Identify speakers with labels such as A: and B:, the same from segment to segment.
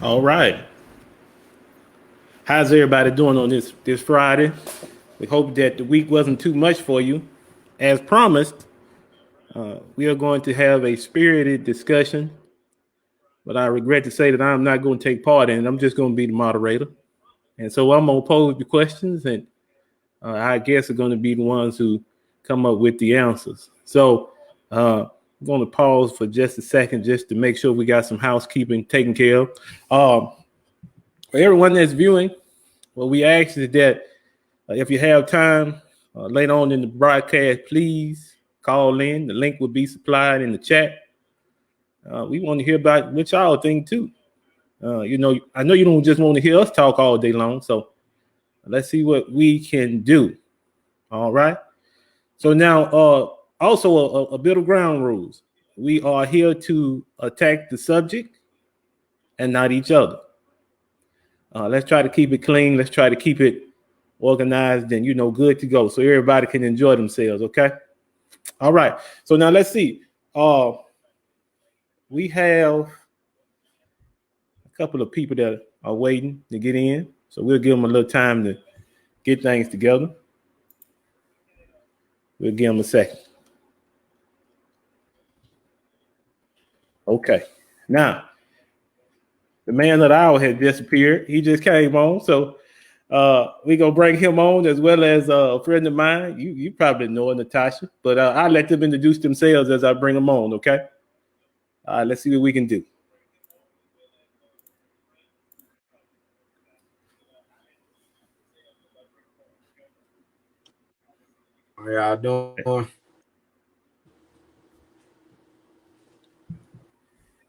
A: All right. How's everybody doing on this Friday? We hope that the week wasn't too much for you. As promised, we are going to have a spirited discussion, but I regret to say that I'm not going to take part in it. I'm just going to be the moderator. And so I'm going to pose the questions, and I guess are going to be the ones who come up with the answers. So I'm going to pause for just a second just to make sure we got some housekeeping taken care of. For everyone that's viewing, what we ask is that if you have time later on in the broadcast, please call in. The link will be supplied in the chat. We want to hear about what y'all think too. I know you don't just want to hear us talk all day long, so let's see what we can do. All right. So now, also a bit of ground rules. We are here to attack the subject and not each other. Let's try to keep it clean. Let's try to keep it organized and good to go, so everybody can enjoy themselves. Okay. All right. So now let's see. We have a couple of people that are waiting to get in, so we'll give them a little time to get things together. We'll give them a second. Okay. Now, the man of the hour had disappeared. He just came on, so we gonna bring him on, as well as a friend of mine. You probably know her, Natasha, but I'll let them introduce themselves as I bring them on. Okay. Let's see what we can do.
B: How y'all doing?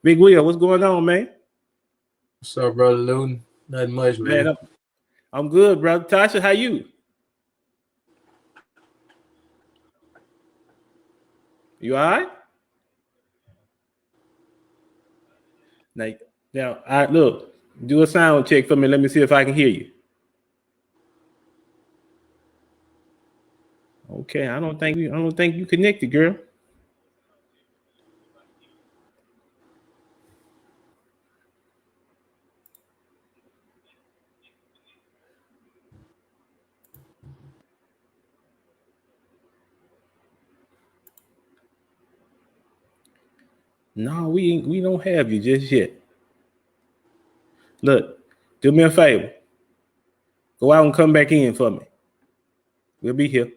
A: Big Will, what's going on, man?
B: What's up, brother Luton? Nothing much, man.
A: Man, I'm good, brother. Tasha, how you? You all right? Now, I look. Do a sound check for me. Let me see if I can hear you. Okay, I don't think you connected, girl. No, we don't have you just yet. Look, do me a favor. Go out and come back in for me. We'll be here.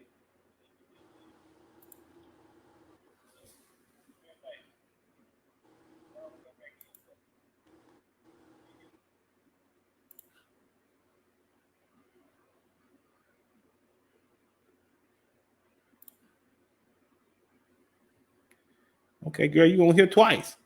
A: Okay, girl, you gonna hear twice.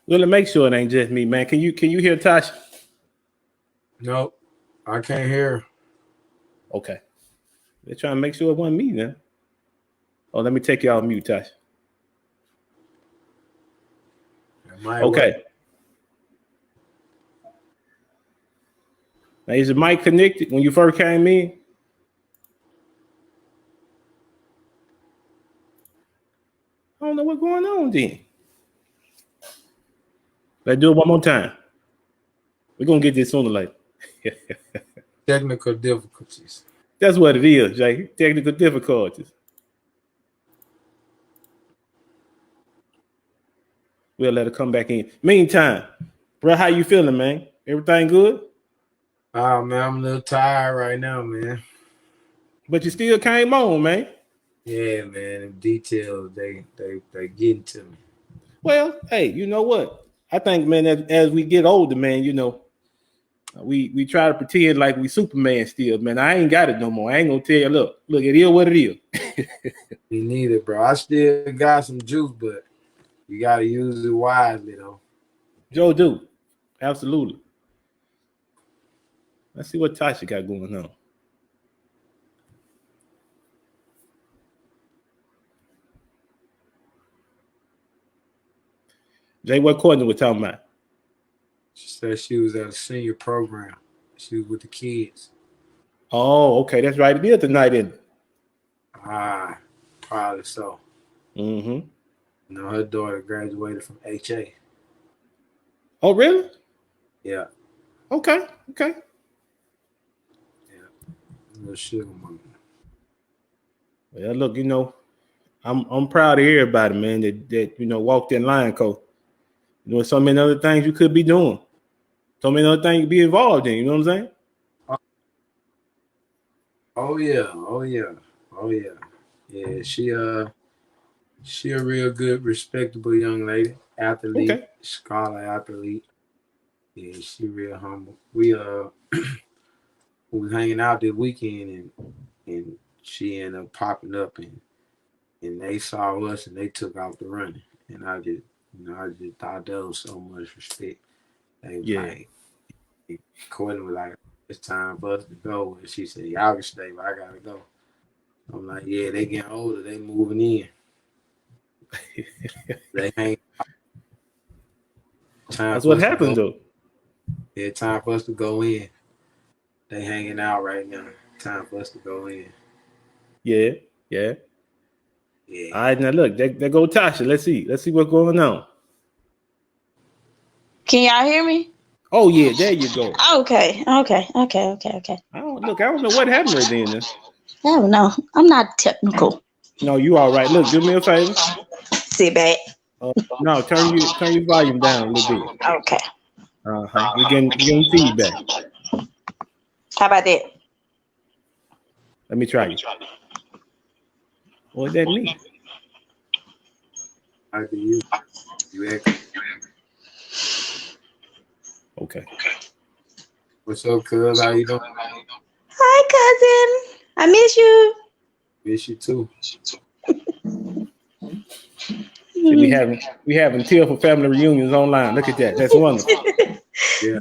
A: Well, to make sure it ain't just me, man. Can you hear Tasha?
B: Nope, I can't hear.
A: Okay. They're trying to make sure it wasn't me then. Oh, let me take you off mute, Tasha. Okay. Now, is the mic connected when you first came in? I don't know what's going on then. Let's do it one more time. We're going to get this sooner or later.
B: Technical difficulties.
A: That's what it is, Jay. Technical difficulties. We'll let her come back in. Meantime, bro, how you feeling, man? Everything good?
B: Oh, man, I'm a little tired right now, man.
A: But you still came on, man.
B: Yeah, man. The details, they getting to me.
A: Well, hey, you know what? I think, man, as we get older, man, you know, we try to pretend like we Superman still, man. I ain't got it no more. I ain't gonna tell you, look, it is what it is.
B: Me neither, bro. I still got some juice, but you gotta use it wisely, though.
A: Joe do. Absolutely. Let's see what Tasha got going on. Jay, what Courtney was talking about?
B: She said she was at a senior program. She was with the kids.
A: Oh, okay. That's right. It is tonight, isn't it?
B: Ah, probably so.
A: Mm-hmm.
B: You know, her daughter graduated from HA.
A: Oh, really?
B: Yeah.
A: Okay.
B: Yeah. Little sugar mama.
A: Well, look, you know, I'm proud of everybody, man, that you know walked in line, coach. You know, so many other things you could be doing. So many other things you could be involved in, you know what I'm saying?
B: Oh yeah. Yeah, she a real good, respectable young lady, athlete,
A: Okay.
B: scholar athlete. Yeah, she real humble. We we was hanging out this weekend and she ended up popping up and they saw us and they took off the running. And I just thought that was so much respect. They was
A: Yeah.
B: like, Courtney was like, it's time for us to go. And she said, y'all can stay, but I gotta go. I'm like, yeah, they getting older, they moving in. They hang.
A: That's what happened, though.
B: Yeah, time for us to go in. They hanging out right now. Time for us to go in.
A: Yeah.
B: Yeah.
A: All right, now look, there go Tasha. Let's see what's going on.
C: Can y'all hear me?
A: Oh yeah, there you go.
C: Okay.
A: I don't know what happened right then.
C: I don't know. I'm not technical.
A: No, you all right. Look, do me a favor.
C: Sit back.
A: No, turn your volume down a little bit.
C: Okay.
A: We're getting feedback.
C: How about that?
A: Let me try you. What that mean?
B: I do you. You
A: Okay.
B: What's up, cuz? How you doing?
C: Hi, cousin. I miss you.
B: Miss you too.
A: See, we having tearful family reunions online. Look at that. That's wonderful.
B: Yeah.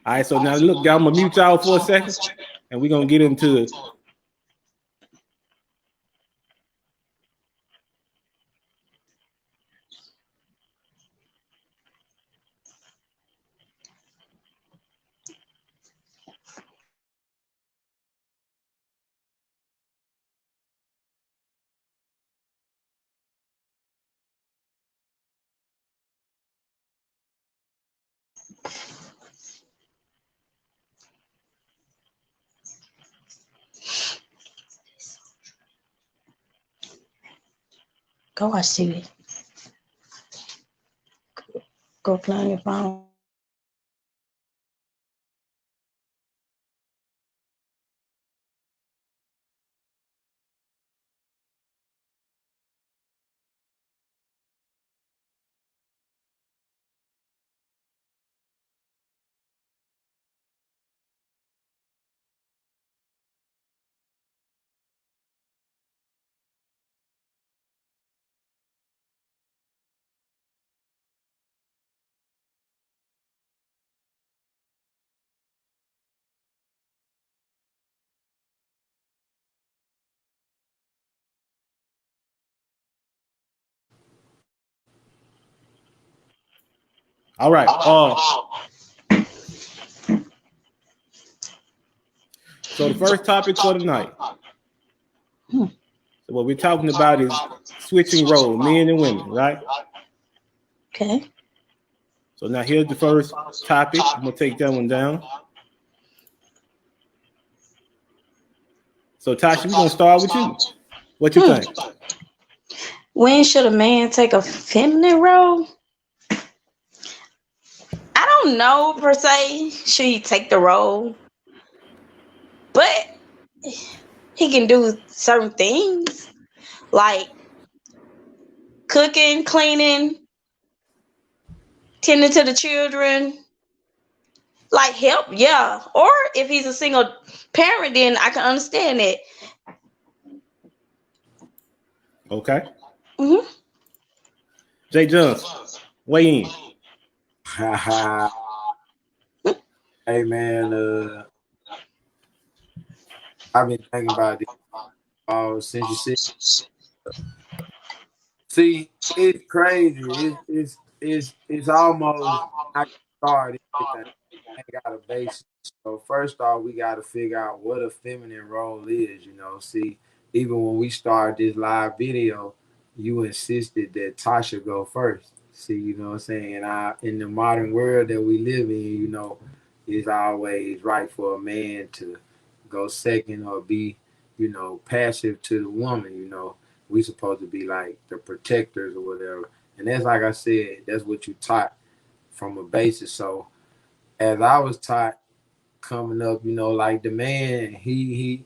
A: All right, so now look, I'm gonna mute y'all for a second, and we're gonna get into it.
C: Go watch TV. Go play on your phone.
A: All right. So the first topic for tonight. So what we're talking about is switching roles, men and women, right?
C: Okay.
A: So now here's the first topic. I'm gonna take that one down. So Tasha, we're gonna start with you. What you think?
C: When should a man take a feminine role? I don't know per se. Should he take the role? But he can do certain things like cooking, cleaning, tending to the children, like help, yeah. Or if he's a single parent, then I can understand it.
A: Okay.
C: Mm-hmm.
A: Jay Johnson, weigh in.
B: Hey man, I've been thinking about this since you said. See, it's crazy. It's almost I can start everything. I got a basis. So first off, we got to figure out what a feminine role is. See, even when we started this live video, you insisted that Tasha go first. See, you know what I'm saying? In the modern world that we live in, it's always right for a man to go second or be, passive to the woman. We supposed to be like the protectors or whatever. And that's like I said, that's what you taught from a basis. So as I was taught coming up, like the man, he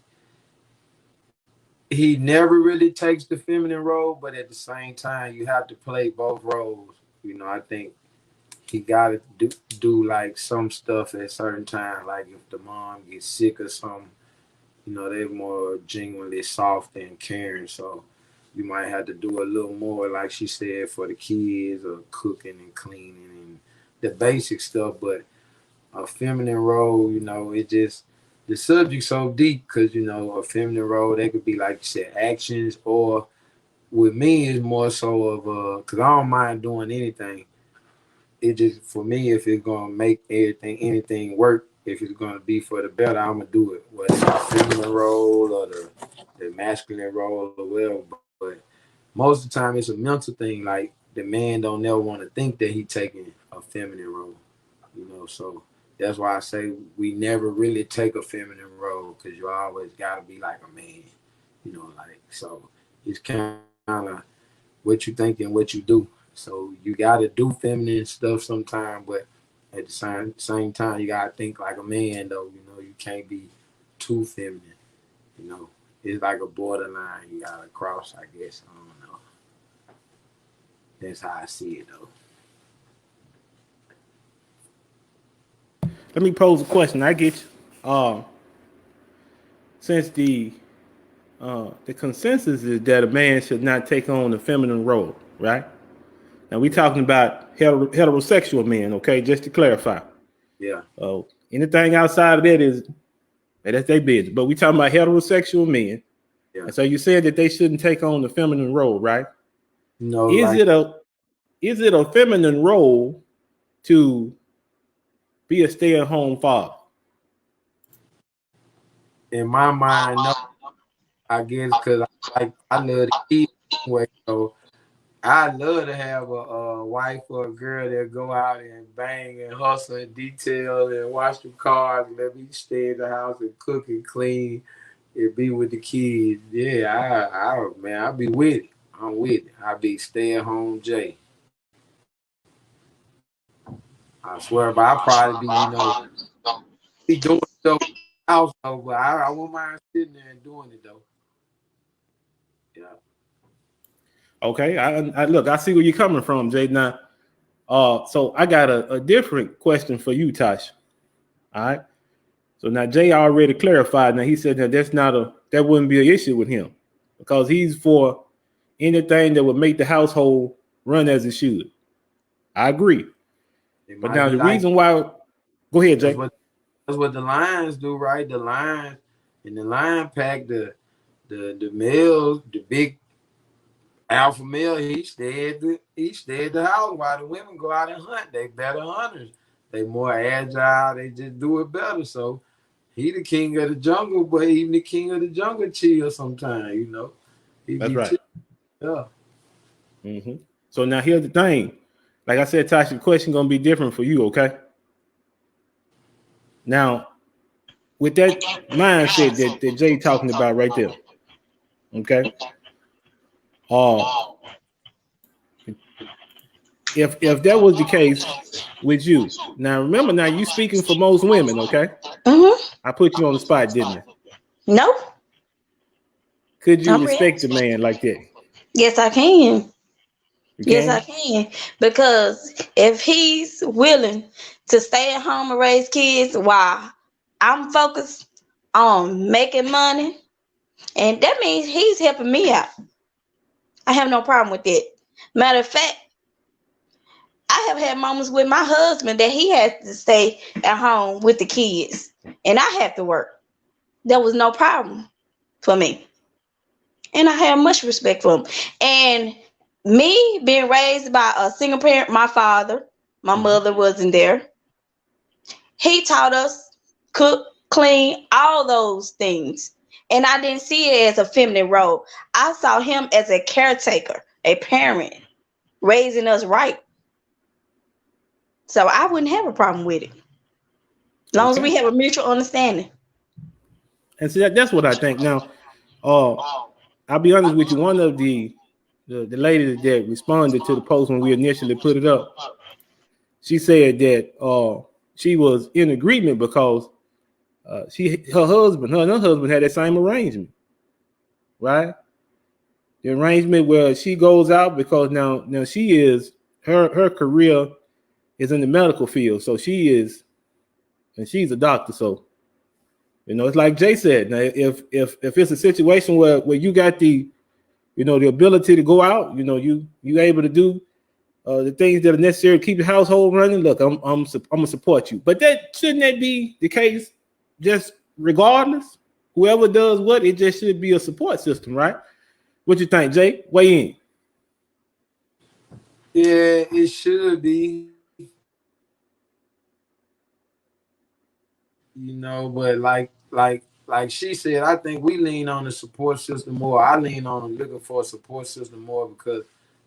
B: never really takes the feminine role, but at the same time, you have to play both roles. I think he got to do like some stuff at certain times, like if the mom gets sick or something, they're more genuinely soft and caring. So you might have to do a little more, like she said, for the kids or cooking and cleaning and the basic stuff. But a feminine role, it just the subject's so deep because a feminine role they could be like you said, actions, or with me it's more so of because I don't mind doing anything. It just for me if it's gonna make anything work, if it's gonna be for the better, I'm gonna do it. Whether it's the feminine role or the masculine role or whatever. But most of the time it's a mental thing. Like the man don't never want to think that he taking a feminine role. So that's why I say we never really take a feminine role because you always gotta be like a man. Like so it's kind of what you think and what you do. So you gotta do feminine stuff sometime, but at the same time you gotta think like a man though. You can't be too feminine. It's like a borderline you gotta cross, I guess. I don't know. That's how I see it though.
A: Let me pose a question. I get you. Since the consensus is that a man should not take on the feminine role, right? Now we're talking about heterosexual men, okay? Just to clarify.
B: Yeah.
A: Anything outside of that that's their business. But we talking about heterosexual men.
B: Yeah.
A: And so you said that they shouldn't take on the feminine role, right?
B: No.
A: Is it a feminine role to be a stay-at-home father?
B: In my mind, no. I guess because I love the kids anyway, so I love to have a wife or a girl that go out and bang and hustle and detail and wash the cars and let me stay in the house and cook and clean and be with the kids. Yeah, I'll be with it. I'm with it. I'll be stay at home Jay. I swear, but I'll probably be doing stuff in the house though, but I won't mind sitting there and doing it though. Yeah.
A: Okay, I look, I see where you're coming from, Jay. Now, so I got a different question for you, Tosh. All right. So now Jay already clarified. Now he said that that wouldn't be an issue with him because he's for anything that would make the household run as it should. I agree. But now the reason why, go ahead, Jay.
B: That's what the Lions do, right? The Lions in the Lion Pack, the males, the big alpha male, he stayed at the house while the women go out and hunt. They better hunters. They more agile. They just do it better. So he the king of the jungle, but even the king of the jungle chill sometimes. He
A: That's
B: be
A: right.
B: chill. Yeah.
A: Mm-hmm. So now here's the thing. Like I said, Tasha, the question gonna be different for you, okay? Now, with that mindset that Jay talking about right there, okay? If that was the case with you, now remember, now you speaking for most women, okay? I put you on the spot, didn't I?
C: No.
A: Could you
C: I'm
A: respect a
C: real.
A: man like that?
C: Yes, I can.
A: You
C: Yes, I
A: can?
C: can. Because if he's willing to stay at home and raise kids while I'm focused on making money, and that means he's helping me out. I have no problem with that. Matter of fact, I have had moments with my husband that he had to stay at home with the kids, and I had to work. There was no problem for me. And I have much respect for him. And me being raised by a single parent, my father, my mother wasn't there. He taught us cook, clean, all those things. And I didn't see it as a feminine role. I saw him as a caretaker, a parent, raising us right. So I wouldn't have a problem with it. As long as we have a mutual understanding.
A: And see, that's what I think. Now, I'll be honest with you. One of the ladies that responded to the post when we initially put it up, she said that she was in agreement because her husband had that same arrangement, right? The arrangement where she goes out because now she is her career is in the medical field, so she's a doctor. So it's like Jay said. Now, if it's a situation where you got the the ability to go out, you able to do the things that are necessary to keep the household running. Look, I'm gonna support you, but shouldn't that be the case? Just regardless, whoever does what, it just should be a support system, right? What you think, Jay? Weigh in.
B: Yeah, it should be. But like she said, I think we lean on the support system more. I lean on looking for a support system more because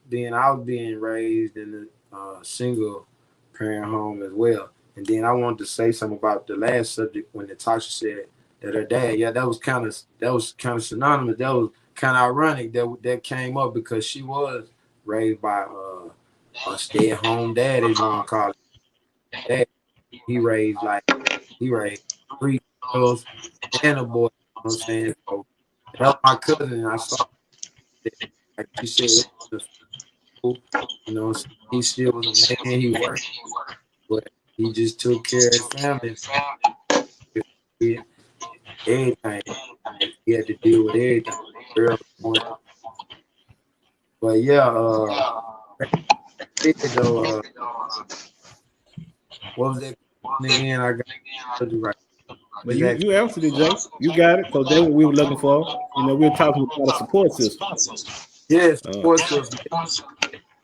B: then I was being raised in a single parent home as well. And then I wanted to say something about the last subject when Natasha said that her dad, yeah, that was kind of synonymous. That was kind of ironic that came up because she was raised by a stay-at-home dad, as you want to call it. Dad, he raised 3 girls and a boy. You know what I'm saying? So that was my cousin, and I saw that, like you said, he still was a man. He worked, but he just took care of his family. He, everything. He had to deal with everything. Early point. But yeah, though, what was that again? I got you right.
A: But you answered it, Jay. You got it. So that's what we were looking for. We're talking about a support system.
B: Yes, support system.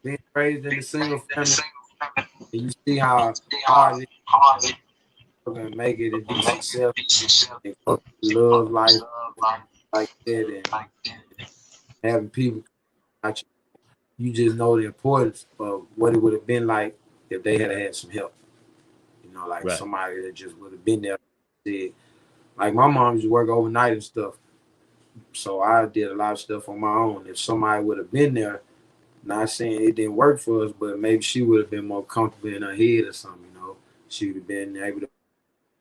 B: Being raised in a single family, and you see how hard it is to make it and be successful and love life like that and having people out you just know the importance of what it would have been like if they had some help. Like
A: Right.
B: somebody that just would have been there. Like my mom used to work overnight and stuff. So I did a lot of stuff on my own. If somebody would have been there, not saying it didn't work for us, but maybe she would have been more comfortable in her head or something, She would have been able to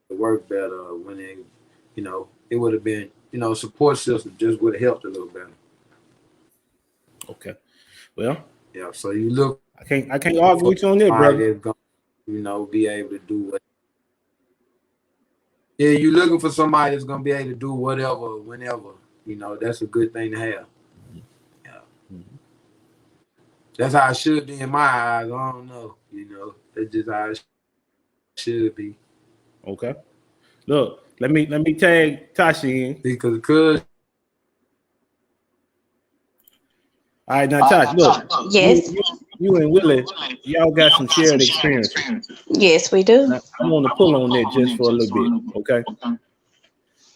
B: work better when it would have been, support system just would have helped a little better.
A: Okay. Well,
B: yeah. So you look.
A: I can't argue with you on that, brother.
B: That's gonna, be able to do what. Yeah, you're looking for somebody that's gonna be able to do whatever, whenever. That's a good thing to have. Yeah. Mm-hmm. That's how it should be in my eyes. I don't know. That's just how it should be.
A: Okay. Look, let me tag Tasha in.
B: Because
A: All right, now Tosh, look,
C: Yes.
A: you and Willie, y'all got some shared experiences.
C: Yes, we do.
A: Now, I want to pull on that just for a little bit, okay?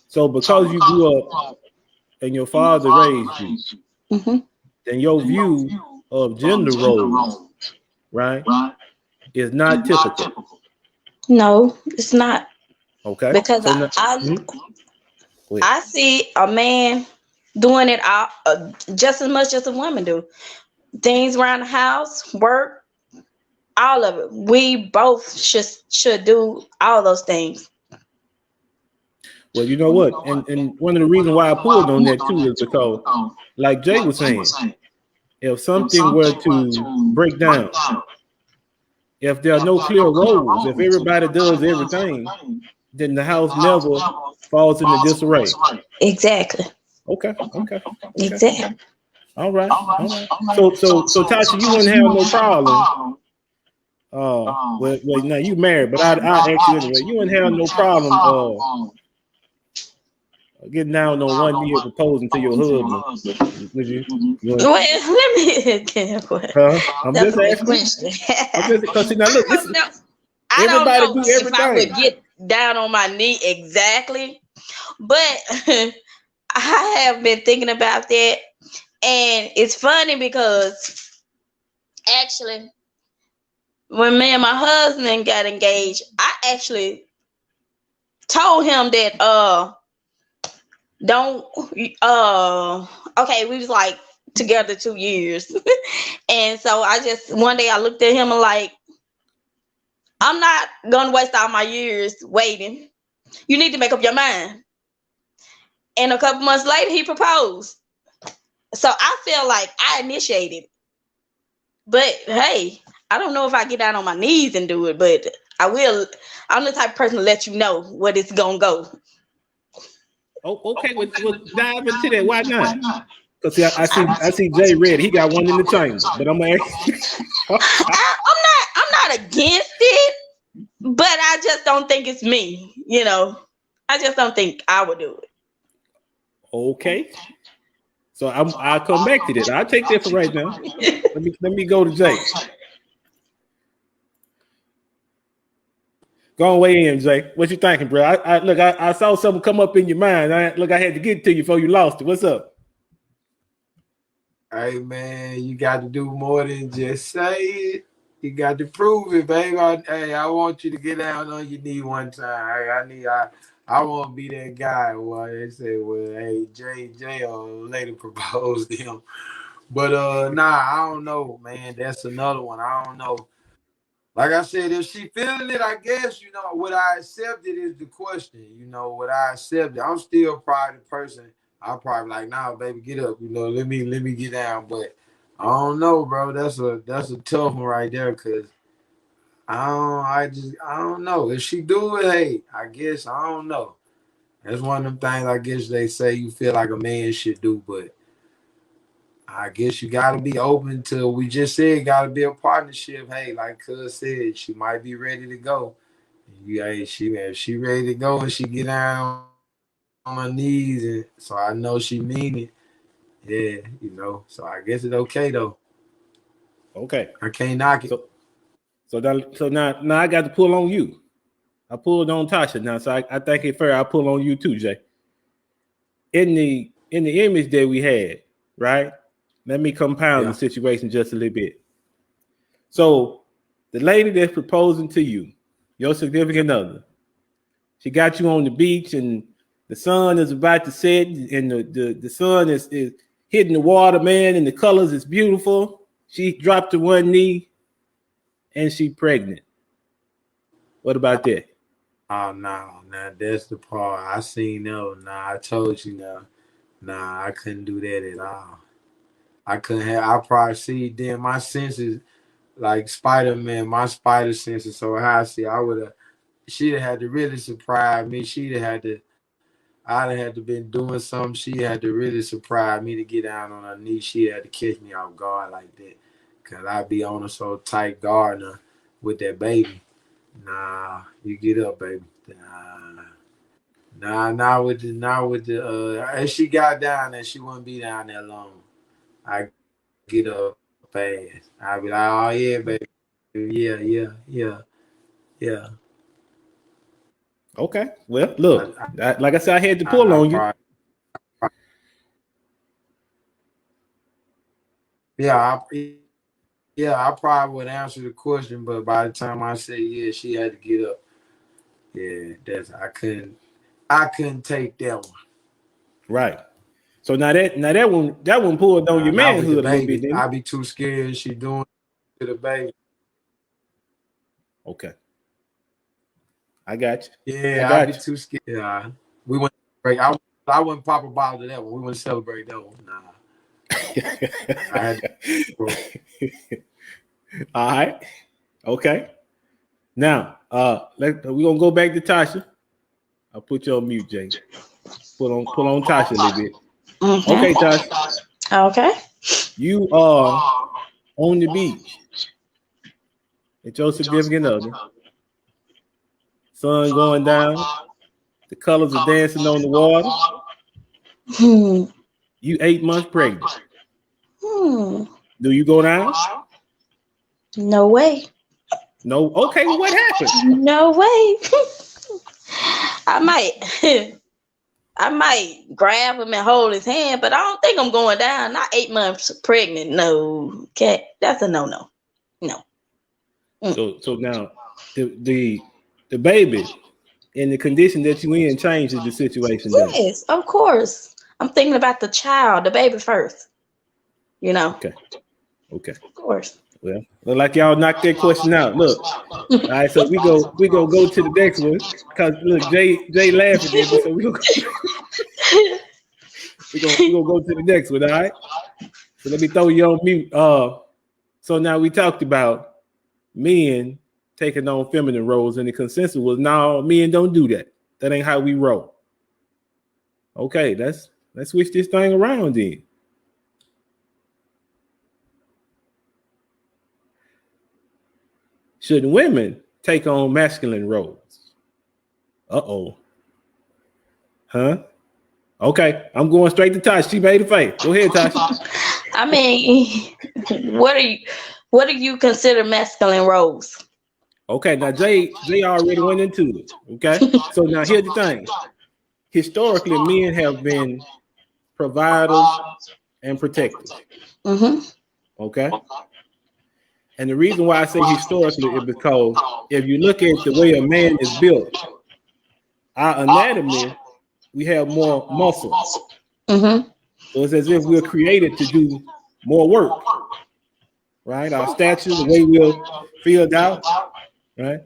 A: So because you grew up and your father raised you,
C: Mm-hmm.
A: then your view of gender roles, right, is not typical.
C: No, it's not.
A: Okay.
C: Because
A: So now, go ahead.
C: I see a man doing it all, just as much as a woman do. Things around the house, work, all of it. We both should do all those things.
A: Well, you know what? And one of the reasons why I pulled on that too is because, like Jay was saying, if something were to break down, if there are no clear roles, if everybody does everything, then the house never falls into disarray.
C: Exactly.
A: Okay.
C: Exactly.
A: All right. So Tasha, you wouldn't have no problem. Well, now you married, but I ask you anyway. You wouldn't have no problem getting down on one knee and proposing to your husband, would you?
C: Well, let me get what.
A: I'm
C: That's
A: just
C: a big
A: asking.
C: question.
A: I'm just because now look, this is,
C: I don't
A: everybody
C: know
A: do
C: if I
A: everything.
C: would get down on my knee exactly, but I have been thinking about that, and it's funny because actually, when me and my husband got engaged, I actually told him that don't okay, we was like together 2 years. And so I just one day I looked at him and like, I'm not gonna waste all my years waiting. You need to make up your mind. And a couple months later he proposed. So I feel like I initiated. But hey, I don't know if I get down on my knees and do it, but I will. I'm the type of person to let you know what it's gonna go.
A: Oh, okay. We'll dive into that. Why not? Because I see Jay ready. He got one in the chamber. But I'm gonna ask you.
C: I'm not against it, but I just don't think it's me. You know, I just don't think I would do it.
A: Okay. So I'll come back to that. I'll take that for right now. Let me go to Jay. Go on way in, Jay. What you thinking, bro? I saw something come up in your mind. I had to get to you before you lost it. What's up?
B: Hey man, you got to do more than just say it. You got to prove it, baby. I want you to get down on your knee one time. I want to be that guy. Well, they say, well, hey, Jay later proposed to him. But I don't know, man. That's another one. I don't know. Like I said, if she feeling it, I guess, would I accept it is the question. Would I accept it? I'm still a private person. I'm probably like, nah, baby, get up. Let me get down. But I don't know, bro. That's a tough one right there, cause I don't know. If she do it, hey, I guess I don't know. That's one of them things I guess they say you feel like a man should do, but I guess you gotta be open to. We just said gotta be a partnership. Hey, like Cuz said, she might be ready to go. If she ready to go and she get down on her knees, and so I know she mean it. Yeah. So I guess it's okay though.
A: Okay.
B: I can't knock it.
A: So now I got to pull on you. I pulled on Tasha now, so I think it's fair. I pull on you too, Jay. In the image that we had, right? Let me compound the situation just a little bit. So the lady that's proposing to you, your significant other, she got you on the beach and the sun is about to set and the sun is hitting the water, man, and the colors is beautiful. She dropped to one knee and she pregnant. What about that?
B: Oh no, that's the part I seen. No, I told you no. I couldn't do that at all. I couldn't have. I probably see then my senses like Spider-Man, my spider senses. So how I see, she'd have had to really surprise me. I'd have had to been doing something. She had to really surprise me to get down on her knees. She had to catch me off guard like that. Cause I'd be on her so tight guard with that baby. Nah, you get up, baby. Not with the. As she got down there, she wouldn't be down there long. I get up fast. I'll be like, oh yeah, baby. Yeah.
A: Okay. Well, look, like I said, I had to pull
B: I
A: on you.
B: probably, yeah, I probably would answer the question, but by the time I say yeah, she had to get up. Yeah, I couldn't take that one.
A: Right. So now that one pulled on your
B: Not with the
A: manhood a little bit,
B: baby.
A: didn't it?
B: I'd be too scared she doing it to the baby.
A: Okay. I got you.
B: Yeah,
A: I
B: I'd be
A: got
B: too scared. Yeah. We went break. I wouldn't pop a bottle to that one. We wouldn't celebrate that one. Nah. I had
A: you. All right. Okay. Now, we're gonna go back to Tasha. I'll put you on mute, Jay. Pull on Tasha a little bit.
C: Mhm.
A: Okay, Tasha.
C: Okay.
A: You are on the beach. It's your significant other. Sun going down. The colors are dancing on the water.
C: Hmm.
A: You 8 months pregnant.
C: Hmm.
A: Do you go down?
C: No way.
A: No. Okay, well, what happened?
C: No way. I might I might grab him and hold his hand, but I don't think I'm going down. Not 8 months pregnant. No. Okay. That's a no. No.
A: So now the baby and the condition that you in changes the situation then.
C: Yes, of course. I'm thinking about the child, the baby first. You know.
A: Okay.
C: Of course.
A: Well, look like y'all knocked that question out. Look. All right, so we go to the next one. Cause look, Jay laughing at me, so we gonna go to the next one, all right? So let me throw you on mute. So now we talked about men taking on feminine roles, and the consensus was no, men don't do that. That ain't how we roll. Okay, let's switch this thing around then. Should women take on masculine roles? Uh-oh. Huh? Okay, I'm going straight to Tasha. She made a face. Go ahead, Tasha.
C: I mean, what do you consider masculine roles?
A: Okay, now Jay already went into it. Okay, so now here's the thing. Historically, men have been providers and protectors.
C: Mm-hmm.
A: Okay, and the reason why I say historically is because if you look at the way a man is built, our anatomy, we have more muscles.
C: Mm-hmm.
A: So it's as if we're created to do more work, right? Our stature, the way we're filled out, right?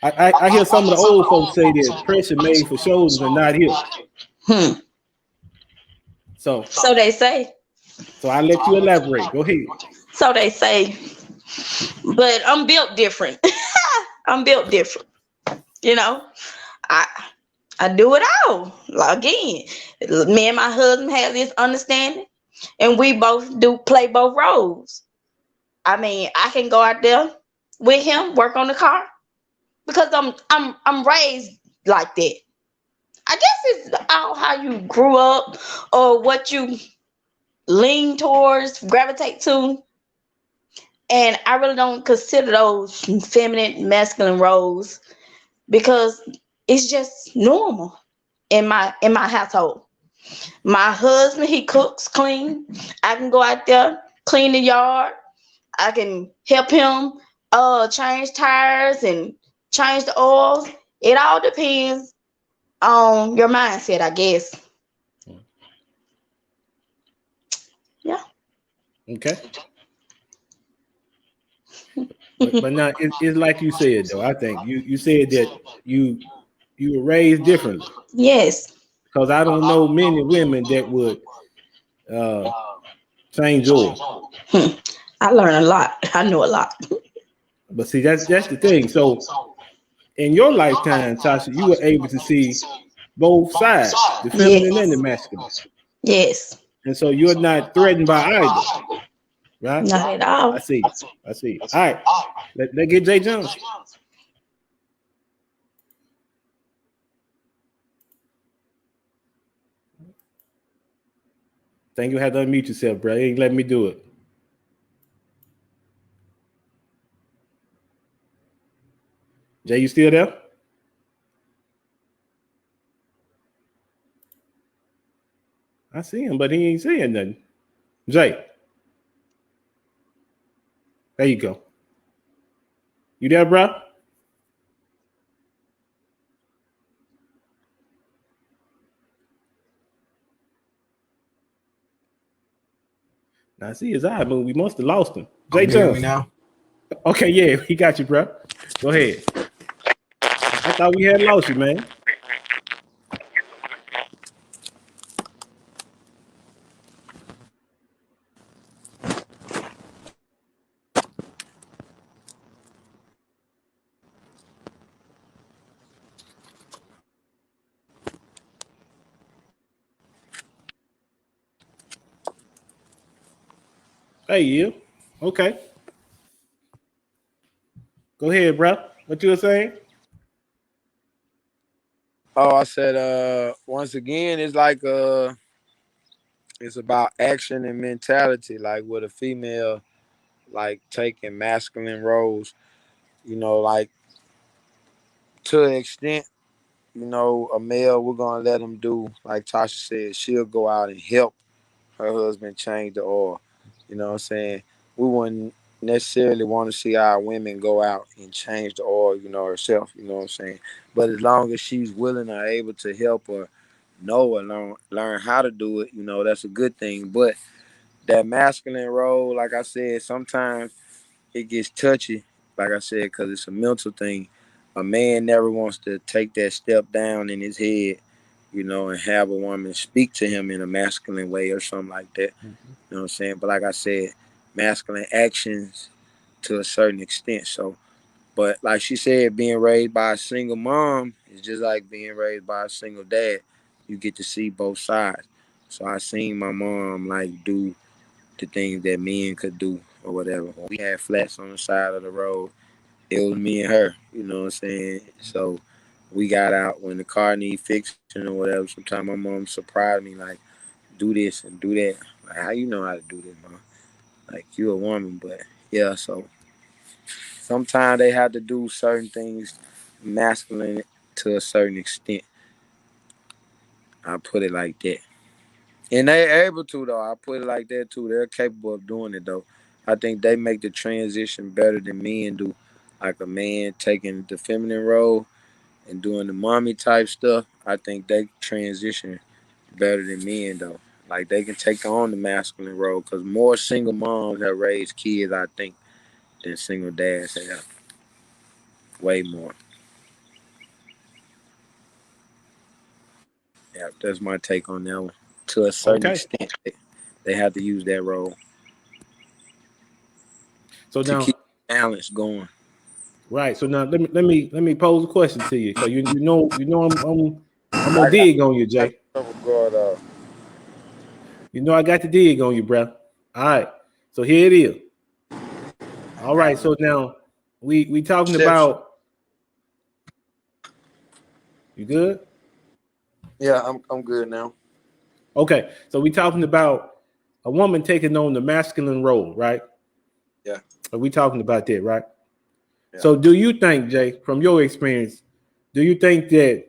A: I hear some of the old folks say that pressure made for shoulders and not hips. So
C: they say.
A: So I let you elaborate. Go ahead.
C: So they say. But I'm built different. I'm built different. You know, I do it all. Again, me and my husband have this understanding, and we both do play both roles. I mean, I can go out there with him, work on the car, because I'm raised like that. I guess it's all how you grew up or what you lean towards, gravitate to. And I really don't consider those feminine, masculine roles because it's just normal in my household. My husband, he cooks, clean. I can go out there, clean the yard. I can help him change tires and change the oils. It all depends on your mindset, I guess. Yeah.
A: Okay. But now it's like you said though. I think you said that you were raised differently.
C: Yes.
A: Because I don't know many women that would change yours.
C: I learn a lot. I know a lot.
A: But see, that's the thing. So in your lifetime, Tasha, you were able to see both sides, the feminine and the masculine.
C: Yes.
A: And so you're not threatened by either. Right?
C: Not at all.
A: I see. All right. Let's get Jay Johnson. Think you have to unmute yourself, bro. You ain't letting me do it. Jay, you still there? I see him, but he ain't saying nothing. Jay, there you go. You there, bro? Now I see his eye, but we must have lost him. Jay
B: You hear me
A: Johnson.
B: now?
A: Okay, yeah, he got you, bro. Go ahead. I thought we had lost you, man. Hey, you. Okay. Go ahead, bro. What you were saying?
B: Oh, I said once again it's like it's about action and mentality, like with a female like taking masculine roles, like to an extent, a male we're gonna let him do, like Tasha said, she'll go out and help her husband change the oil. You know what I'm saying? We wouldn't necessarily want to see our women go out and change the oil, herself, you know what I'm saying? But as long as she's willing or able to help or know or learn how to do it, that's a good thing. But that masculine role, like I said, sometimes it gets touchy, like I said, because it's a mental thing. A man never wants to take that step down in his head, and have a woman speak to him in a masculine way or something like that.
A: Mm-hmm.
B: You know what I'm saying? But like I said, masculine actions to a certain extent. So, but like she said, being raised by a single mom is just like being raised by a single dad. You get to see both sides. So I seen my mom like do the things that men could do or whatever. When we had flats on the side of the road, it was me and her. You know what I'm saying? So we got out when the car need fixing or whatever. Sometimes my mom surprised me like, do this and do that. Like, how you know how to do this, mom? Like, you a woman, but yeah. So sometimes they have to do certain things masculine to a certain extent. I put it like that. And they're able to, though. I put it like that, too. They're capable of doing it, though. I think they make the transition better than men do. Like a man taking the feminine role and doing the mommy type stuff. I think they transition better than men, though. Like, they can take on the masculine role because more single moms have raised kids, I think, than single dads have. Way more. Yeah, that's my take on that one. To a certain
A: Okay.
B: extent, they have to use that role
A: So
B: to keep
A: now,
B: balance going.
A: right. So now let me pose a question to you because I'm gonna
B: I got
A: dig on you, Jay.
B: trouble going up.
A: You know I got to dig on you, bro. All right. So here it is.
B: I
A: All
B: got
A: right.
B: a
A: So now we talking
B: reception.
A: about you good?
B: Yeah, I'm good now.
A: Okay. So we talking about a woman taking on the masculine role, right?
B: Yeah,
A: Are we talking about that, right?
B: yeah.
A: So do you think, Jay, from your experience, do you think that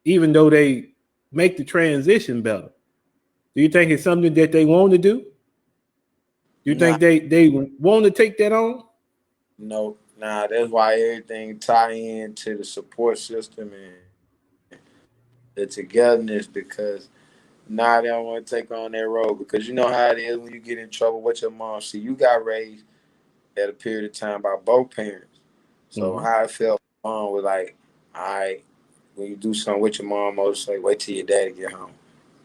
A: even though they make the transition better, do you think it's something that they want to do? Do you
B: Nah,
A: think they want to take that on?
B: no, nah. That's why everything tie into the support system and the togetherness because now they don't want to take on that role because you know how it is when you get in trouble with your mom. See, you got raised at a period of time by both parents. So
A: Mm-hmm.
B: how I felt, mom was like, all right, when you do something with your mom, I'll say, wait till your daddy get home.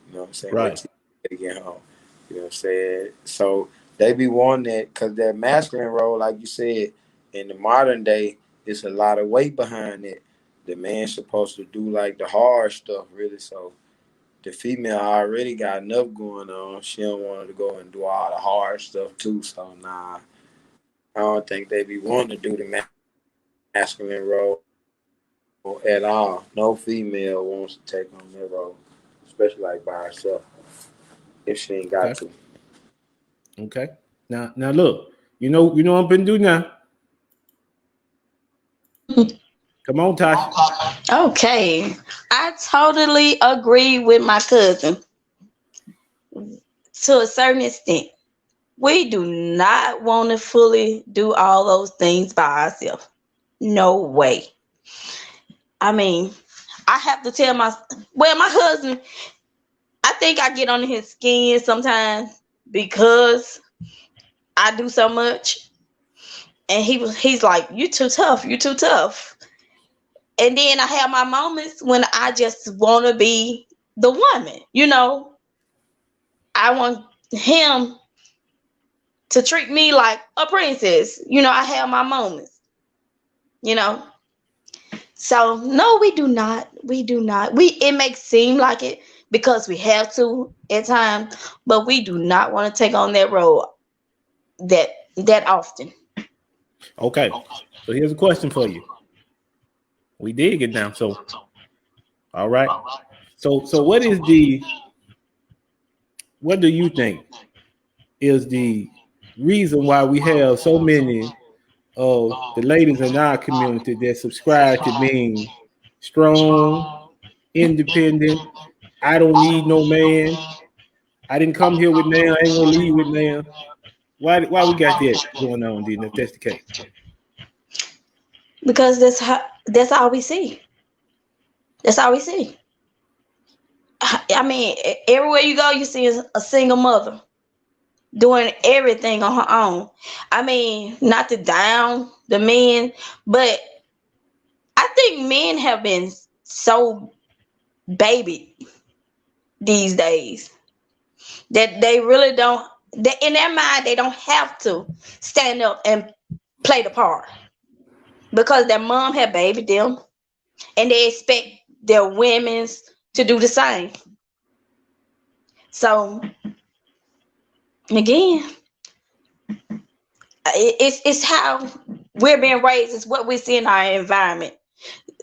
B: You know what I'm saying? Wait
A: Right.
B: till your daddy get home. You know what I'm saying? So they be wanting that because that masculine role, like you said, in the modern day, it's a lot of weight behind it. The man's supposed to do like the hard stuff, really. So the female already got enough going on. She don't want to go and do all the hard stuff too. So nah, I don't think they be wanting to do the masculine role at all. No female wants to take on that role, especially like by herself if she ain't got
A: Okay.
B: to.
A: Okay. Now look, you know what I'm gonna do now. Come on, Tasha.
C: Okay. I totally agree with my cousin to a certain extent. We do not want to fully do all those things by ourselves. No way. I mean, I have to tell my husband, I think I get under his skin sometimes because I do so much. And he's like, you too tough, you too tough. And then I have my moments when I just want to be the woman, you know. I want him to treat me like a princess. You know, I have my moments, you know. So no, we do not. We do not. It makes seem like it because we have to at times, but we do not want to take on that role that often.
A: Okay. So here's a question for you. We did get down. So, all right. So what do you think is the reason why we have so many of the ladies in our community that subscribe to being strong, independent? I don't need no man. I didn't come here with man. I ain't gonna leave with man. Why we got that going on, then, if that's the case?
C: Because that's all we see. That's all we see. I mean, everywhere you go, you see a single mother doing everything on her own. I mean, not to down the men, but I think men have been so babied these days that they really don't, in their mind, they don't have to stand up and play the part because their mom had babied them and they expect their women to do the same. So again, it's how we're being raised. It's what we see in our environment.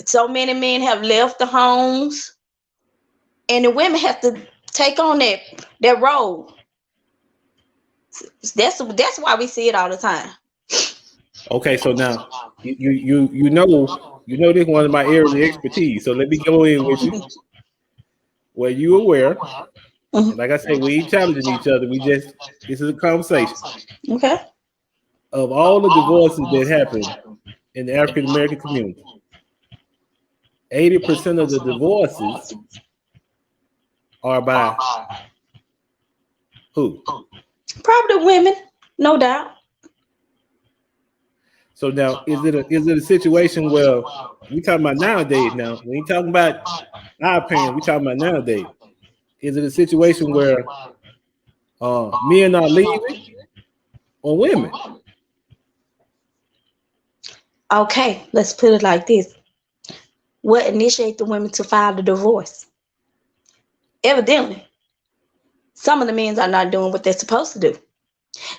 C: So many men have left the homes, and the women have to take on that role. That's why we see it all the time.
A: Okay, so now you know this is one of my areas of expertise. So let me go in with you. Were you aware? And like I said, we ain't challenging each other. This is a conversation.
C: Okay.
A: Of all the divorces that happen in the African American community, 80% of the divorces are by who?
C: Probably women, no doubt.
A: So now, is it a situation where we talking about nowadays? Now, we ain't talking about our parents. We talking about nowadays. Is it a situation where men are leaving or women?
C: Okay, let's put it like this. What initiates the women to file the divorce? Evidently, some of the men are not doing what they're supposed to do.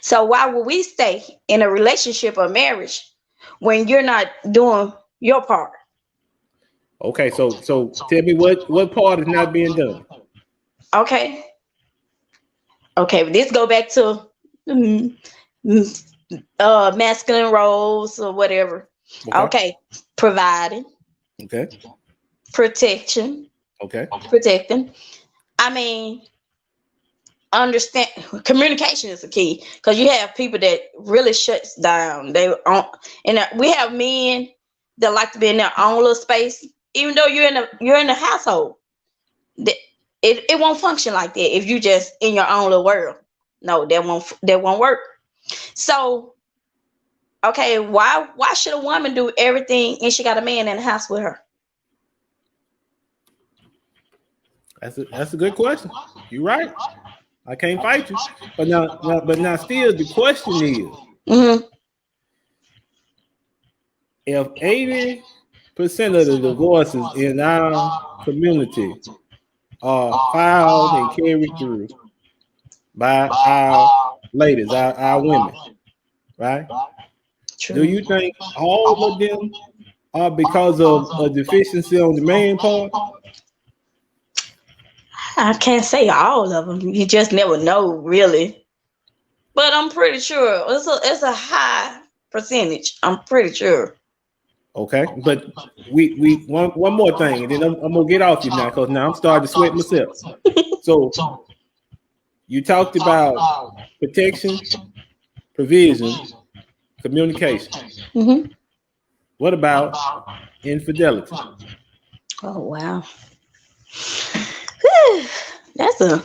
C: So why would we stay in a relationship or marriage when you're not doing your part?
A: Okay, so tell me what part is not being done?
C: Okay, this go back to masculine roles or whatever. Okay. Providing.
A: Okay.
C: Protection.
A: Okay.
C: Protecting. I mean, understand communication is the key because you have people that really shuts down. We have men that like to be in their own little space, even though you're in a household. It won't function like that if you just in your own little world. No, that won't work. So, okay, why should a woman do everything and she got a man in the house with her?
A: That's a good question. You're right. I can't fight you. But now still the question is, if 80% of the divorces in our community are filed and carried through by our ladies, our women, right? True. Do you think all of them are because of a deficiency on the man part?
C: I can't say all of them. You just never know, really. But I'm pretty sure it's a high percentage. I'm pretty sure.
A: Okay, but we one more thing, and then I'm gonna get off you now because now I'm starting to sweat myself. So you talked about protection, provision, communication.
C: Mm-hmm.
A: What about infidelity?
C: Oh wow. Whew. That's a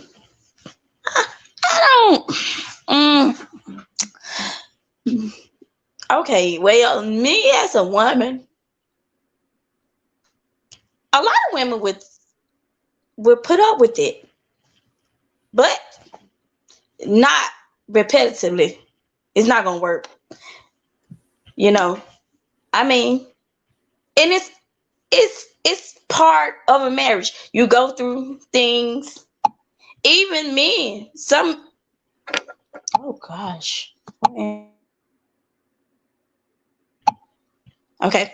C: I don't okay, well, me as a woman, a lot of women would put up with it, but not repetitively. It's not gonna work. You know, I mean, and it's part of a marriage. You go through things. Even men, some oh gosh. Okay.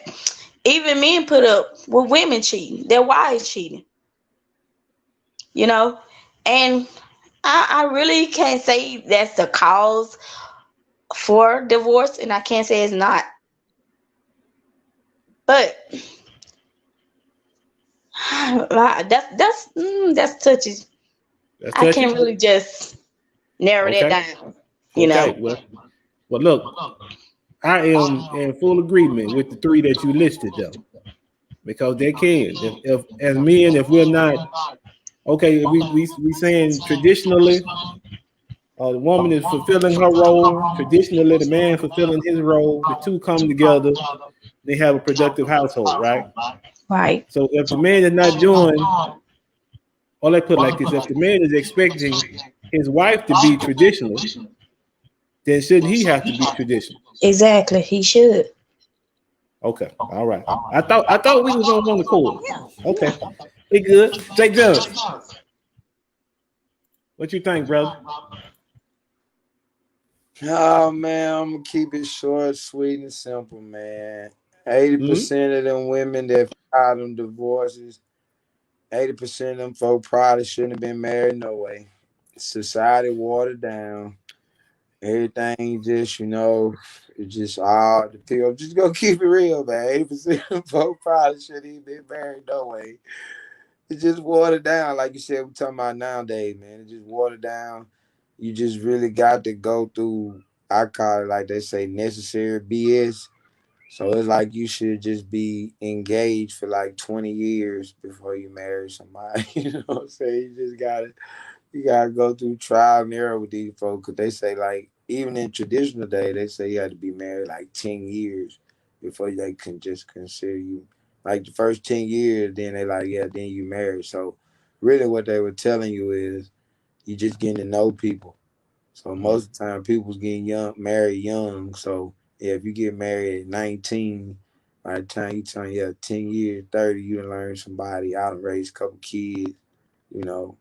C: Even men put up with women cheating, their wives cheating, you know? And I really can't say that's the cause for divorce, and I can't say it's not. But that's touchy.
A: That's
C: I
A: touchy.
C: can't really just narrow that
A: Okay.
C: down, you
A: Okay.
C: know.
A: Well, look, I am in full agreement with the three that you listed, though, because they can. If as men, if we're not okay, if we saying traditionally, the woman is fulfilling her role. Traditionally, the man fulfilling his role. The two come together. They have a productive household, right?
C: Right.
A: So if the man is not doing, or let's put it like this: if the man is expecting his wife to be traditional, then shouldn't he have to be traditional?
C: Exactly. He should.
A: Okay, all right. I thought we was on one accord. Okay, we good. Jake Jones, what you think, brother?
B: Oh man, I'm gonna keep it short, sweet, and simple, man. 80% of them women that filed them divorces, 80% of them folk probably shouldn't have been married no way. Society watered down. Everything just, it's just all the people. Just go keep it real, man. 80% of them folk probably shouldn't even been married no way. It just watered down, like you said, we're talking about nowadays, man. It just watered down. You just really got to go through, I call it like they say, necessary BS. So it's like you should just be engaged for like 20 years before you marry somebody. You know what I'm saying? You gotta go through trial and error with these folks. Cause they say like even in traditional day, they say you had to be married like 10 years before they can just consider you. Like the first 10 years, then they like, yeah, then you married. So really what they were telling you is you just getting to know people. So most of the time people's getting married young. So yeah, if you get married at 19, by the time you turn 10 years, 30, you done learn somebody out and raise a couple kids, you know.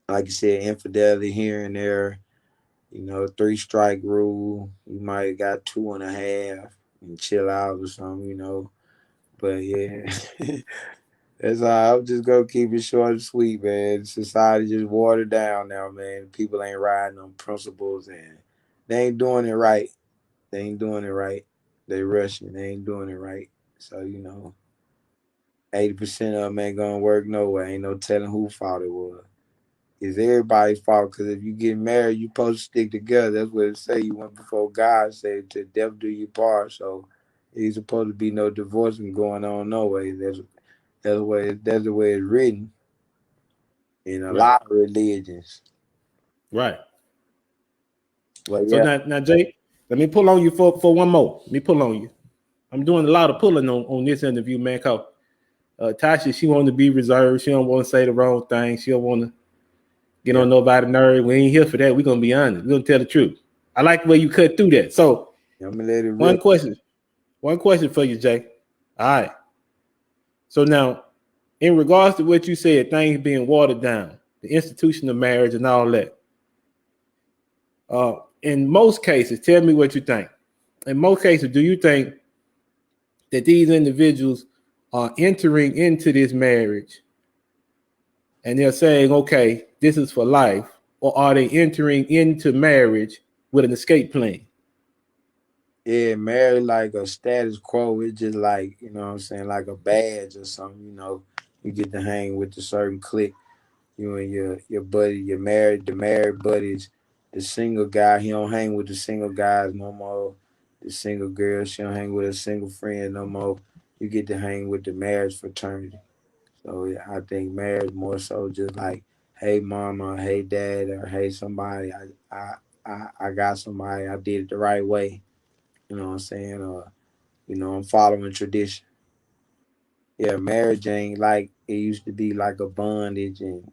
B: Like you said, infidelity here and there, 3 strike rule. You might have got 2.5 and chill out or something. But yeah, that's all. I'm just gonna keep it short and sweet, man. Society just watered down now, man. People ain't riding on principles and they ain't doing it right. They ain't doing it right. They rushing. They ain't doing it right. So 80% of them ain't gonna work no way. Ain't no telling who fault it was. It's everybody's fault because if you get married, you supposed to stick together. That's what it say. You went before God, said to death do you part. So there's supposed to be no divorcing going on no way. That's the way it's written in a
A: Right.
B: lot of religions.
A: Right.
B: But
A: So
B: yeah,
A: now, Jake, let me pull on you for one more. Let me pull on you. I'm doing a lot of pulling on this interview, man. Cause Tasha, she want to be reserved. She don't want to say the wrong thing. She don't want to get on nobody's nerve. We ain't here for that. We're gonna be honest. We're gonna tell the truth. I like the way you cut through that. So
B: I'm gonna let it
A: one
B: rip.
A: question for you, Jay. All right. So now, in regards to what you said, things being watered down, the institution of marriage and all that. In most cases, tell me what you think. In most cases, do you think that these individuals are entering into this marriage and they're saying, okay, this is for life, or are they entering into marriage with an escape plan?
B: Yeah, marriage like a status quo. It's just like, you know what I'm saying, like a badge or something, you know. You get to hang with a certain clique. You and your buddy, the married buddies. The single guy, he don't hang with the single guys no more. The single girl, she don't hang with a single friend no more. You get to hang with the marriage fraternity. So yeah, I think marriage more so just like, hey mama, hey dad, or hey somebody, I got somebody, I did it the right way. You know what I'm saying? Or, you know, I'm following tradition. Yeah, marriage ain't like it used to be, like a bondage. And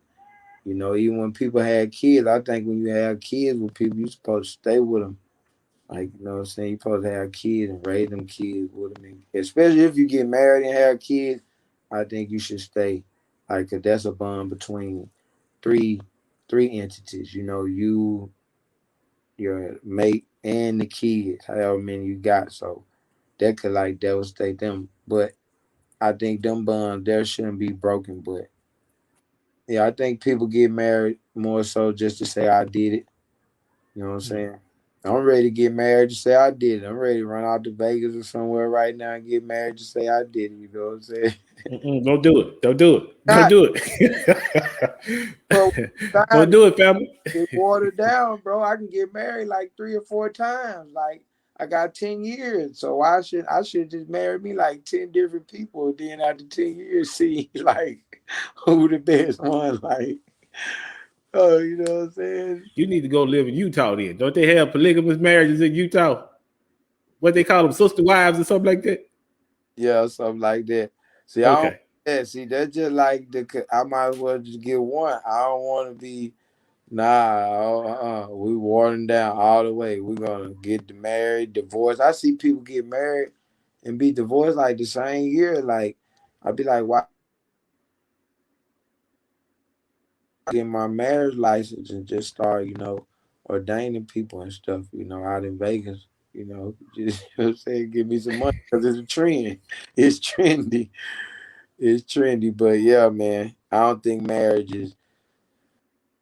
B: you know, even when people had kids, I think when you have kids with people, you supposed to stay with them. Like, you know what I'm saying? You supposed to have kids and raise them kids with them. And especially if you get married and have kids, I think you should stay. Like, 'cause that's a bond between three three entities. You know, you, your mate, and the kids, however many you got. So that could like devastate them. But I think them bonds there shouldn't be broken. But yeah, I think people get married more so just to say I did it. You know what I'm saying? I'm ready to get married to say I did it. I'm ready to run out to Vegas or somewhere right now and get married to say I did it. You know what I'm saying?
A: Don't do it. Don't do it. Don't
B: God,
A: do it.
B: bro,
A: Don't
B: time
A: do it, family.
B: get watered down, bro. I can get married like 3 or 4 times. Like I got 10 years, so I should just marry me like 10 different people. Then after 10 years, see like who the best one. Like, oh, you know what I'm saying?
A: You need to go live in Utah then. Don't they have polygamous marriages in Utah? What they call them, sister wives or something like that?
B: Yeah, something like that. See, I don't.
A: Okay.
B: Yeah, see, that's just like I might as well just get one. I don't want to be. Nah, we watering down all the way. We're gonna get married, divorced. I see people get married and be divorced like the same year. Like, I'd be like, why get my marriage license and just start, you know, ordaining people and stuff, you know, out in Vegas. You know, just you know what I'm saying, give me some money because it's a trend. It's trendy. It's trendy. But yeah, man, I don't think marriage is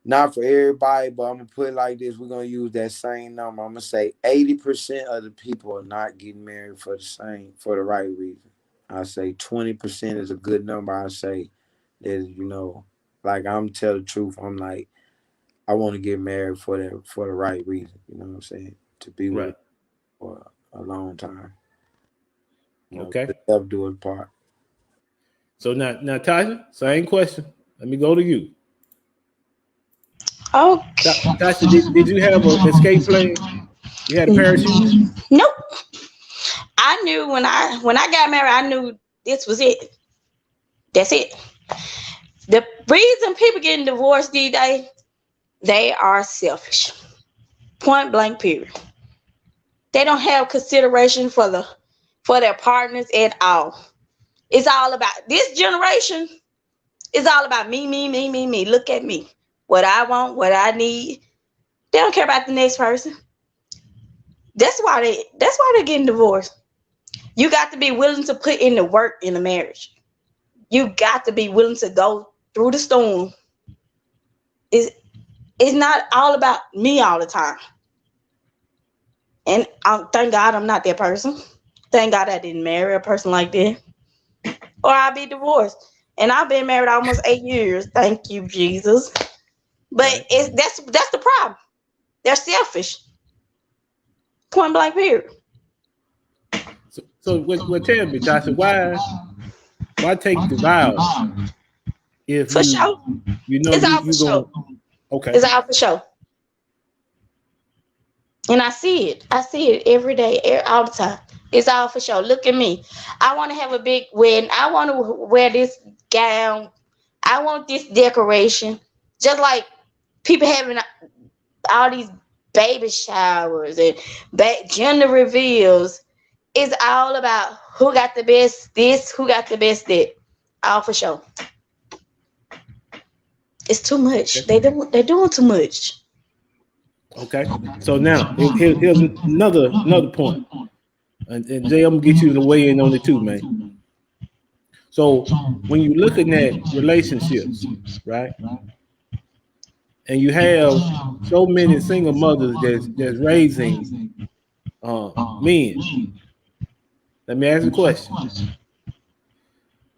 B: not for everybody, but I'm gonna put it like this. We're gonna use that same number. I'm gonna say 80% of the people are not getting married for the right reason. I say 20% is a good number. I say that, you know, like I'm tell the truth. I'm like, I want to get married for the right reason. You know what I'm saying? To be with
A: Right.
B: it for a long time. You know,
A: Okay.
B: to help do its part.
A: So now Tasha, same question. Let me go to you.
C: Okay.
A: Tasha, did you have an escape plan? You had a parachute?
C: Nope. I knew when I got married, I knew this was it. That's it. The reason people getting divorced these days, they are selfish. Point blank period. They don't have consideration for their partners at all. It's all about this generation. It's all about me, me, me, me, me. Look at me. What I want, what I need. They don't care about the next person. That's why they're getting divorced. You got to be willing to put in the work in a marriage. You got to be willing to go through the storm. It's not all about me all the time. And thank God I'm not that person. Thank God I didn't marry a person like that. Or I'll be divorced. And I've been married almost 8 years. Thank you, Jesus. But
A: Right.
C: that's the problem. They're selfish. Point blank period.
A: So what tell me, Tasha, why take the vows if
C: For sure.
A: you know
C: It's all for
A: you
C: sure.
A: going okay.
C: It's all for sure. And I see it. I see it every day, all the time. It's all for sure. Look at me. I want to have a big wedding. I want to wear this gown. I want this decoration. Just like people having all these baby showers and gender reveals. It's all about who got the best this, who got the best that. All for sure. It's too much. They're doing too much.
A: Okay. So now here's another point. And Jay, I'm gonna get you to weigh in on it too, man. So when you're looking at relationships, right? And you have so many single mothers that's raising Men, let me ask you a question.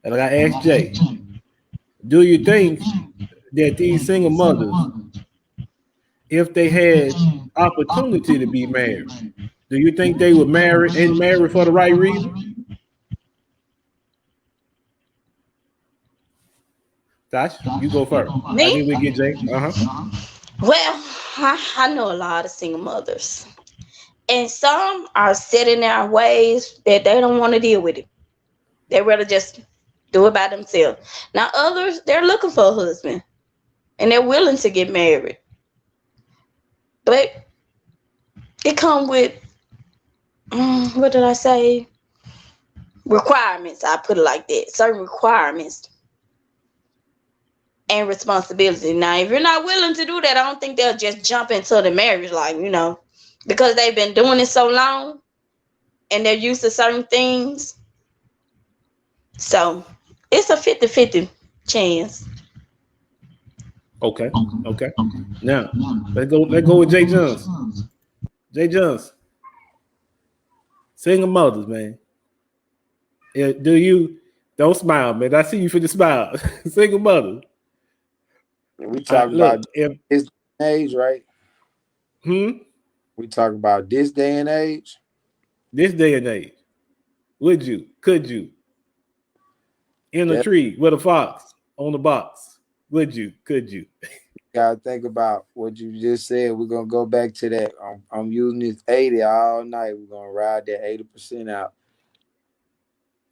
A: And like I asked Jay, do you think that these single mothers, if they had opportunity to be married, do you think they would marry and marry for the right reason? Josh, you go first. I
C: Me?
A: think we get Jay.
C: Well, I know a lot of single mothers. And some are set in their ways that they don't want to deal with it. They rather just do it by themselves. Now others, they're looking for a husband and they're willing to get married. But it comes with what did I say? Requirements. I put it like that. Certain requirements and responsibility. Now, if you're not willing to do that, I don't think they'll just jump into the marriage, like, because they've been doing it so long and they're used to certain things. So it's a 50-50 chance.
A: Okay. Now let's go with Jay Jones. Jay Jones. Single mothers, man. Do you don't smile, man? I see you for the smile. Single mother.
B: We talking
A: Look,
B: about this age, right?
A: We
B: talking about this day and age.
A: This day and age, would you? Could you? In a tree with a fox on the box, would you? Could you?
B: Gotta think about what you just said. We're gonna go back to that. I'm using this 80 all night. We're gonna ride that 80% out.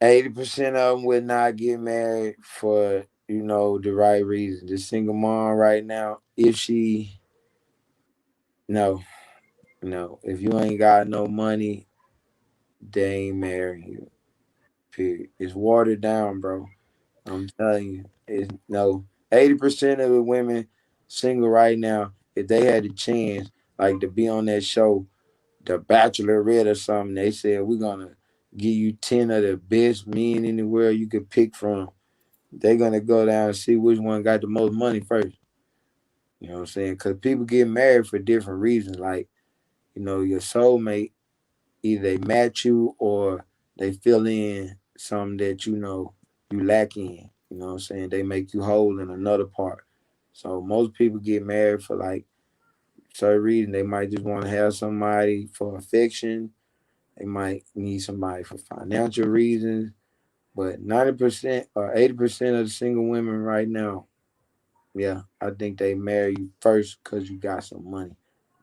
B: 80% of them would not get married for the right reason. The single mom right now, if she no, if you ain't got no money, they ain't marrying you. Period. It's watered down, bro. I'm telling you, it's no 80% of the women single right now, if they had the chance, like to be on that show, The Bachelorette or something, they said we're gonna give you 10 of the best men in the world you could pick from. They're gonna go down and see which one got the most money first. You know what I'm saying? Because people get married for different reasons. Like, your soulmate, either they match you or they fill in something that you lack in. You know what I'm saying? They make you whole in another part. So most people get married for like certain reason. They might just want to have somebody for affection. They might need somebody for financial reasons. But 90% or 80% of the single women right now, yeah, I think they marry you first because you got some money.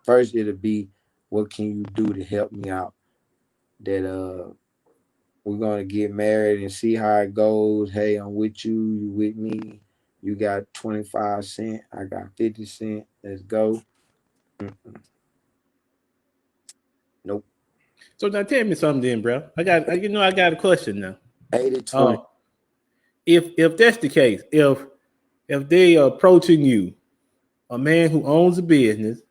B: First, it'll be, what can you do to help me out? That we're gonna get married and see how it goes. Hey, I'm with you, you with me. You got 25 cents, I got 50 cents. Let's go. Nope.
A: So now tell me something, then, bro. I got a question now.
B: 80-20.
A: If that's the case, if they are approaching you, a man who owns a business,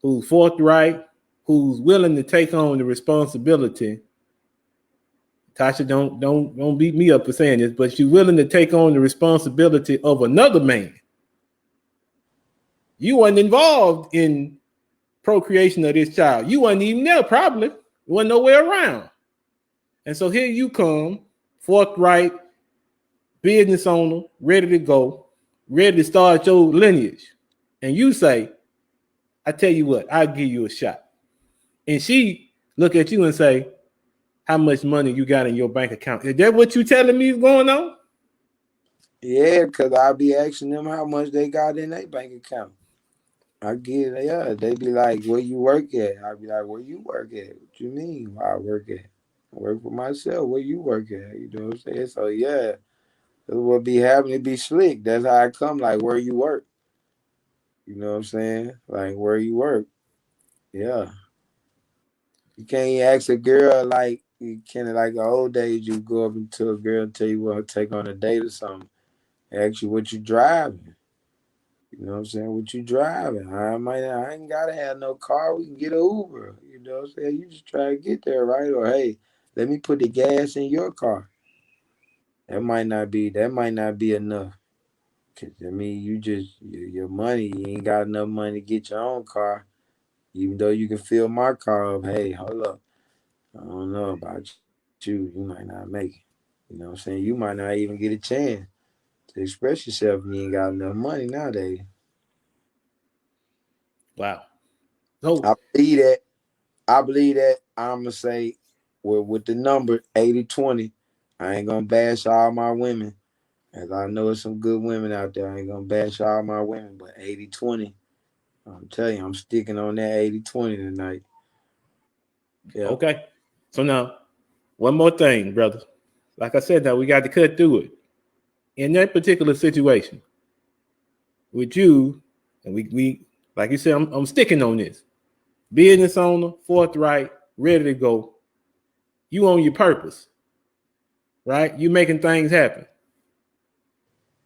A: who's forthright, who's willing to take on the responsibility. Tasha, don't beat me up for saying this, but you're willing to take on the responsibility of another man. You weren't involved in procreation of this child. You weren't even there, probably. You weren't nowhere around. And so here you come, forthright, business owner, ready to go, ready to start your lineage. And you say, I tell you what, I'll give you a shot. And she look at you and say, how much money you got in your bank account? Is that what you telling me is going on?
B: Yeah, because I'll be asking them how much they got in their bank account. I get it. Yeah, they be like, where you work at? I'll be like, where you work at? What you mean, where I work at? I work for myself. Where you work at? You know what I'm saying? So, yeah, that's what be happening. It be slick. That's how I come, like, where you work. You know what I'm saying? Like, where you work. Yeah. You can't ask a girl, like, you can't, like, the old days, you go up to a girl and tell you want to take on a date or something. Ask you what you driving. You know what I'm saying? What you driving? I ain't gotta have no car. We can get an Uber. You know what I'm saying? You just try to get there, right? Or hey, let me put the gas in your car. That might not be enough. Cause I mean, your money, you ain't got enough money to get your own car. Even though you can fill my car up, hey, hold up. I don't know about you. You might not make it. You know what I'm saying? You might not even get a chance to express yourself if you ain't got enough money nowadays.
A: Wow. So
B: I believe that. I believe that. I'm going to say, with the number 80-20, I ain't going to bash all my women. As I know there's some good women out there. I ain't going to bash all my women, but 80-20. I'm telling you, I'm sticking on that 80-20 tonight. Yeah.
A: okay. So now, one more thing, brother. Like I said, now we got to cut through it. In that particular situation, with you, and we like you said, I'm sticking on this. Business owner, forthright, ready to go. You own your purpose, right? You making things happen.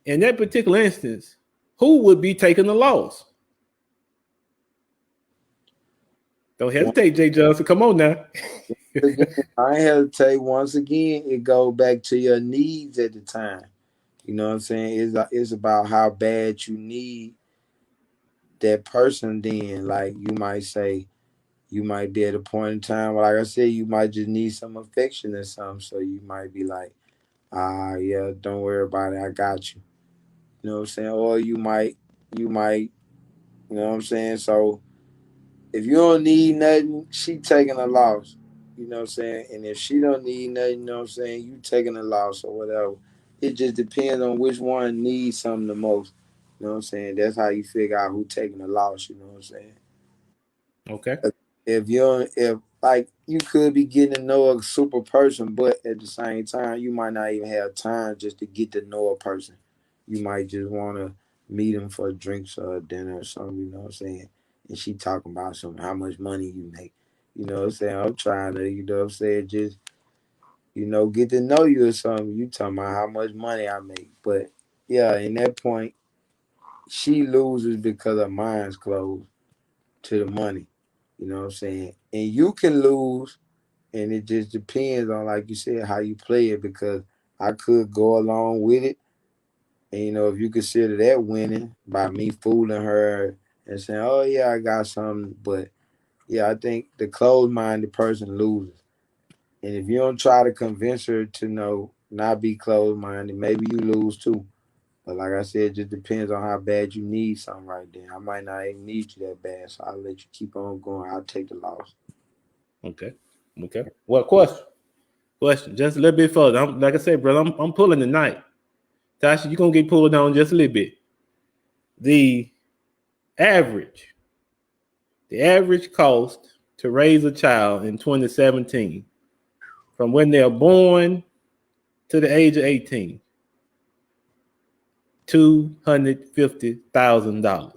A: In that particular instance, who would be taking the loss? Don't hesitate, Jay Johnson. Come on now.
B: Again, I hesitate. Once again, it go back to your needs at the time. You know what I'm saying? It's about how bad you need that person. Then, like you might say, you might be at a point in time, like I said, you might just need some affection or something. So you might be like, yeah, don't worry about it. I got you. You know what I'm saying? Or you might, you know what I'm saying? So if you don't need nothing, she taking a loss. You know what I'm saying? And if she don't need nothing, you know what I'm saying, you taking a loss or whatever. It just depends on which one needs something the most. You know what I'm saying? That's how you figure out who taking the loss, you know what I'm saying?
A: Okay.
B: If you don't, if like you could be getting to know a super person, but at the same time, you might not even have time just to get to know a person. You might just want to meet them for drinks or dinner or something. You know what I'm saying? And she talking about some how much money you make. You know what I'm saying? I'm trying to, you know what I'm saying, just get to know you or something. You talking about how much money I make, but yeah, in that point, she loses because her mind's closed to the money. You know what I'm saying? And you can lose, and it just depends on, like you said, how you play it. Because I could go along with it, and if you consider that winning by me fooling her and saying, "Oh yeah, I got something," but yeah, I think the closed-minded person loses. And if you don't try to convince her to not be closed-minded, maybe you lose too. But like I said, it just depends on how bad you need something right then. I might not even need you that bad, so I'll let you keep on going. I'll take the loss.
A: Okay. Okay. Well, question. Question. Just a little bit further. Like I said, brother, I'm pulling tonight. Tasha, you're gonna get pulled down just a little bit. The average, the average cost to raise a child in 2017, from when they're born to the age of 18, $250,000.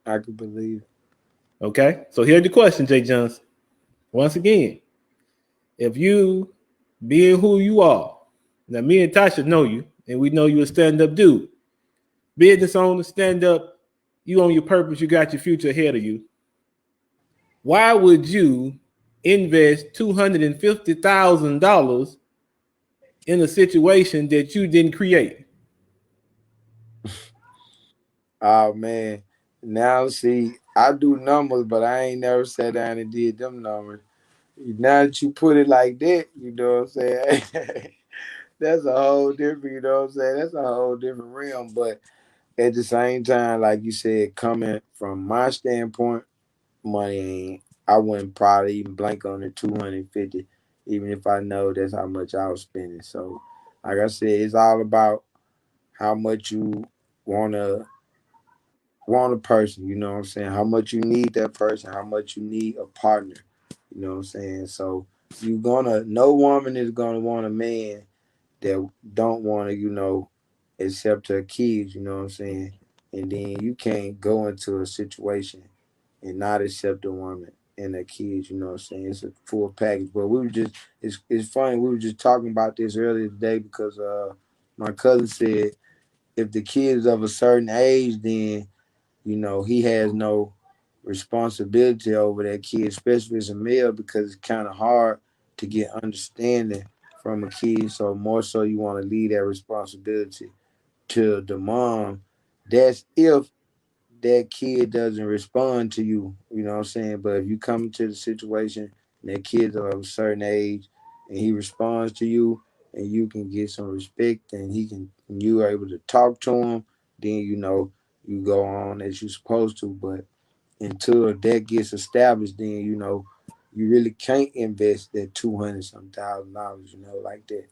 B: I could believe it.
A: Okay, so here's the question, Jay Johnson. Once again, if you being who you are, now me and Tasha know you, and we know you a stand-up dude. Business owner, stand up, you on your purpose, you got your future ahead of you. Why would you invest $250,000 in a situation that you didn't create?
B: Oh man. Now see, I do numbers, but I ain't never sat down and did them numbers. Now that you put it like that, you know what I'm saying? That's a whole different, you know what I'm saying? That's a whole different realm. But at the same time, like you said, coming from my standpoint, money ain't, I wouldn't probably even blank on the 250, even if I know that's how much I was spending. So like I said, it's all about how much you wanna want a person, you know what I'm saying? How much you need that person, how much you need a partner, you know what I'm saying? So no woman is gonna want a man that don't want to, accept her kids, you know what I'm saying? And then you can't go into a situation and not accept a woman and her kids, you know what I'm saying? It's a full package. But it's funny, we were just talking about this earlier today because my cousin said if the kids of a certain age, then he has no responsibility over that kid, especially as a male, because it's kind of hard to get understanding from a kid. So more so, you want to leave that responsibility to the mom. That's if that kid doesn't respond to you, you know what I'm saying? But if you come into the situation and that kid's of a certain age and he responds to you and you can get some respect and you are able to talk to him, then you go on as you're supposed to. But until that gets established, then you really can't invest that 200 some $1,000, like that,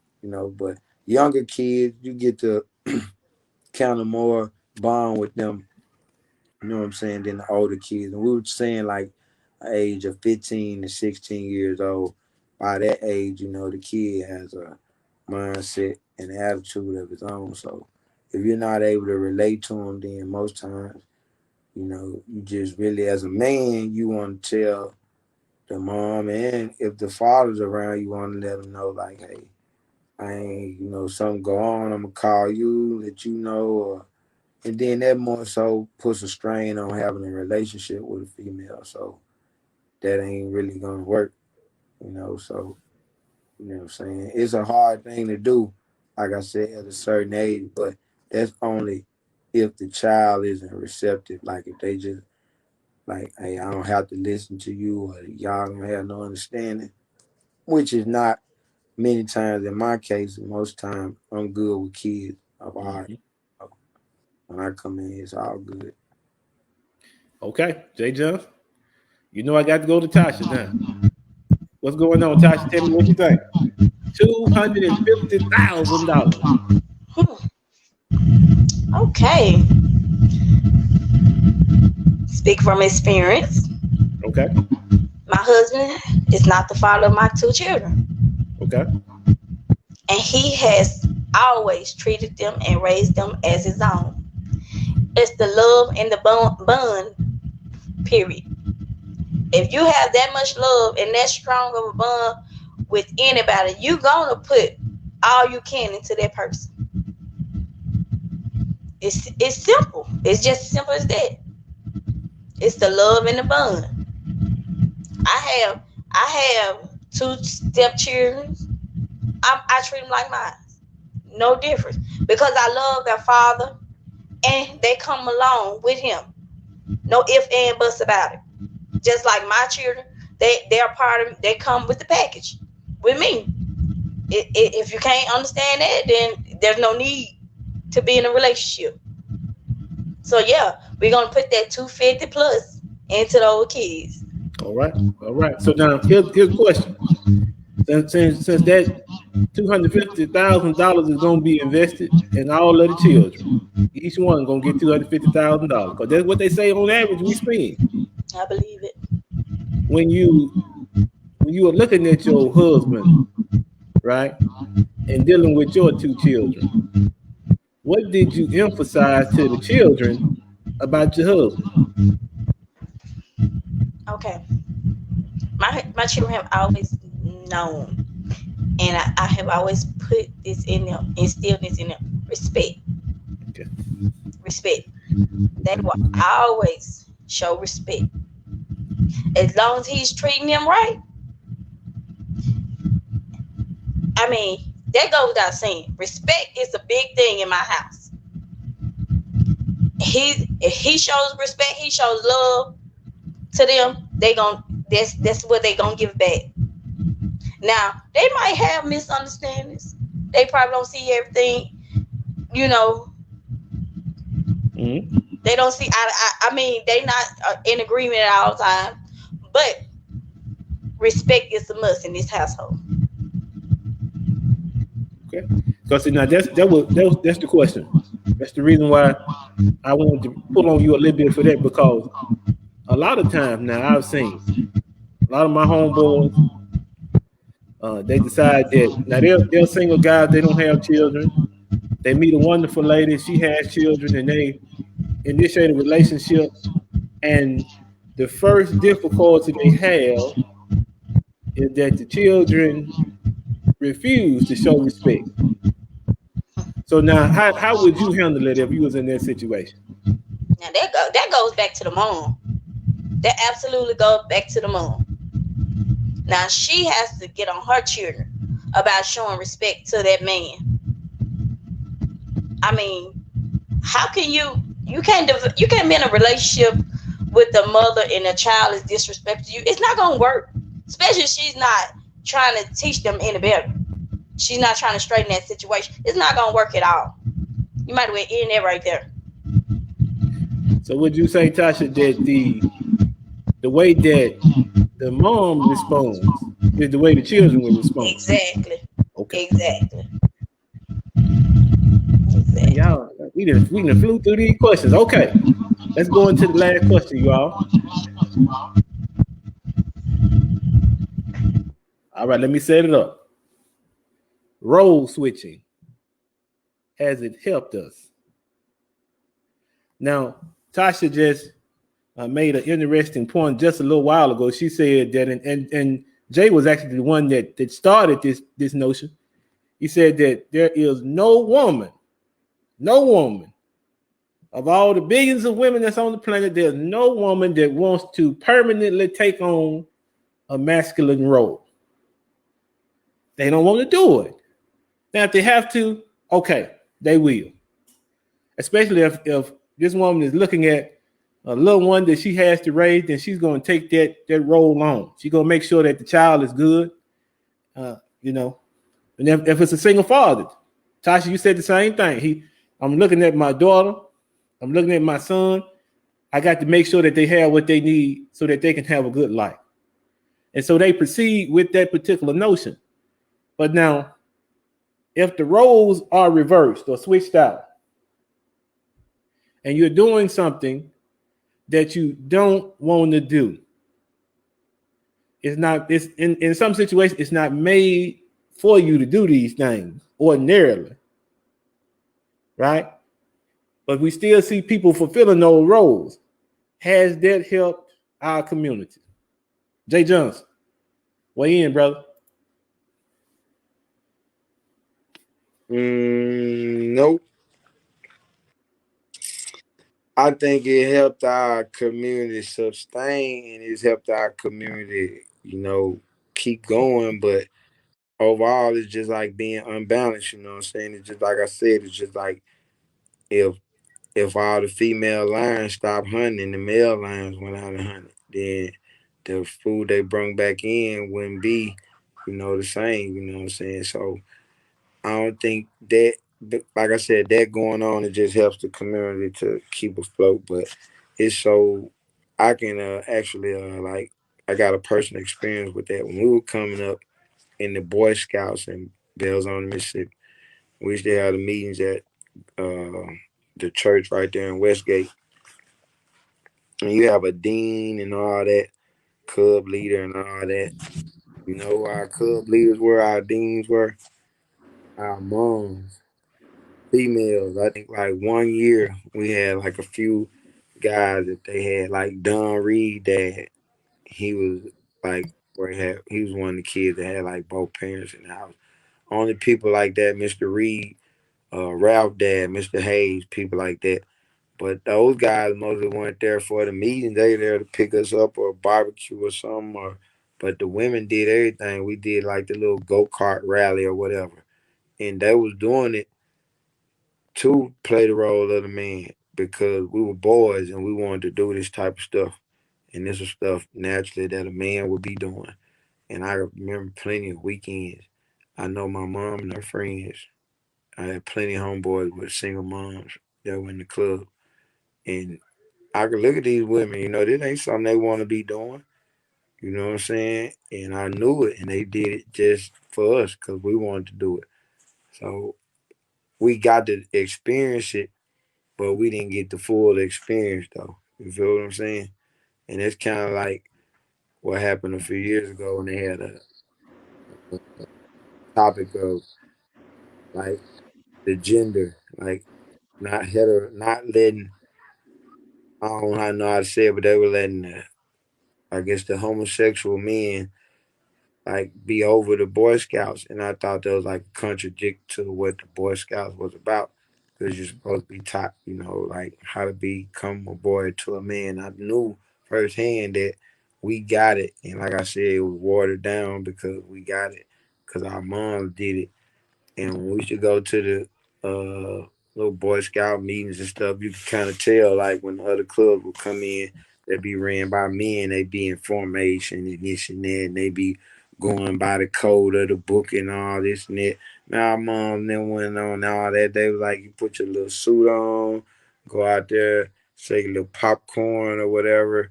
B: But younger kids, you get to kind of more bond with them, you know what I'm saying, than the older kids. And we were saying like age of 15 to 16 years old. By that age, the kid has a mindset and attitude of his own. So if you're not able to relate to him, then most times, you just really, as a man, you want to tell the mom, and if the father's around, you want to let them know, like, hey, I ain't, something go on, I'm going to call you, let you know, and then that more so puts a strain on having a relationship with a female. So that ain't really going to work, so, you know what I'm saying? It's a hard thing to do, like I said, at a certain age, but that's only if the child isn't receptive. Like if they just like, hey, I don't have to listen to you, or y'all don't have no understanding, which is not many times in my case. Most time I'm good with kids. I'm all right. When I come in, it's all good.
A: Okay, Jay Jones. I got to go to Tasha now. What's going on, Tasha? Tell me what you think. $250,000.
C: Okay. Speak from experience.
A: Okay.
C: My husband is not the father of my 2 children.
A: Okay.
C: And he has always treated them and raised them as his own. It's the love and the bond, period. If you have that much love and that strong of a bond with anybody, you're going to put all you can into that person. It's simple. It's just simple as that. It's the love and the bond. I have 2 stepchildren. I treat them like mine. No difference. Because I love their father and they come along with him. No ifs and buts about it. Just like my children, they're part of, they come with the package with me. If you can't understand that, then there's no need to be in a relationship. So yeah, we're gonna put that 250 plus into those kids.
A: All right. So now here's a question. Since that $250,000 is gonna be invested in all of the children, each one gonna get $250,000 because that's what they say on average we spend.
C: I believe it.
A: When you are looking at your husband, right, and dealing with your 2 children, what did you emphasize to the children about your husband?
C: Okay. My children have always known, and I have always put this in them, instilled this in them, respect.
A: Okay.
C: Respect. They will always show respect. As long as he's treating them right. I mean, that goes without saying. Respect is a big thing in my house. If he shows respect, he shows love to them, that's what they gonna give back. Now, they might have misunderstandings. They probably don't see everything,
A: Mm-hmm.
C: They don't see, I mean, they not in agreement at all times, but respect is a must in this household.
A: Okay. Because now that's the question. That's the reason why I wanted to pull on you a little bit for that, because a lot of times now I've seen a lot of my homeboys, they decide that now they're single guys, they don't have children. They meet a wonderful lady, she has children, and they initiate a relationship. And the first difficulty they have is that the children refuse to show respect. So now, how would you handle it if you was in that situation?
C: Now that goes back to the mom. That absolutely goes back to the mom. Now she has to get on her children about showing respect to that man. I mean, how can you you can't be in a relationship with the mother and the child is disrespecting you. It's not gonna work, especially if she's not trying to teach them any better. She's not trying to straighten that situation. It's not gonna work at all. You might as well end it right there.
A: So would you say, Tasha, that the way that the mom responds is the way the children will respond?
C: Exactly.
A: Okay.
C: Exactly.
A: Y'all, we done flew through these questions. Okay, let's go into the last question, y'all. All right, let me set it up. Role switching. Has it helped us? Now, Tasha just made an interesting point just a little while ago. She said that, and Jay was actually the one that started this notion. He said that there is no woman of all the billions of women that's on the planet, there's no woman that wants to permanently take on a masculine role. They don't want to do it. Now, if they have to, okay, they will. Especially if this woman is looking at a little one that she has to raise, then she's going to take that role on. She's going to make sure that the child is good, you know. And if it's a single father, Tasha, you said the same thing. I'm looking at my daughter. I'm looking at my son. I got to make sure that they have what they need so that they can have a good life. And so they proceed with that particular notion. But now, if the roles are reversed or switched out, and you're doing something that you don't want to do, it's in some situations, it's not made for you to do these things ordinarily, right? But we still see people fulfilling those roles. Has that helped our community? Jay Johnson, weigh in, brother.
B: Nope. I think it helped our community sustain and it's helped our community, keep going. But overall, it's just like being unbalanced. You know what I'm saying? It's just like I said. It's just like if all the female lions stopped hunting and the male lions went out and hunted, then the food they bring back in wouldn't be, the same. You know what I'm saying? So I don't think that, like I said, that going on, it just helps the community to keep afloat. But it's so, I can actually, like, I got a personal experience with that. When we were coming up in the Boy Scouts in Belzoni, Mississippi, we used to have the meetings at the church right there in Westgate. And you have a dean and all that, cub leader and all that. You know who our cub leaders were, our deans were? Our moms. Females. I think like 1 year we had like a few guys that they had, like Don Reed dad. He was like he was one of the kids that had like both parents in the house. Only people like that, Mr. Reed, Ralph dad, Mr. Hayes, people like that. But those guys mostly weren't there for the meeting. They there to pick us up or barbecue or something. But the women did everything. We did like the little go-kart rally or whatever. And they was doing it to play the role of the man because we were boys and we wanted to do this type of stuff. And this was stuff naturally that a man would be doing. And I remember plenty of weekends. I know my mom and her friends. I had plenty of homeboys with single moms that were in the club. And I could look at these women, this ain't something they want to be doing. You know what I'm saying? And I knew it, and they did it just for us because we wanted to do it. So we got to experience it, but we didn't get the full experience, though. You feel what I'm saying? And it's kind of like what happened a few years ago when they had a topic of like the gender, like not hetero, not letting, I don't know how to say it, but they were letting, I guess, the homosexual men like be over the Boy Scouts, and I thought that was like contradict to what the Boy Scouts was about. Because you're supposed to be taught, like how to become a boy to a man. I knew firsthand that we got it, and like I said, it was watered down because we got it because our moms did it. And when we used to go to little Boy Scout meetings and stuff, you can kind of tell like when the other clubs will come in, they be ran by men, they be in formation and this and that, and they be going by the code of the book and all this and that. Now, mom then went on all that. They was like, you put your little suit on, go out there, say a little popcorn or whatever,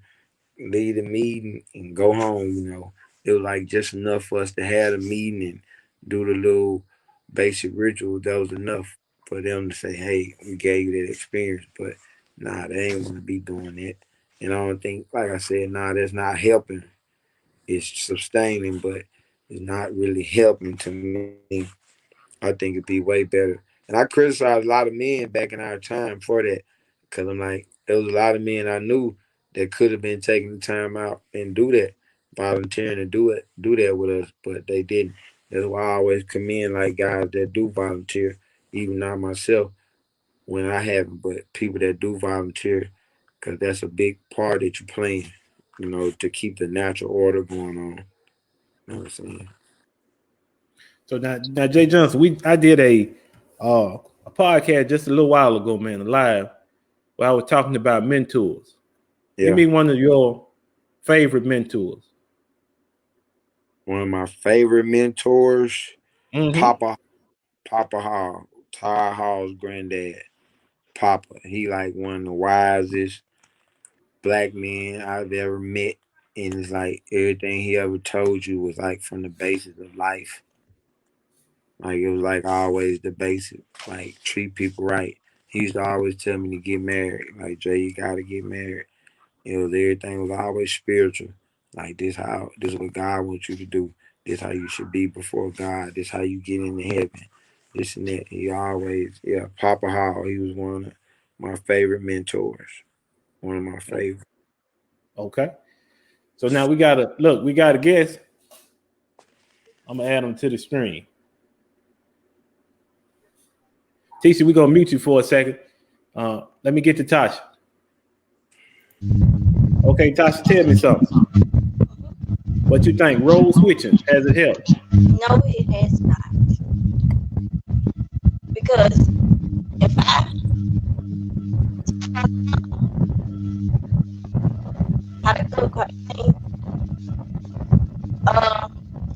B: leave the meeting and go home. It was like just enough for us to have a meeting and do the little basic ritual. That was enough for them to say, hey, we gave you that experience. But nah, they ain't want to be doing that. And I don't think, like I said, nah, that's not helping. It's sustaining, but it's not really helping to me. I think it'd be way better. And I criticized a lot of men back in our time for that. Because I'm like, there was a lot of men I knew that could have been taking the time out and do that, volunteering to do that with us, but they didn't. That's why I always commend like guys that do volunteer, even not myself when I haven't, but people that do volunteer, because that's a big part that you're playing, to keep the natural order going on. You know what I'm saying?
A: So now Jay Johnson, I did a podcast just a little while ago, man, live, where I was talking about mentors.
B: Yeah.
A: Give me one of your favorite mentors.
B: One of my favorite mentors,
A: Mm-hmm.
B: Papa Hall, Ty Hall's granddad. Papa. He like one of the wisest black men I've ever met. And it's like everything he ever told you was like from the basis of life. Like it was like always the basic, like treat people right. He used to always tell me to get married. Like Jay, you gotta get married. Everything was always spiritual. Like this is what God wants you to do. This how you should be before God. This how you get into heaven. This and that. He always, Papa Hall, he was one of my favorite mentors. One of my favorite.
A: Okay. So now we got a guest. I'm gonna add him to the stream. Tisha, we're gonna mute you for a second. Let me get to Tasha. Okay, Tasha, tell me something. What you think? Role switching, has it helped?
C: No, it has not. Because if I how to cook, how to clean,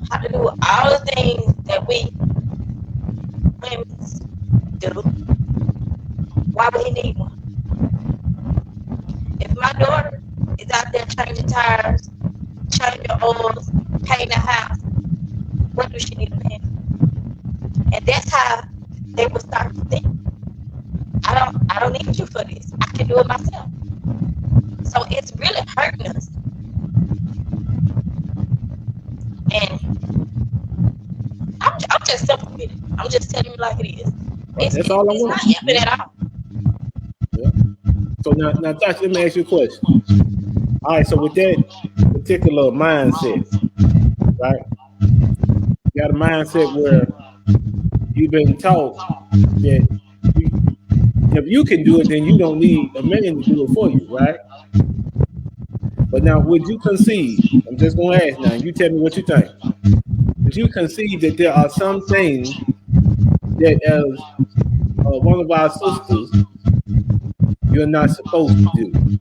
C: how to do all the things that we women do, why would he need one? If my daughter is out there changing tires, changing oils, painting the house, what do she need a man? And that's how they will start to think, I don't need you for this. I can do it myself. So it's really hurting us. And I'm just simple with it. I'm just telling you like it is.
A: That's all I want.
C: It's not helping at all.
A: Yeah. So now, Tasha, let me ask you a question. All right, so with that particular mindset, right? You got a mindset where you've been taught that if you can do it, then you don't need a man to do it for you, right? But now, would you concede? I'm just going to ask now. You tell me what you think. Would you concede that there are some things that, as one of our sisters, you're not supposed to do?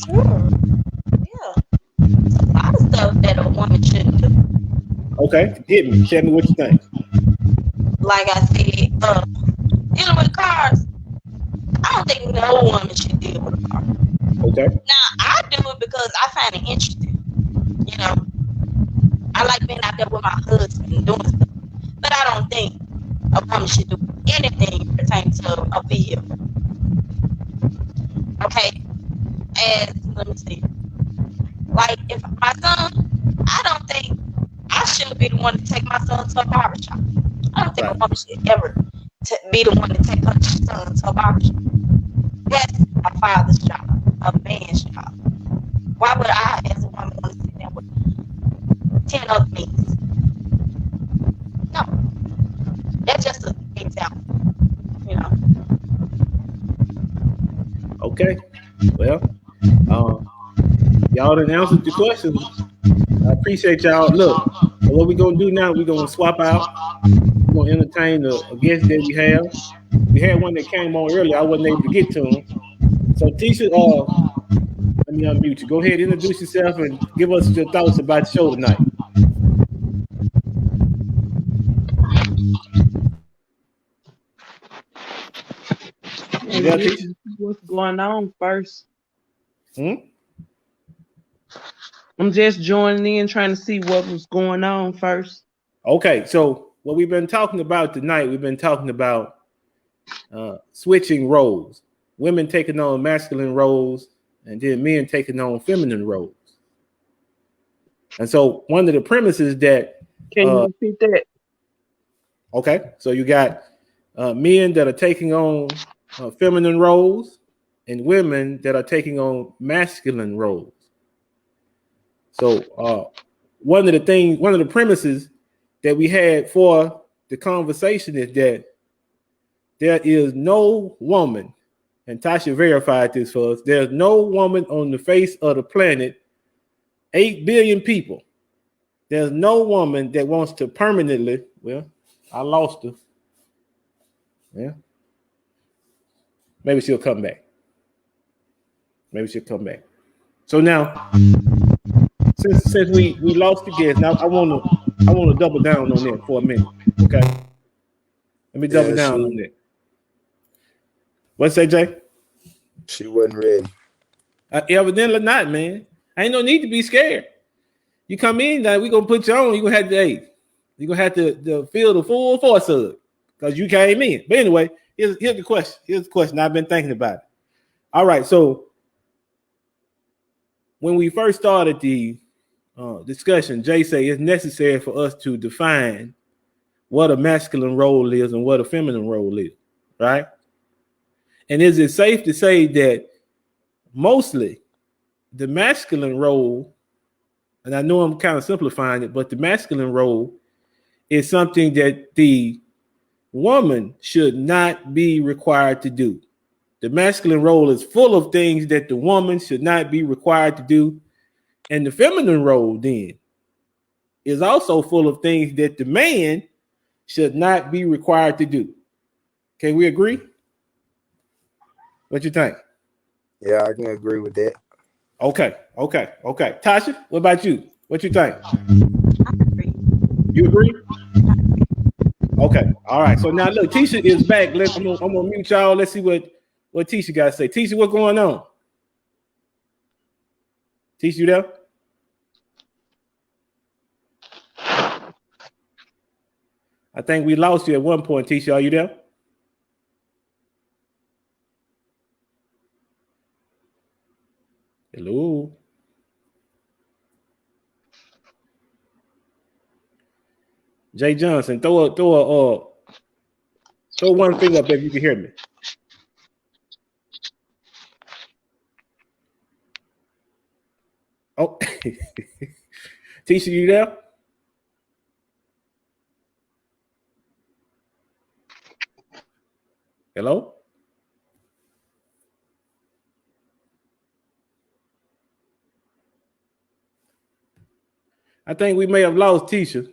C: Sure. Yeah. There's a lot of stuff that a woman shouldn't do.
A: Okay, hit me. Tell me what you think.
C: Like I said, dealing with cars, I don't think no woman should deal with a car.
A: Okay.
C: Now, I do it because I find it interesting. I like being out there with my husband and doing stuff. But I don't think a woman should do anything pertaining to a vehicle. Okay? Let me see. Like, if my son, I don't think I should be the one to take my son to a barbershop. I don't think a woman should ever be the one to take her son to a barbershop. That's a father's job, a man's job. Why would I, as a woman, want to sit there with 10 other men? No. That's just an example,
A: Okay. Well, y'all done answered the questions. I appreciate y'all. Look, what we're going to do now, we're going to swap out. We're going to entertain a guest that we have. We had one that came on earlier. I wasn't able to get to him. So Tisha, let me unmute you. Go ahead, introduce yourself and give us your thoughts about the show tonight. You there, Tisha?
D: What's going on first?
A: Hmm?
D: I'm just joining in, trying to see what was going on first.
A: Okay, so what we've been talking about tonight, we've been talking about switching roles, women taking on masculine roles, and then men taking on feminine roles. And so one of the premises that
D: Can you repeat that?
A: okay, so you got men that are taking on feminine roles and women that are taking on masculine roles. So one of the premises that we had for the conversation is that there is no woman, and Tasha verified this for us, there's no woman on the face of the planet, 8 billion people. There's no woman that wants to permanently, well, I lost her. Yeah. Maybe she'll come back. So now, since we lost the guest, now I want to double down on that for a minute. Okay. Let me double down on that. What's that, Jay?
E: She wasn't ready.
A: Evidently not, man. Ain't no need to be scared. You come in, now we're gonna put you on. You're gonna have to feel the full force of it because you came in. But anyway, here's the question. Here's the question. I've been thinking about it. All right, so when we first started the discussion, Jay said it's necessary for us to define what a masculine role is and what a feminine role is, right? And is it safe to say that mostly the masculine role, and I know I'm kind of simplifying it, but the masculine role is something that the woman should not be required to do. The masculine role is full of things that the woman should not be required to do. And the feminine role then is also full of things that the man should not be required to do. Can we agree? What you think?
E: Yeah, I can agree with that.
A: Okay. Tasha, what about you? What you think?
C: I agree.
A: You agree? Okay. All right. So now look, Tisha is back. I'm gonna mute y'all. Let's see what Tisha got to say. Tisha, what's going on? Tisha, you there? I think we lost you at one point, Tisha. Are you there? Hello. Jay Johnson, throw one finger up if you can hear me. Oh, Tisha, you there? Hello? I think we may have lost Tisha.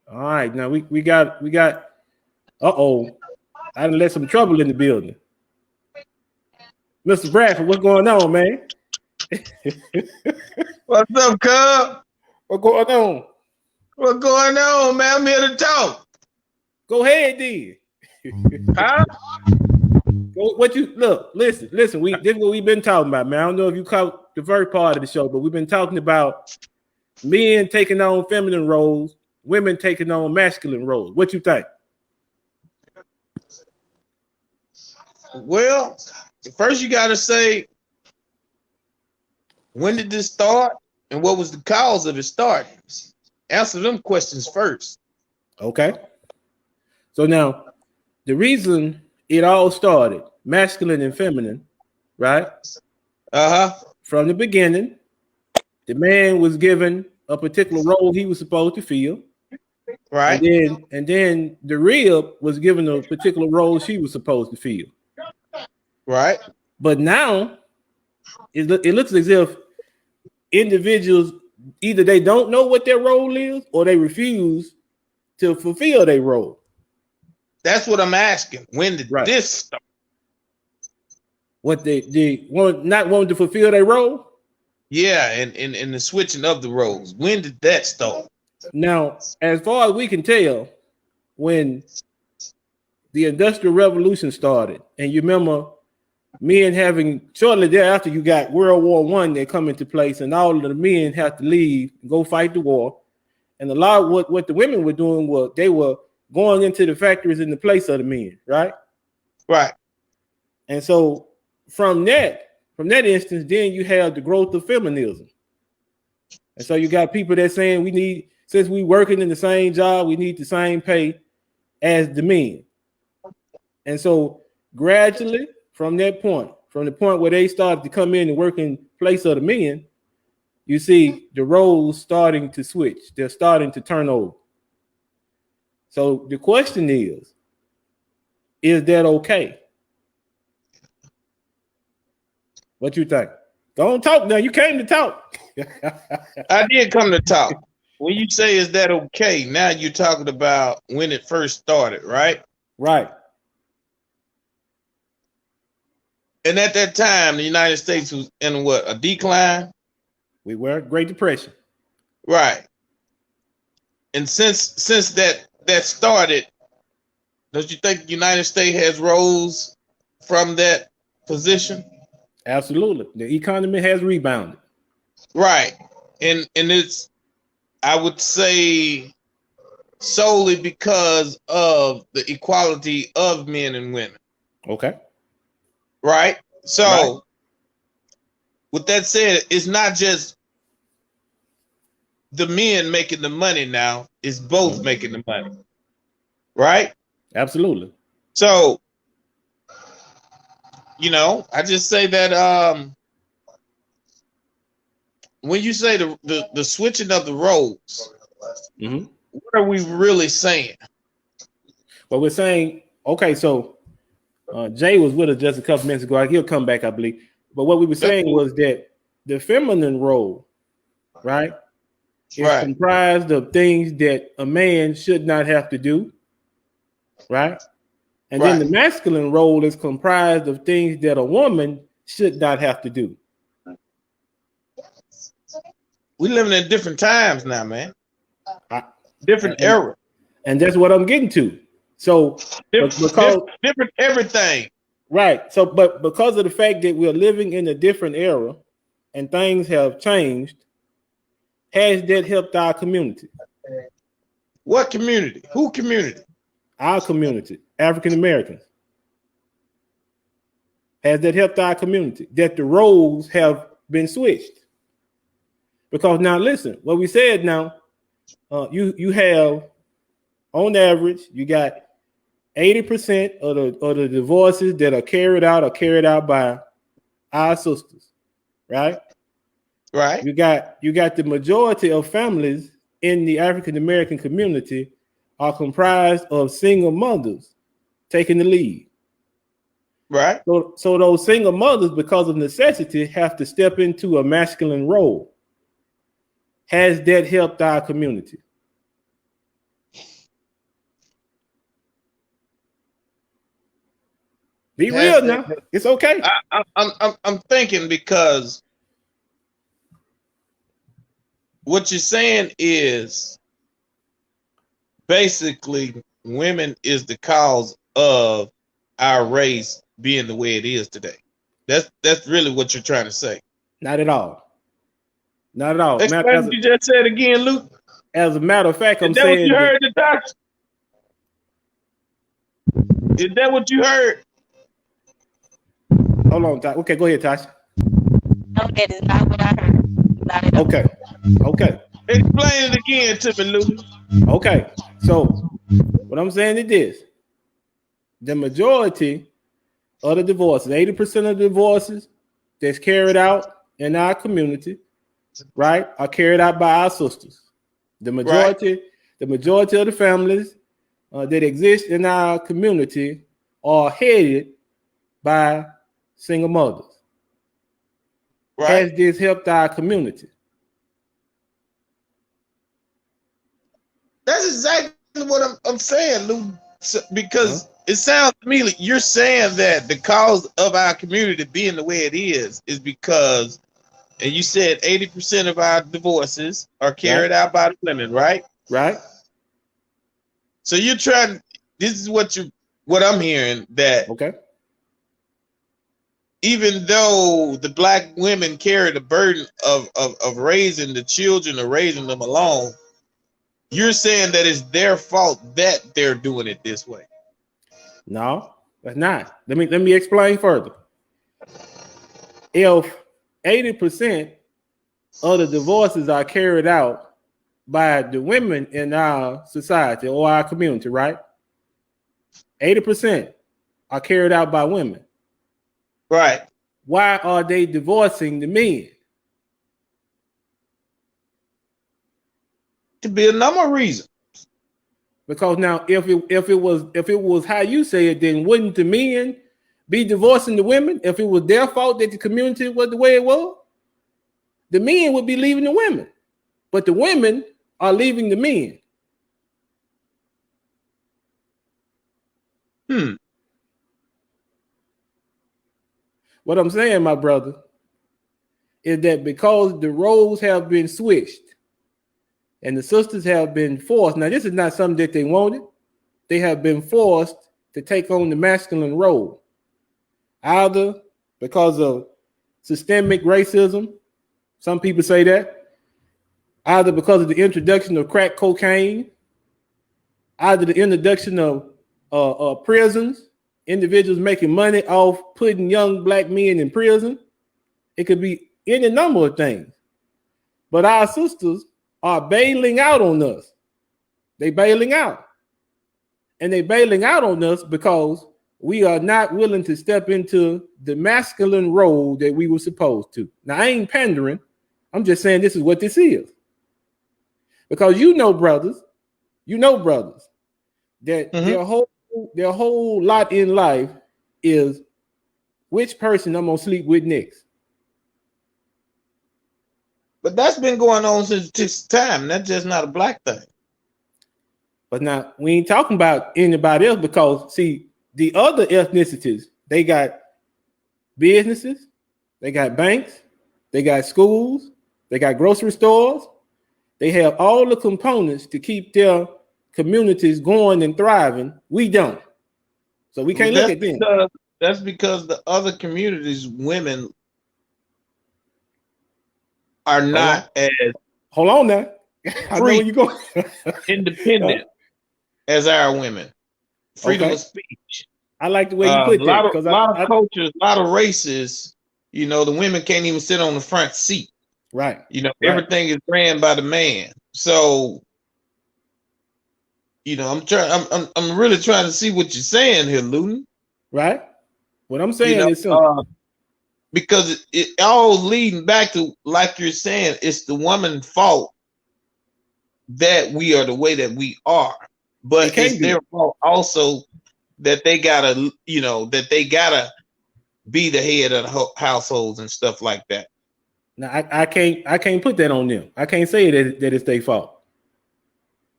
A: All right, now we got uh-oh. I done let some trouble in the building. Mr. Bradford, what's going on, man?
F: What's up, Cub?
A: What's going on?
F: What's going on, man? I'm here to talk.
A: Go ahead, then.
F: Huh?
A: Listen. This is what we've been talking about, man. I don't know if you caught the first part of the show, but we've been talking about men taking on feminine roles, women taking on masculine roles. What you think?
F: Well, first you got to say, when did this start and what was the cause of it starting? Answer them questions first.
A: Okay. So now, the reason it all started, masculine and feminine, right? From the beginning, the man was given a particular role he was supposed to fill.
F: Right.
A: And then the rib was given a particular role she was supposed to fill.
F: Right.
A: But now it looks as if individuals either they don't know what their role is or they refuse to fulfill their role.
F: That's what I'm asking. When did
A: Right.
F: this start?
A: What they want not wanting to fulfill their role.
F: Yeah, and the switching of the roles. When did that start?
A: Now, as far as we can tell, when the Industrial Revolution started, and you remember men having shortly thereafter, you got World War One that come into place, and all of the men have to leave and go fight the war. And a lot of what the women were doing was they were going into the factories in the place of the men, right?
F: Right.
A: And so from that instance, then you have the growth of feminism. And so you got people that saying we need, since we working in the same job, we need the same pay as the men. And so gradually from that point, from the point where they started to come in and work in place of the men, you see the roles starting to switch. They're starting to turn over. So the question is that okay? What you think? Don't talk now. You came to talk.
F: I did come to talk. When you say is that okay, now you're talking about when it first started, right?
A: Right.
F: And at that time, the United States was in what, a decline?
A: We were Great Depression.
F: Right. And since that started, don't you think the United States has rose from that position?
A: Absolutely. The economy has rebounded.
F: Right. And it's, I would say, solely because of the equality of men and women.
A: Okay.
F: Right. So
A: Right.
F: with that said, it's not just the men making the money now, it's both making the money. Right.
A: Absolutely.
F: So, I just say that when you say the switching of the roles,
A: Mm-hmm.
F: what are we really saying?
A: Well, we're saying, okay, so Jay was with us just a couple minutes ago. He'll come back, I believe. But what we were saying was that the feminine role, right, is
F: Right.
A: comprised of things that a man should not have to do, right? And then
F: Right.
A: the masculine role is comprised of things that a woman should not have to do.
F: We living in different times now, man. Different
A: and-
F: era.
A: And that's what I'm getting to. So,
F: Different everything.
A: right. So, but because of the fact that we're living in a different era and things have changed, has that helped our community?
F: What community? Who community?
A: Our community, African Americans. Has that helped our community? That the roles have been switched? Because now, listen, what we said now, you have, on average, you got 80% of the divorces that are carried out by our sisters, right?
F: Right.
A: You got the majority of families in the African American community are comprised of single mothers taking the lead.
F: Right.
A: So those single mothers, because of necessity, have to step into a masculine role. Has that helped our community? Be real now. It's okay.
F: I'm thinking because what you're saying is basically women is the cause of our race being the way it is today. That's really what you're trying to say.
A: Not at all. Not at all.
F: Explain what you just said again, Luke.
A: As a matter of fact, I'm
F: Is that
A: saying
F: what you heard, Natasha? Is that what you heard?
A: Hold on, Tasha. Okay, go ahead, Tasha.
C: No, that is not what I heard. Not at all.
A: Okay.
F: Explain it again to me, Luke.
A: Okay. So what I'm saying is this: the majority of the divorces, 80% of the divorces that's carried out in our community, right, are carried out by our sisters. The majority of the families that exist in our community are headed by single mothers.
F: Right.
A: Has this helped our community?
F: That's exactly what I'm saying, Luke. So, because it sounds to me like you're saying that the cause of our community being the way it is because, and you said 80% of our divorces are carried out by the women, right?
A: Right.
F: So you're trying. This is what I'm hearing, that
A: Okay.
F: even though the black women carry the burden of raising the children or raising them alone, you're saying that it's their fault that they're doing it this way.
A: No, that's not. Let me explain further. If 80% of the divorces are carried out by the women in our society or our community, right? 80% are carried out by women.
F: Right.
A: Why are they divorcing the men?
F: Could be a number of reasons.
A: Because now, if it was how you say it, then wouldn't the men be divorcing the women if it was their fault that the community was the way it was? The men would be leaving the women, but the women are leaving the men. What I'm saying, my brother, is that because the roles have been switched and the sisters have been forced, now this is not something that they wanted, they have been forced to take on the masculine role, either because of systemic racism, some people say that, either because of the introduction of crack cocaine, either the introduction of prisons, individuals making money off putting young black men in prison. It could be any number of things. But our sisters are bailing out on us. They bailing out. And they bailing out on us because we are not willing to step into the masculine role that we were supposed to. Now, I ain't pandering. I'm just saying this is what this is. Because you know, brothers, that their whole lot in life is which person I'm gonna sleep with next.
F: But that's been going on since this time. That's just not a black thing.
A: But now we ain't talking about anybody else because see, the other ethnicities, they got businesses, they got banks, they got schools, they got grocery stores, they have all the components to keep their communities going and thriving. We don't. So we can't look at them.
F: That's because the other communities, women are not as
A: hold on now. I know where you go.
F: independent as our women. Freedom of speech.
A: I like the way you put that because
F: a lot of cultures, a lot of races, the women can't even sit on the front seat.
A: Right.
F: Everything is ran by the man. So, I'm really trying to see what you're saying here, Luton.
A: Right. What I'm saying is
F: because it all leading back to, like you're saying, it's the woman's fault that we are the way that we are. But it's their fault also that they gotta, be the head of the households and stuff like that.
A: Now I can't put that on them. I can't say that it's their fault.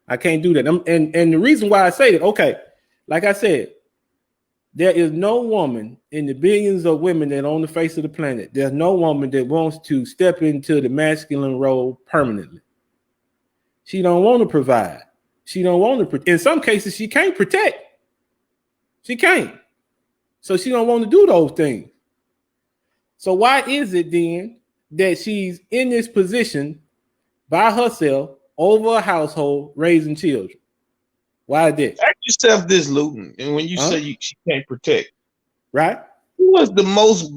A: I can't do that. And the reason why I say that, okay, like I said, there is no woman in the billions of women that are on the face of the planet. There's no woman that wants to step into the masculine role permanently. She don't want to provide. She don't want to. In some cases, she can't protect. She can't. So she don't want to do those things. So why is it then that she's in this position by herself over a household raising children? Why is that?
F: Ask yourself this, Luton, and when you say she can't protect,
A: right?
F: Who is the most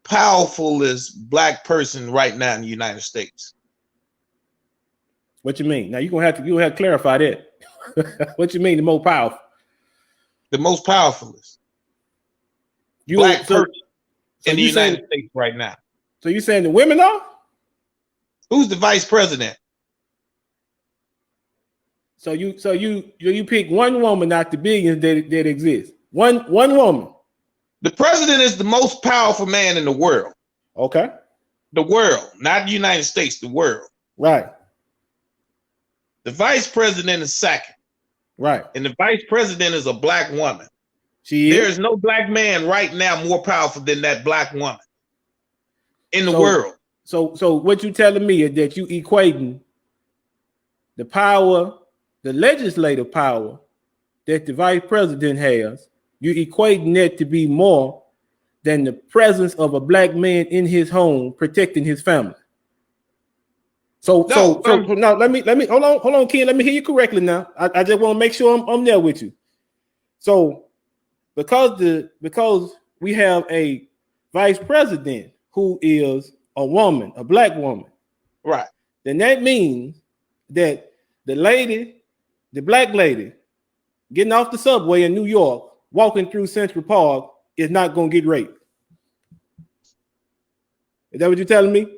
F: powerfulest black person right now in the United States?
A: What you mean? Now you'll have to clarify that. What you mean the most powerful?
F: The most powerfulest black person in the United States right now.
A: So you saying the women are?
F: Who's the vice president?
A: So you pick one woman out the billions that exist. One woman.
F: The president is the most powerful man in the world.
A: Okay.
F: The world, not the United States, the world.
A: Right.
F: The vice president is second.
A: Right.
F: And the vice president is a black woman.
A: She is.
F: There is no black man right now more powerful than that black woman in the
A: So-
F: world.
A: So what you telling me is that you equating the power, the legislative power that the vice president has, you equating that to be more than the presence of a black man in his home protecting his family. So now let me hold on, Ken. Let me hear you correctly now. I just want to make sure I'm there with you. So because we have a vice president who is a woman, a black woman,
F: Right.
A: then that means that the black lady getting off the subway in New York, walking through Central Park is not going to get raped. Is that what you're telling me?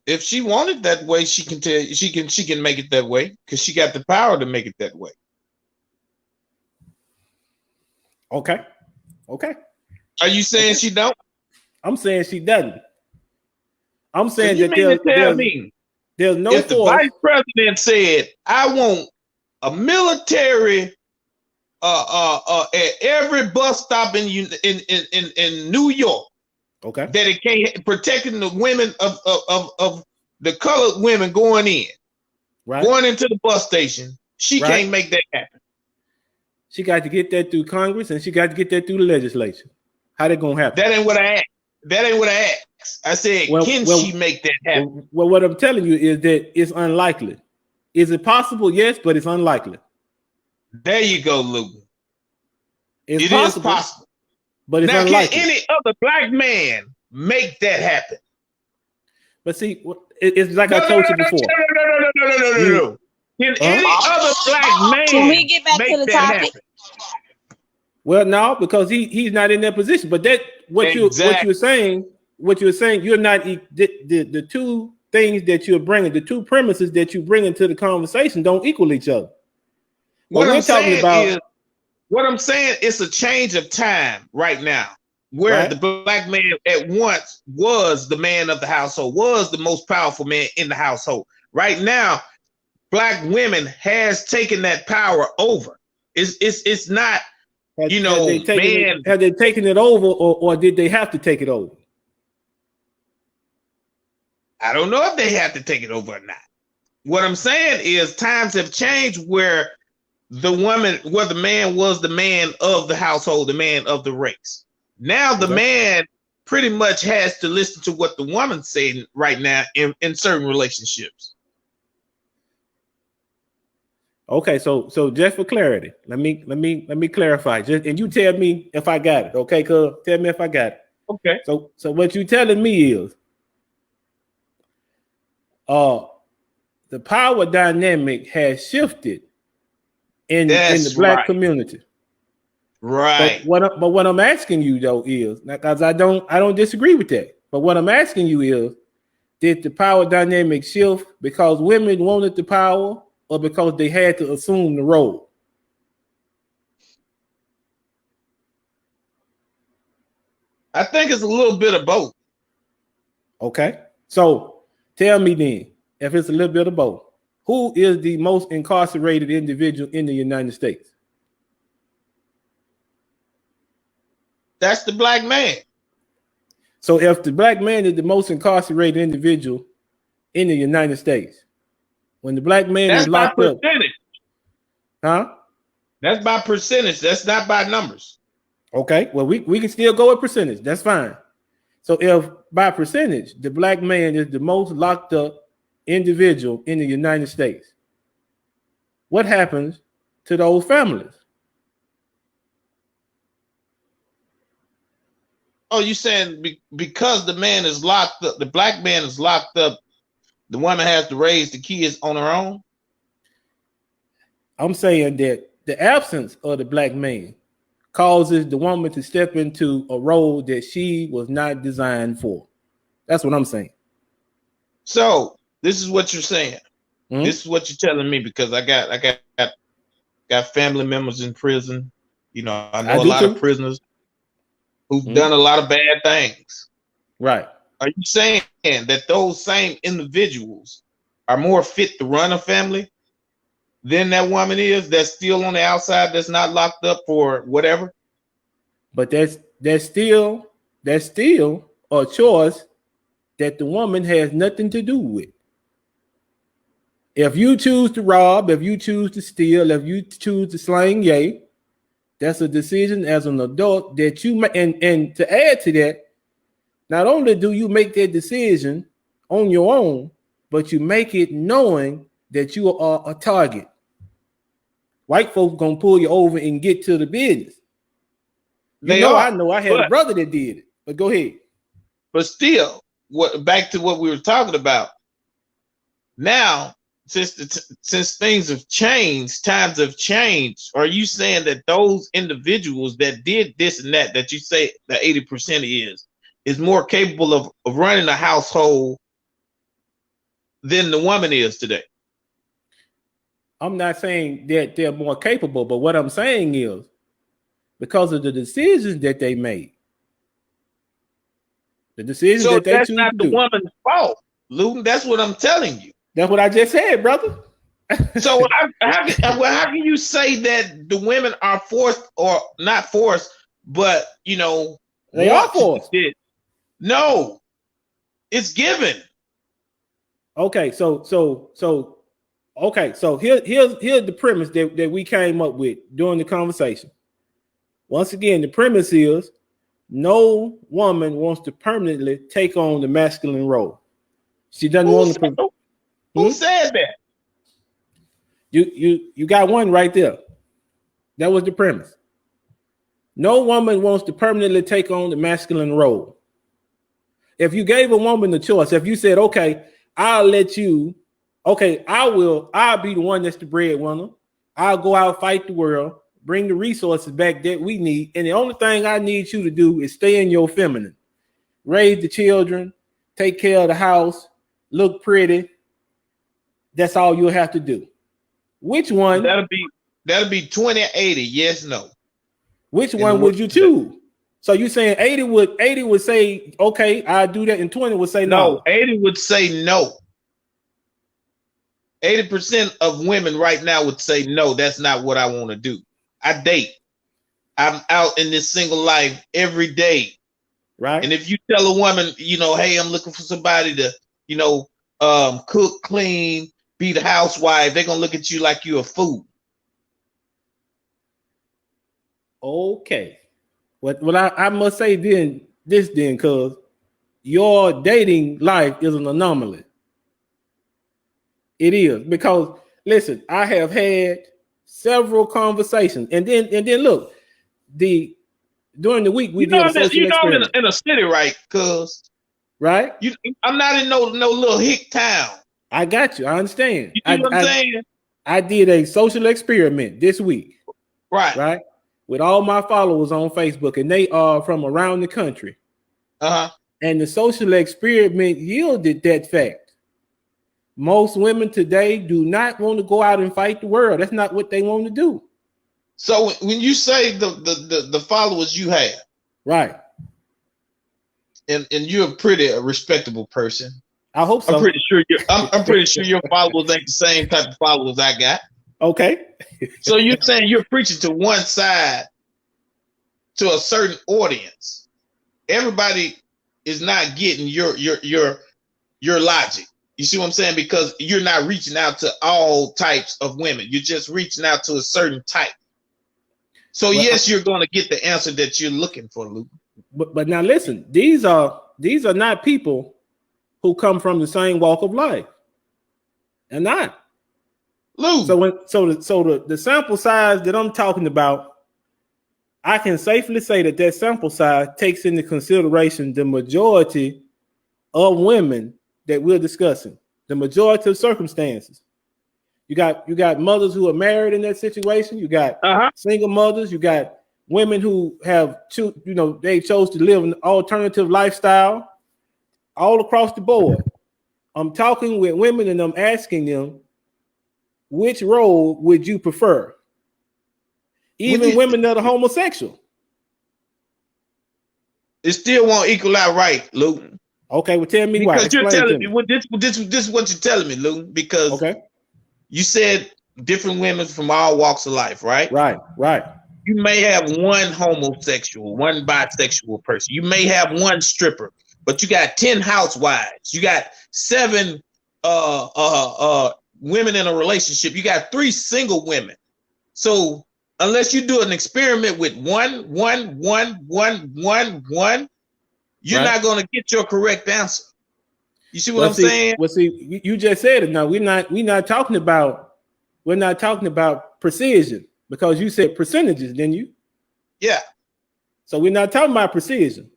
F: If she wanted that way, she can make it that way because she got the power to make it that way.
A: Okay.
F: Are you saying she don't?
A: I'm saying she doesn't. I'm
F: So
A: saying
F: you
A: that
F: mean to tell me
A: there's no
F: if the
A: force.
F: vice president said, "I want a military at every bus stop in New York,
A: Okay.
F: that it can't protecting the women of the colored women going into the bus station," she
A: Right.
F: can't make that happen.
A: She got to get that through Congress and she got to get that through the legislature. How that gonna happen?
F: That ain't what I asked. I said, can she make that happen?
A: Well, what I'm telling you is that it's unlikely. Is it possible? Yes, but it's unlikely.
F: There you go, Luke.
A: It
F: It is possible.
A: but it's
F: Now,
A: unlikely.
F: can any other black man make that happen?
A: But see, it's like I told you before.
F: No. Can any other black man
C: Can we get back
F: make
C: to the
F: that
C: topic?
F: happen?
A: Well, no, because he's not in that position. But that what you're saying, you're not the two things that you're bringing, the two premises that you bring into the conversation don't equal each other.
F: What I'm saying it's a change of time right now, where
A: Right.
F: the black man at once was the man of the household, was the most powerful man in the household. Right now, black women has taken that power over. It's not,
A: Have they taken it over, or did they have to take it over?
F: I don't know if they have to take it over or not. What I'm saying is times have changed where the man was the man of the household, the man of the race. Now the man pretty much has to listen to what the woman's saying right now in certain relationships.
A: Okay, so just for clarity, let me clarify. And you tell me if I got it. Okay, cuz tell me if I got it.
F: Okay.
A: So what you telling me is the power dynamic has shifted in the black community.
F: Right.
A: But what I'm asking you though is, because I don't disagree with that. But what I'm asking you is, did the power dynamic shift because women wanted the power, or because they had to assume the role?
F: I think it's a little bit of both.
A: Okay. So tell me then, if it's a little bit of both, who is the most incarcerated individual in the United States?
F: That's the black man.
A: So if the black man is the most incarcerated individual in the United States, when the black man is locked up, huh?
F: That's by percentage. That's not by numbers.
A: Okay, well, we can still go with percentage. That's fine. So if by percentage, the black man is the most locked up individual in the United States, what happens to those families?
F: Oh, you saying because the man is locked up, the black man is locked up, the woman has to raise the kids on her own?
A: I'm saying that the absence of the black man causes the woman to step into a role that she was not designed for. That's what I'm saying.
F: So this is what you're saying.
A: Mm-hmm.
F: This is what you're telling me, because I got family members in prison. You know, I know a lot of prisoners who've done a lot of bad things.
A: Right.
F: Are you saying that those same individuals are more fit to run a family than that woman is that's still on the outside, that's not locked up for whatever.
A: But that's still a choice that the woman has nothing to do with. If you choose to rob, if you choose to steal, if you choose to slang yay, that's a decision as an adult that you make. And to add to that, not only do you make that decision on your own, but you make it knowing that you are a target. White folks gonna pull you over and get to the business. I know. I had a brother that did it. But go ahead.
F: But still, back to what we were talking about. Now, since things have changed, times have changed. Are you saying that those individuals that did this and that you say the 80% is more capable of running a household than the woman is today?
A: I'm not saying that they're more capable, but what I'm saying is because of the decisions that they made, the decisions that they choose to do. That's not the
F: woman's fault, Luton. That's what I'm telling you.
A: That's what I just said, brother.
F: So how can you say that the women are forced or not forced, but
A: they are forced?
F: No, it's given.
A: Okay, so here's the premise that we came up with during the conversation. Once again, the premise is no woman wants to permanently take on the masculine role. She doesn't want to.
F: Who said that?
A: You got one right there. That was the premise. No woman wants to permanently take on the masculine role. If you gave a woman the choice, if you said, okay, I'll be the one that's the breadwinner. I'll go out, fight the world, bring the resources back that we need. And the only thing I need you to do is stay in your feminine, raise the children, take care of the house, look pretty. That's all you'll have to do. Which one?
F: That'll be 20-80. Yes, no.
A: Which one would you choose? So you saying 80 would say, okay, I'll do that, and 20 would say no.
F: 80 would say no. 80% of women right now would say no, that's not what I want to do. I date. I'm out in this single life every day.
A: Right.
F: And if you tell a woman, hey, I'm looking for somebody to, cook, clean, be the housewife, they're gonna look at you like you're a fool.
A: Okay. Well, I must say then, because your dating life is an anomaly. It is, because listen, I have had several conversations, and then look, during the week we did a social experiment.
F: I'm in a city, right?
A: Right.
F: I'm not in no little hick town.
A: I got you. I understand.
F: You know what I'm saying?
A: I did a social experiment this week.
F: Right.
A: With all my followers on Facebook, and they are from around the country. And the social experiment yielded that fact. Most women today do not want to go out and fight the world. That's not what they want to do.
F: So when you say the followers you have,
A: right,
F: and you're a pretty respectable person,
A: I hope so.
F: I'm pretty sure your followers ain't the same type of followers I got.
A: Okay.
F: So you're saying you're preaching to one side, to a certain audience. Everybody is not getting your logic. You see what I'm saying? Because you're not reaching out to all types of women. You're just reaching out to a certain type. So yes, you're going to get the answer that you're looking for, Luke.
A: But now listen, these are not people who come from the same walk of life. They're not.
F: Luke.
A: So the sample size that I'm talking about, I can safely say that sample size takes into consideration the majority of women that we're discussing, the majority of circumstances. You got mothers who are married in that situation. You got single mothers. You got women who have they chose to live an alternative lifestyle all across the board. I'm talking with women and I'm asking them, which role would you prefer? Even women that are homosexual.
F: It still won't equal out right, Luke.
A: Okay, well tell me why.
F: Because you're telling me this is what you're telling me, Luke. Because you said different women from all walks of life, right?
A: Right, right,
F: You may have one homosexual, one bisexual person. You may have one stripper, but you got 10 housewives. You got 7 women in a relationship. You got 3 single women. So unless you do an experiment with one, you're
A: Right.
F: not going to get your correct answer. You see what
A: Well,
F: I'm saying?
A: Well, see, you just said it. Now we're not talking about precision because you said percentages, didn't you?
F: Yeah.
A: So we're not talking about precision.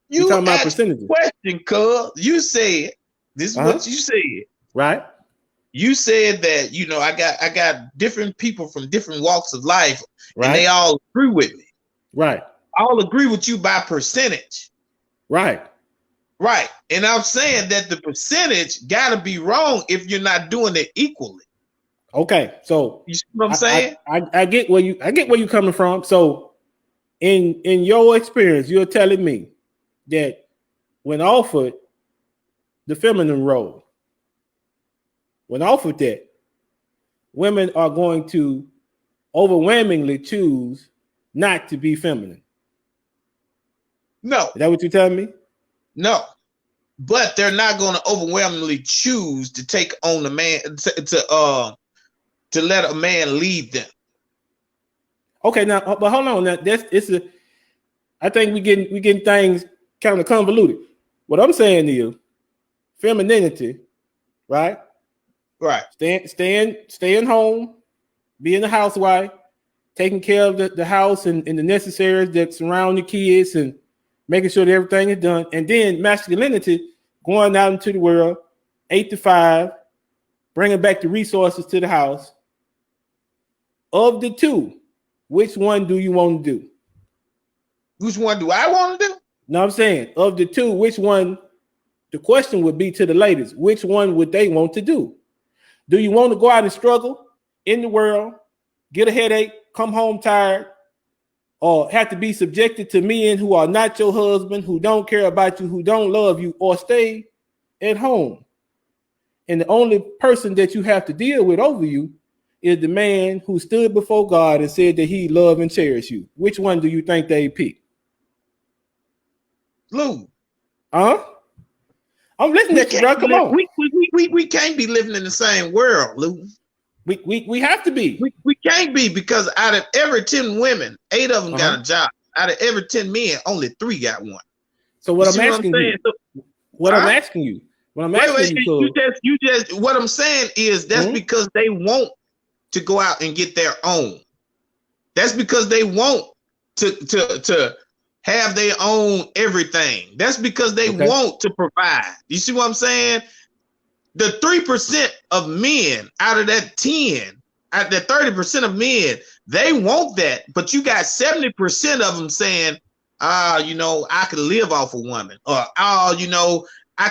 F: You
A: talking about
F: asked the
A: percentages.
F: question, cuz you said this is what you said.
A: Right.
F: You said that I got different people from different walks of life,
A: Right.
F: and they all agree with me.
A: Right.
F: All agree with you by percentage.
A: Right.
F: Right. And I'm saying that the percentage gotta be wrong if you're not doing it equally.
A: Okay. So
F: You see what I'm saying?
A: I get where you're coming from. So in your experience, you're telling me that when offered the feminine role, when offered that, women are going to overwhelmingly choose not to be feminine.
F: No,
A: Is that what you're telling me?
F: no. But they're not going to overwhelmingly choose to take on the man to let a man lead them.
A: Okay, now, but hold on. Now, I think we getting things kind of convoluted. What I'm saying is, femininity, right?
F: Right.
A: Staying home, being a housewife, taking care of the house and the necessaries that surround the kids and making sure that everything is done. And then masculinity, going out into the world, 8 to 5, bringing back the resources to the house. Of the two, which one do you want to do?
F: Which one do I want to do?
A: No, I'm saying of the two, which one? The question would be to the ladies, which one would they want to do? Do you want to go out and struggle in the world, get a headache, come home tired, or have to be subjected to men who are not your husband, who don't care about you, who don't love you, or stay at home? And the only person that you have to deal with over you is the man who stood before God and said that he loved and cherished you. Which one do you think they pick?
F: Lou.
A: Huh? I'm listening to you, bro. Come on.
F: We can't be living in the same world, Lou.
A: We have to be.
F: We can't be, because out of every 10 women, 8 of them got a job. Out of every 10 men, only 3 got one.
A: So what I'm asking you, what I'm asking you, what I'm saying is
F: that's because they want to go out and get their own. That's because they want to have their own everything. That's because they want to provide. You see what I'm saying? The 3% of men out of that 10, out of that 30% of men, they want that, but you got 70% of them saying, I could live off a woman, or I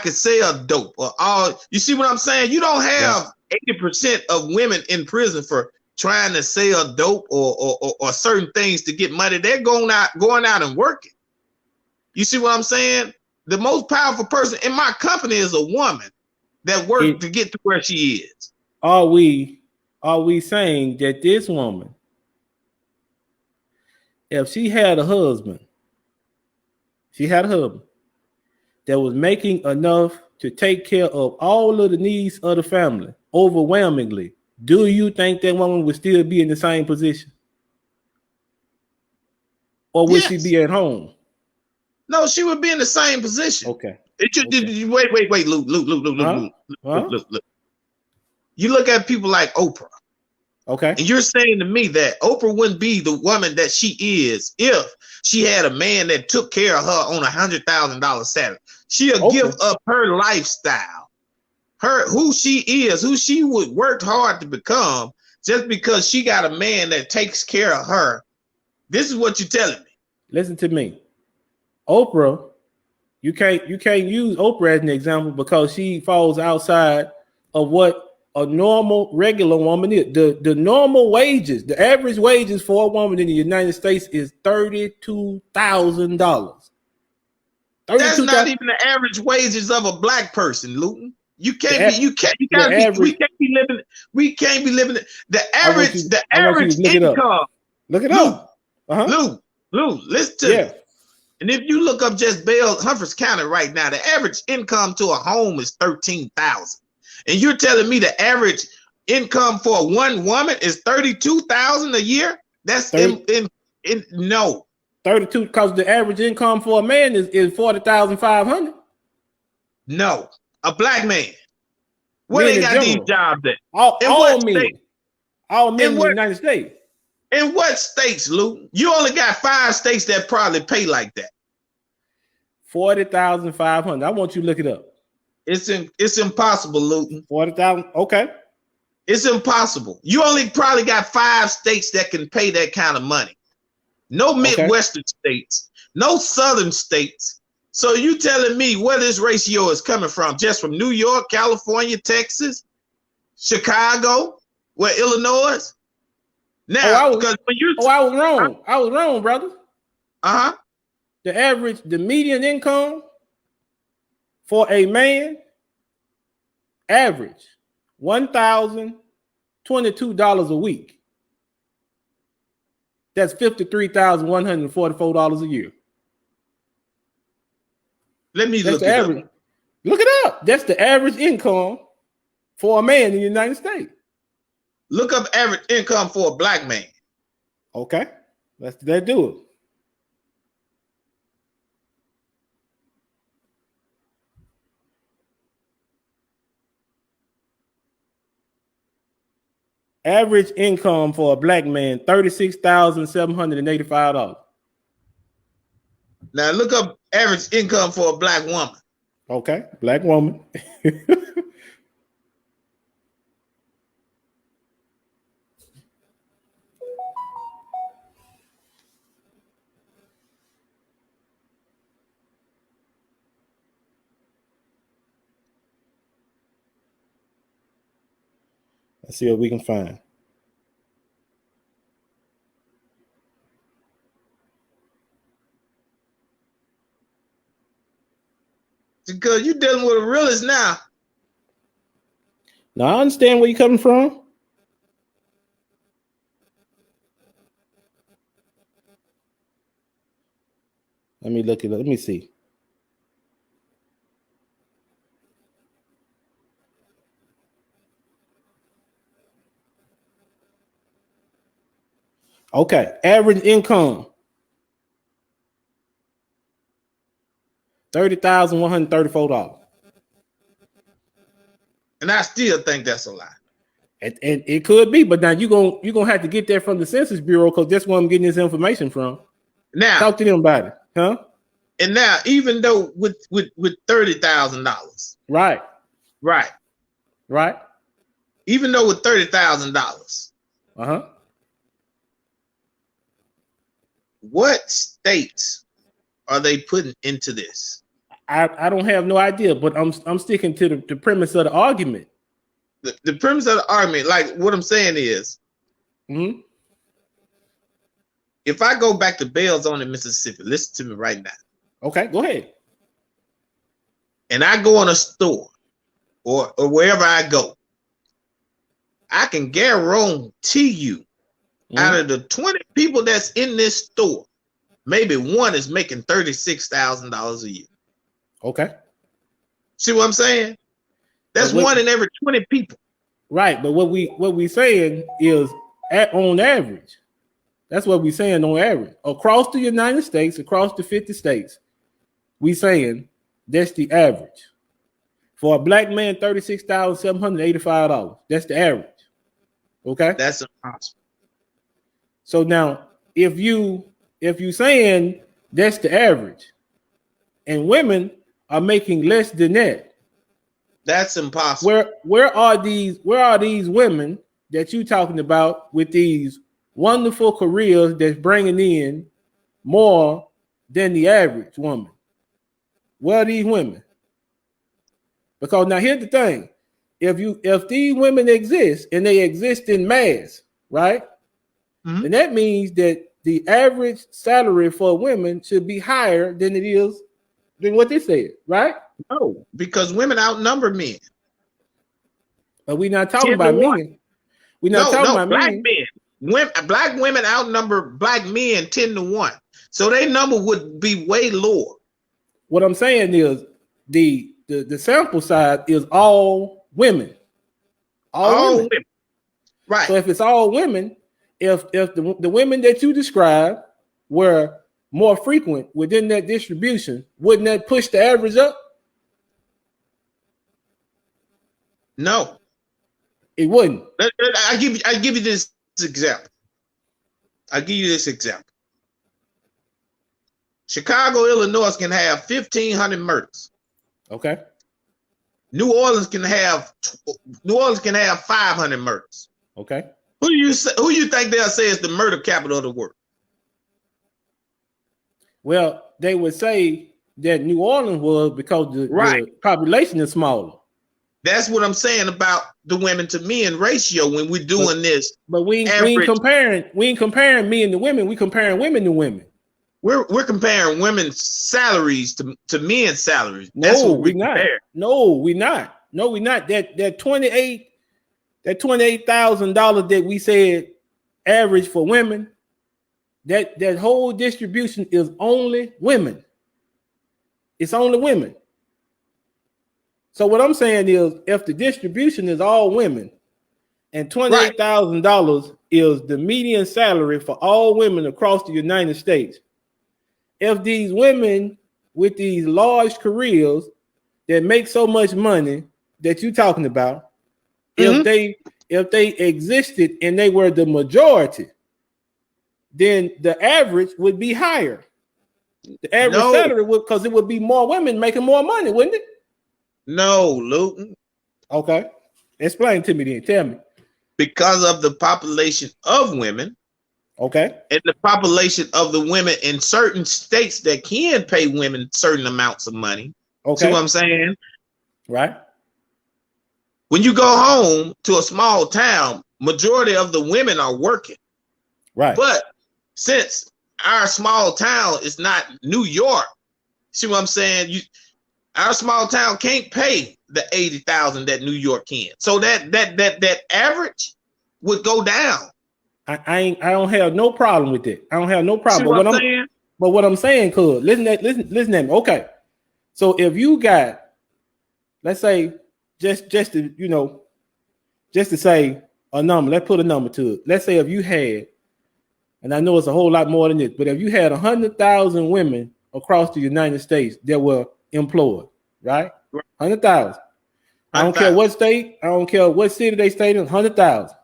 F: could sell dope, or you see what I'm saying? You don't have 80% of women in prison for trying to sell dope or certain things to get money. They're going out and working. You see what I'm saying? The most powerful person in my company is a woman that worked to get to where she is.
A: Are we saying that this woman, if she had a husband that was making enough to take care of all of the needs of the family overwhelmingly, do you think that woman would still be in the same position? Or would she be at home?
F: No, she would be in the same position.
A: Okay.
F: Wait, Luke. You look at people like Oprah.
A: Okay.
F: And you're saying to me that Oprah wouldn't be the woman that she is if she had a man that took care of her on $100,000 salary. She'll give up her lifestyle, who she is, who she would work hard to become, just because she got a man that takes care of her. This is what you're telling me.
A: Listen to me. Oprah, you can't use Oprah as an example because she falls outside of what a normal regular woman is. The normal wages, the average wages for a woman in the United States is $32,000.
F: That's not even the average wages of a black person, Luton. You can't be. You can't. You gotta be. We can't be living. We can't be living. The average. The average income.
A: Look it
F: Lou,
A: up.
F: Lou, listen to me. And if you look up just Humphreys County right now, the average income to a home is $13,000, and you're telling me the average income for one woman is $32,000 a year? That's no
A: 32, because the average income for a man is 40,500.
F: No, a black man. Where they got these jobs at?
A: All men in the United States.
F: In what states, Lou? You only got 5 states that probably pay like that.
A: 40,500. I want you to look it up.
F: It's impossible, Luton.
A: 40,000. Okay.
F: It's impossible. You only probably got 5 states that can pay that kind of money. No Midwestern states, no Southern states. So you telling me where this ratio is coming from? Just from New York, California, Texas, Chicago, where Illinois? Now, because when you
A: I was wrong. I was wrong, brother.
F: Uh-huh.
A: The median income for a man, average $1,022 a week. That's $53,144 a year.
F: Let me look it up.
A: Look it up. That's the average income for a man in the United States.
F: Look up average income for a black man.
A: Okay. Let's do it. Average income for a black man, $36,785.
F: Now look up average income for a black woman.
A: Okay, black woman. Let's see what we can find.
F: Because you're dealing with a realist now.
A: Now I understand where you're coming from. Let me look it up. Let me see. Okay, average income $30,134.
F: And I still think that's a lie.
A: And it could be, but now you're gonna have to get that from the Census Bureau, because that's where I'm getting this information from.
F: Now
A: talk to them about it, huh?
F: And now, even though with $30,000, right, even though with $30,000, what states are they putting into this?
A: I don't have no idea, but I'm sticking to the premise of the argument.
F: The premise of the argument, like what I'm saying is, if I go back to Belzoni in Mississippi, listen to me right now.
A: Okay, go ahead.
F: And I go in a store or wherever I go, I can guarantee you, out of the 20 people that's in this store, maybe one is making $36,000 a year.
A: Okay.
F: See what I'm saying? That's one in every 20 people.
A: Right, but what we saying is on average. That's what we saying on average. Across the United States, across the 50 states, we saying that's the average. For a black man, $36,785. That's the average. Okay?
F: That's impossible.
A: So now, if you saying that's the average, and women are making less than that,
F: that's impossible.
A: Where are these women that you talking about with these wonderful careers that's bringing in more than the average woman? Where are these women? Because now here's the thing: if these women exist and they exist in mass, right? Then that means that the average salary for women should be higher than it is than what they said, right?
F: No, because women outnumber men.
A: But we're not talking
F: 10 to
A: about
F: 1.
A: men. We're not
F: No,
A: talking
F: no,
A: about
F: black
A: men.
F: men. Black women outnumber black men 10 to 1. So their number would be way lower.
A: What I'm saying is the sample size is all women. All women.
F: Right.
A: So if it's all women, if the women that you described were more frequent within that distribution, wouldn't that push the average up?
F: No.
A: It wouldn't.
F: I give you this example. I'll give you this example. Chicago, Illinois can have 1,500 murders.
A: Okay.
F: New Orleans can have 500 murders.
A: Okay.
F: Who you think they'll say is the murder capital of the world?
A: Well, they would say that New Orleans was because the population is smaller.
F: That's what I'm saying about the women to men ratio when we're doing this.
A: But we ain't comparing men to women. We comparing women to women.
F: We're comparing women's salaries to men's salaries. That's
A: No,
F: what
A: we're not. No, we're not. No, we're not. That $28,000 that we said average for women, that whole distribution is only women. It's only women. So what I'm saying is, if the distribution is all women, and $28,000 is the median salary for all women across the United States, if these women with these large careers that make so much money that you're talking about, if they existed and they were the majority, then the average would be higher. The average salary would, because it would be more women making more money, wouldn't it?
F: No, Luton.
A: Okay. Explain to me then. Tell me.
F: Because of the population of women.
A: Okay.
F: And the population of the women in certain states that can pay women certain amounts of money.
A: Okay.
F: See what I'm saying?
A: Right.
F: When you go home to a small town, majority of the women are working.
A: Right.
F: But since our small town is not New York, see what I'm saying? Our small town can't pay the 80,000 that New York can. So that average would go down.
A: I don't have no problem with it. I don't have no problem.
F: See what I'm saying?
A: But what I'm saying, cuz, listen at me. Okay. So if you got, let's say, just to say a number, let's put a number to it. Let's say if you had, and I know it's a whole lot more than this, but if you had 100,000 women across the United States that were employed, right? 100,000. I don't care what state, I don't care what city they stayed in, 100,000.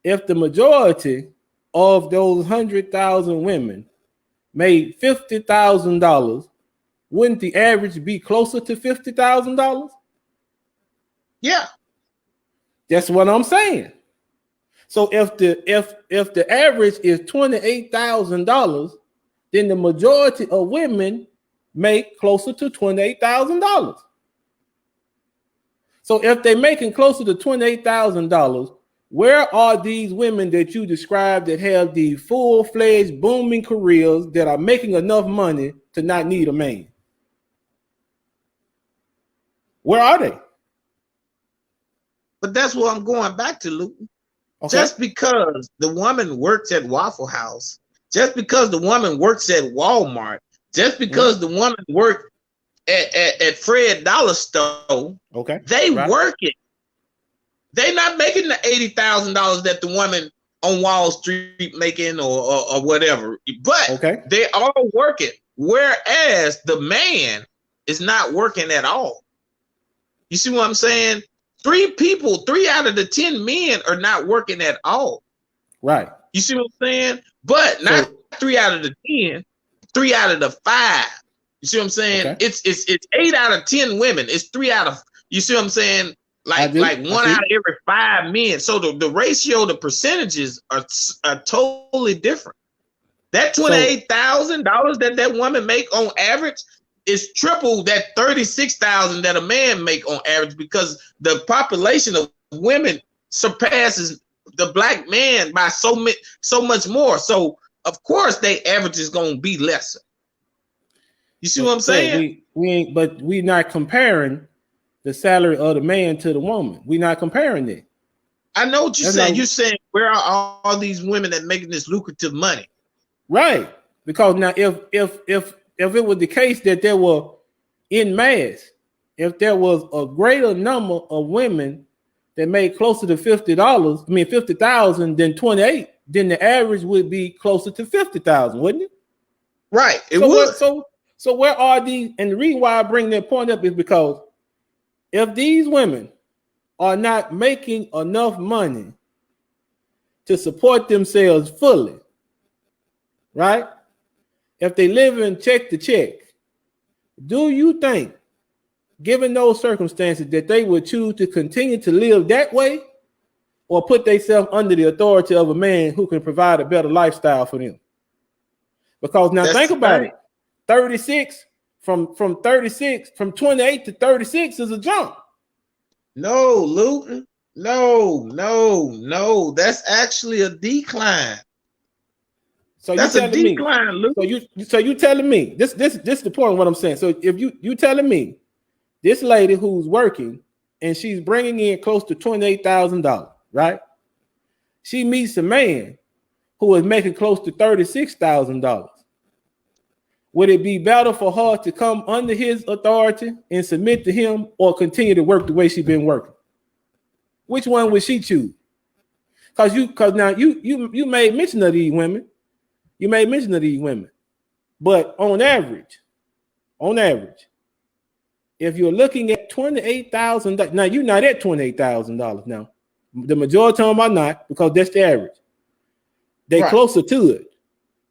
A: If the majority of those 100,000 women made $50,000, wouldn't the average be closer to $50,000?
F: Yeah.
A: That's what I'm saying. So if the average is $28,000, then the majority of women make closer to $28,000. So if they're making closer to $28,000, where are these women that you described that have the full-fledged booming careers that are making enough money to not need a man? Where are they?
F: But that's what I'm going back to, Luke.
A: Okay.
F: Just because the woman works at Waffle House, just because the woman works at Walmart, just because the woman worked at Fred Dollar Store,
A: okay,
F: they work it. They're not making the $80,000 that the woman on Wall Street making or whatever. But they all working. Whereas the man is not working at all. You see what I'm saying? 3 out of the 10 men are not working at all.
A: Right.
F: You see what I'm saying? But not 3 out of the 10, 3 out of the 5. You see what I'm saying?
A: Okay.
F: It's 8 out of 10 women. It's 3 out of, you see what I'm saying? Like 1 out of every 5 men. So the ratio, the percentages are totally different. That $28,000 that woman make on average is triple that $36,000 that a man make on average, because the population of women surpasses the black man by so much more. So of course they average is gonna be lesser. You see what I'm saying?
A: We're not comparing the salary of the man to the woman. We're not comparing it.
F: I know what you're
A: That's
F: saying.
A: not-
F: You're saying where are all these women that making this lucrative money?
A: Right. Because now if it was the case that there were in mass, if there was a greater number of women that made closer to $50,000 than 28, then the average would be closer to 50,000, wouldn't it?
F: Right. It
A: so
F: would.
A: So where are these? And the reason why I bring that point up is because if these women are not making enough money to support themselves fully, right? If they live in check to check, do you think, given those circumstances, that they would choose to continue to live that way or put themselves under the authority of a man who can provide a better lifestyle for them? Because now think about it. 36 from 28 to 36 is a jump.
F: No, Luton. No. That's actually a decline.
A: So
F: that's
A: you
F: a
A: telling
F: decline,
A: me,
F: Luton.
A: so you telling me this is the point of what I'm saying. So if you telling me this lady who's working and she's bringing in close to $28,000, right? She meets a man who is making close to $36,000. Would it be better for her to come under his authority and submit to him, or continue to work the way she's been working? Which one would she choose? Because now you made mention of these women. You made mention of these women. But on average, if you're looking at $28,000, now you're not at $28,000 now. The majority of them are not, because that's the average. They
F: Right.
A: closer to it.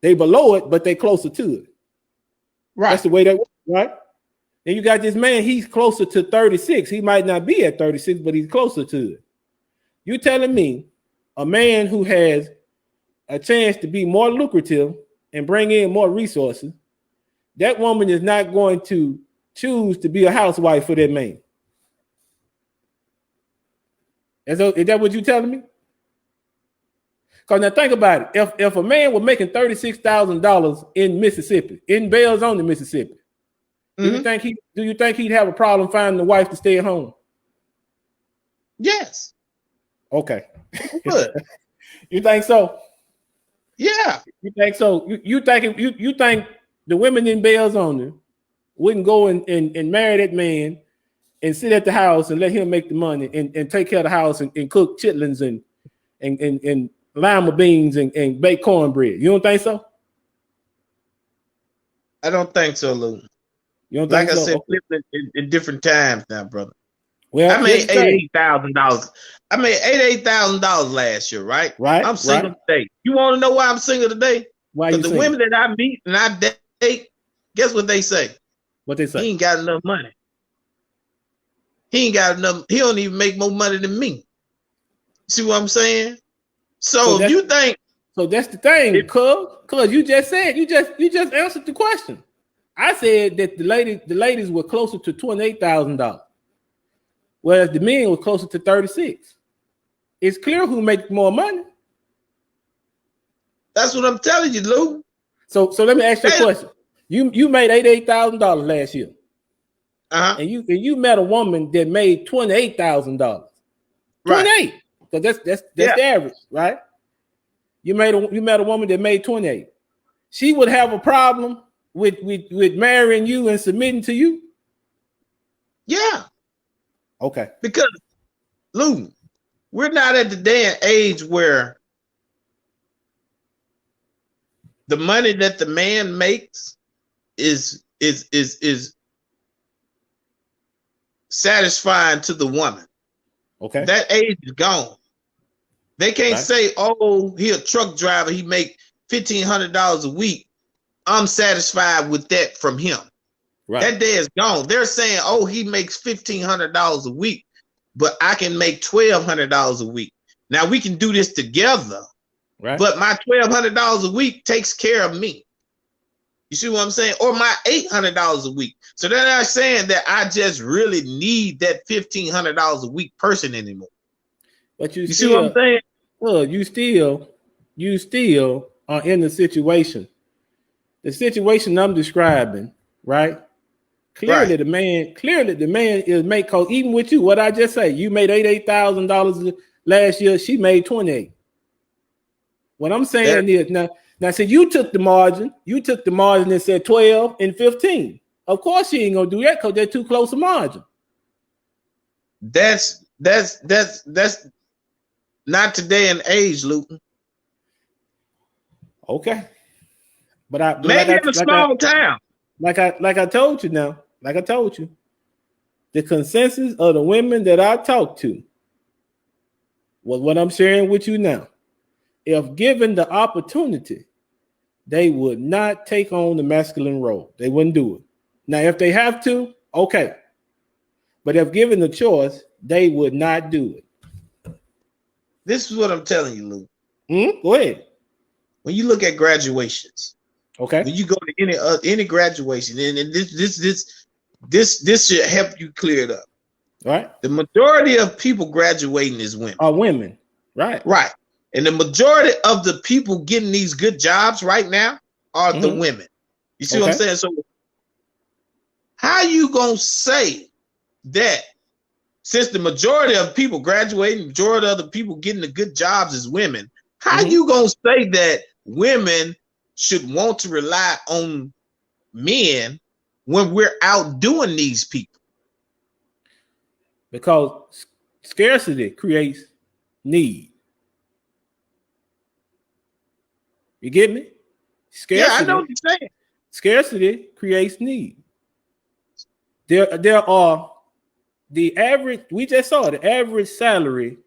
A: They below it, but they closer to it.
F: Right.
A: That's the way that works, right? And you got this man, he's closer to 36. He might not be at 36, but he's closer to it. You telling me a man who has a chance to be more lucrative and bring in more resources, that woman is not going to choose to be a housewife for that man? Is that what you telling me? Because now think about it. If a man was making $36,000 in Mississippi, in Belzoni, Mississippi, do you think he'd have a problem finding a wife to stay at home?
F: Yes.
A: Okay.
F: Good.
A: You think so?
F: Yeah.
A: You think so? You think the women in Belzoni wouldn't go and marry that man and sit at the house and let him make the money and take care of the house and cook chitlins and lima beans and bake cornbread? You don't think so?
F: I don't think so, Lou.
A: You don't
F: Like
A: think
F: I
A: so?
F: said, living in different times now, brother.
A: Well,
F: I made $88,000. I made $88,000 last year, right?
A: Right.
F: I'm single today. You want to know why I'm single today?
A: Why you
F: Because the
A: single?
F: women that I meet and I date, guess what they say?
A: What they
F: He
A: say?
F: ain't got enough money. He ain't got enough. He don't even make more money than me. See what I'm saying? So if you think,
A: So that's the thing, cuz you just said, you just answered the question. I said that the ladies were closer to $28,000, whereas the men were closer to 36. It's clear who makes more money.
F: that's what I'm telling you, Lou.
A: So let me ask you a question. You made $88,000 last year,
F: Uh-huh.
A: and you met a woman that made $28,000.
F: Right.
A: 28, because that's the average, right? You met a woman that made 28. She would have a problem with marrying you and submitting to you.
F: Yeah.
A: Okay.
F: Because, Lou, we're not at the day and age where the money that the man makes is satisfying to the woman.
A: Okay.
F: That age is gone. They can't say, "Oh, he a truck driver. He make $1,500 a week. I'm satisfied with that from him."
A: Right.
F: That day is gone. They're saying, "Oh, he makes $1,500 a week, but I can make $1,200 a week. Now we can do this together."
A: Right.
F: But my $1,200 a week takes care of me. You see what I'm saying? Or my $800 a week. So they're not saying that I just really need that $1,500 a week person anymore.
A: But
F: You see what I'm saying?
A: Well, you still are in the situation. The situation I'm describing, right, Clearly,
F: Right.
A: the man is make, cause even with you, what I just say, you made $88,000 last year. She made 28. What I'm saying is now, see, you took the margin and said 12 and 15. Of course, she ain't gonna do that because they're too close a margin.
F: That's not today and age, Luton.
A: Okay, but
F: Maybe in a small town.
A: like I told you now, the consensus of the women that I talked to was what I'm sharing with you now. If given the opportunity, they would not take on the masculine role. They wouldn't do it. Now, if they have to, okay. But if given the choice, they would not do it.
F: This is what I'm telling you, Luke.
A: Go ahead.
F: When you look at graduations,
A: Okay.
F: when you go to any graduation, and this should help you clear it up.
A: All right.
F: The majority of people graduating is women.
A: Are women. Right.
F: Right. And the majority of the people getting these good jobs right now are the women. You see what I'm saying? So how you gonna say that since the majority of people graduating, majority of the people getting the good jobs is women, how you gonna say that women should want to rely on men when we're outdoing these people?
A: Because scarcity creates need. You get me? Scarcity,
F: Yeah, I know what you're saying.
A: Scarcity creates need. There are the average, we just saw the average salary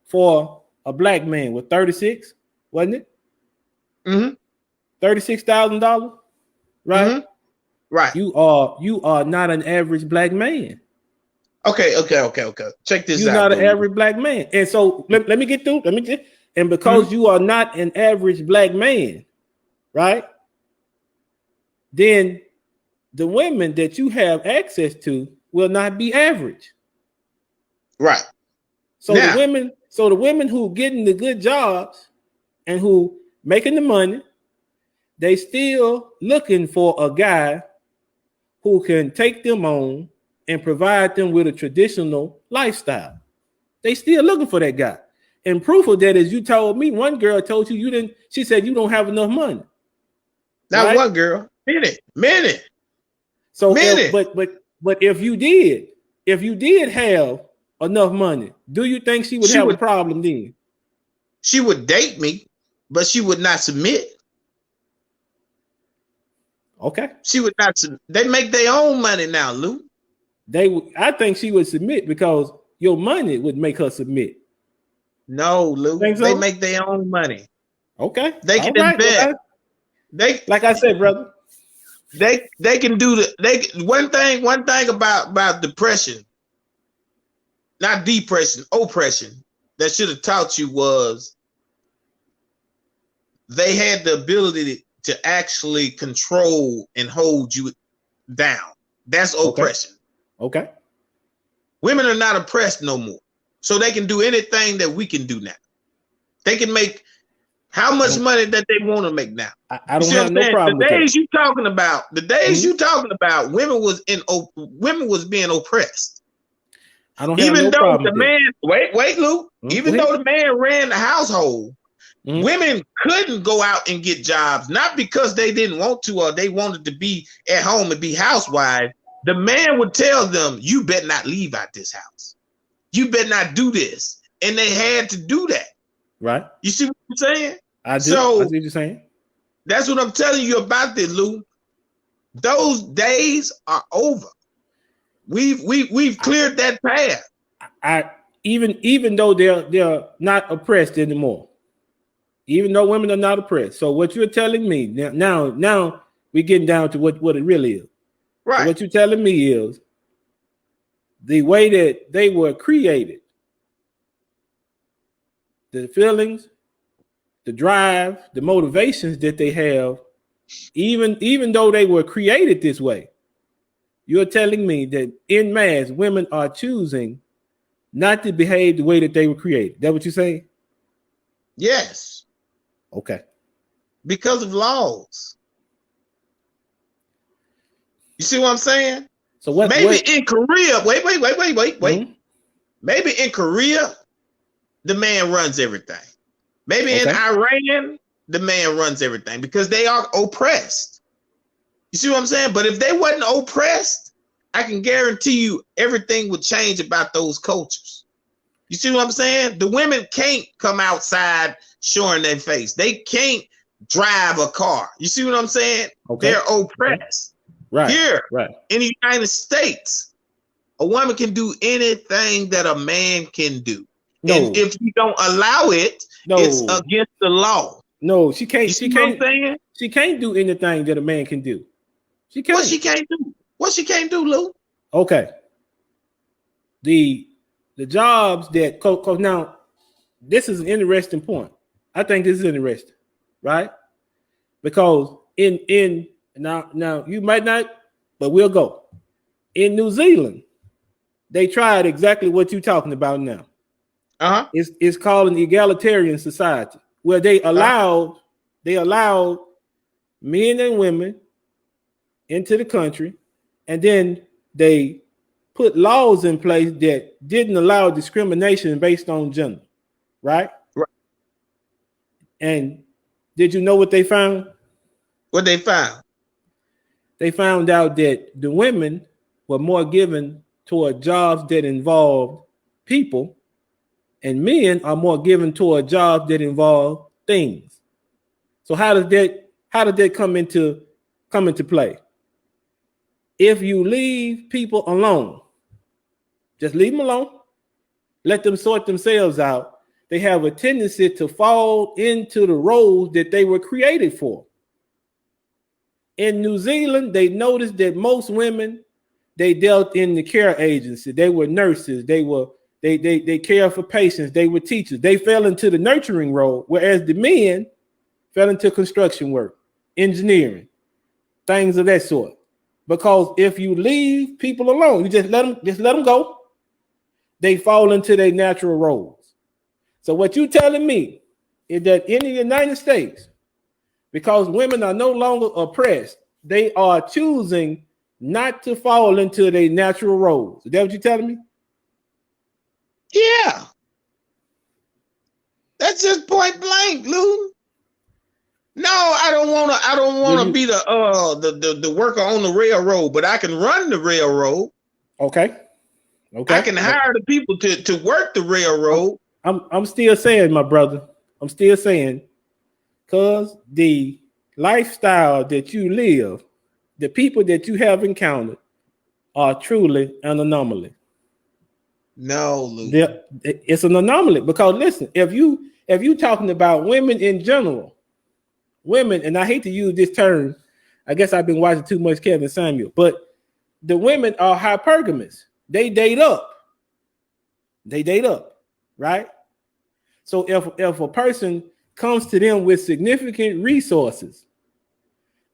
A: for a black man was 36, wasn't it? $36,000, right?
F: Right.
A: You are not an average black man.
F: Okay. Check this out.
A: You're not an
F: dude.
A: average black man. And so let me get through. And because you are not an average black man, right? Then the women that you have access to will not be average.
F: Right.
A: So
F: now,
A: the women who getting the good jobs and who making the money, they still looking for a guy who can take them on and provide them with a traditional lifestyle. They still looking for that guy. And proof of that is you told me, one girl told you didn't, she said you don't have enough money.
F: not
A: right?
F: one girl. Minute.
A: So
F: Minute.
A: but if you did have enough money, do you think she would have a problem then?
F: She would date me, but she would not submit.
A: Okay.
F: She would not. They make their own money now, Lou.
A: I think she would submit because your money would make her submit.
F: No, Lou.
A: Think so?
F: They make their own money.
A: Okay.
F: They can
A: All right.
F: invest. They
A: like I said, brother.
F: They can do one thing about depression, not depression, oppression, that should have taught you was they had the ability to actually control and hold you down. That's oppression.
A: Okay.
F: Women are not oppressed no more. So they can do anything that we can do now. They can make how much money that they want to make now.
A: I don't have no problem with that.
F: The days you talking about, women was being oppressed.
A: I don't have
F: Even
A: no
F: though
A: problem
F: the
A: with
F: man, wait, Luke. Even
A: Go
F: though the man ran the household, women couldn't go out and get jobs, not because they didn't want to or they wanted to be at home and be housewives. The man would tell them, "You better not leave out this house. You better not do this," and they had to do that.
A: Right.
F: You see what I'm saying?
A: I do.
F: So,
A: I see what you're saying.
F: That's what I'm telling you about this, Lou. Those days are over. We've cleared that path.
A: Even though they're not oppressed anymore. Even though women are not oppressed. So what you're telling me now we're getting down to what it really is.
F: Right.
A: So what you're telling me is the way that they were created, the feelings, the drive, the motivations that they have, even though they were created this way, you're telling me that en masse women are choosing not to behave the way that they were created. That what you're saying?
F: Yes.
A: Okay.
F: Because of laws. You see what I'm saying?
A: So what?
F: Maybe
A: what,
F: in Korea, wait.
A: Mhm.
F: Maybe in Korea, the man runs everything. Maybe in
A: Okay.
F: Iran, the man runs everything because they are oppressed. You see what I'm saying? But if they wasn't oppressed, I can guarantee you everything would change about those cultures. You see what I'm saying? The women can't come outside showing their face. They can't drive a car. You see what I'm saying?
A: Okay.
F: They're oppressed.
A: Right.
F: Here
A: Right.
F: in the United States, a woman can do anything that a man can do.
A: No.
F: And if you don't allow it,
A: No.
F: it's against the law.
A: No, she can't.
F: You
A: She
F: see what I'm
A: can't.
F: saying?
A: She can't do anything that a man can do. She can't.
F: What she can't do? What she can't do, Lou?
A: Okay. The jobs that cause now, this is an interesting point. I think this is interesting, right? Because in now you might not, but we'll go. In New Zealand, they tried exactly what you're talking about now.
F: Uh-huh.
A: It's called an egalitarian society where they allowed men and women into the country, and then they put laws in place that didn't allow discrimination based on gender, right?
F: Right.
A: And did you know what they found?
F: What they found?
A: They found out that the women were more given toward jobs that involved people, and men are more given toward jobs that involve things. So how did that come into play? If you leave people alone, just leave them alone, let them sort themselves out, they have a tendency to fall into the roles that they were created for. In New Zealand, they noticed that most women, they dealt in the care agency. They were nurses. They care for patients. They were teachers. They fell into the nurturing role, whereas the men fell into construction work, engineering, things of that sort. Because if you leave people alone, you just let them go, they fall into their natural roles. So what you telling me is that in the United States, because women are no longer oppressed, they are choosing not to fall into their natural roles. Is that what you're telling me?
F: Yeah. That's just point blank, Lou. No, I don't want to be the worker on the railroad, but I can run the railroad.
A: Okay.
F: I can hire the people to work the railroad.
A: I'm still saying, my brother, I'm still saying, because the lifestyle that you live, the people that you have encountered are truly an anomaly.
F: No, Lou.
A: It's an anomaly because listen, if you talking about women in general, women, and I hate to use this term, I guess I've been watching too much Kevin Samuel, but the women are hypergamous. They date up, right? So if a person comes to them with significant resources,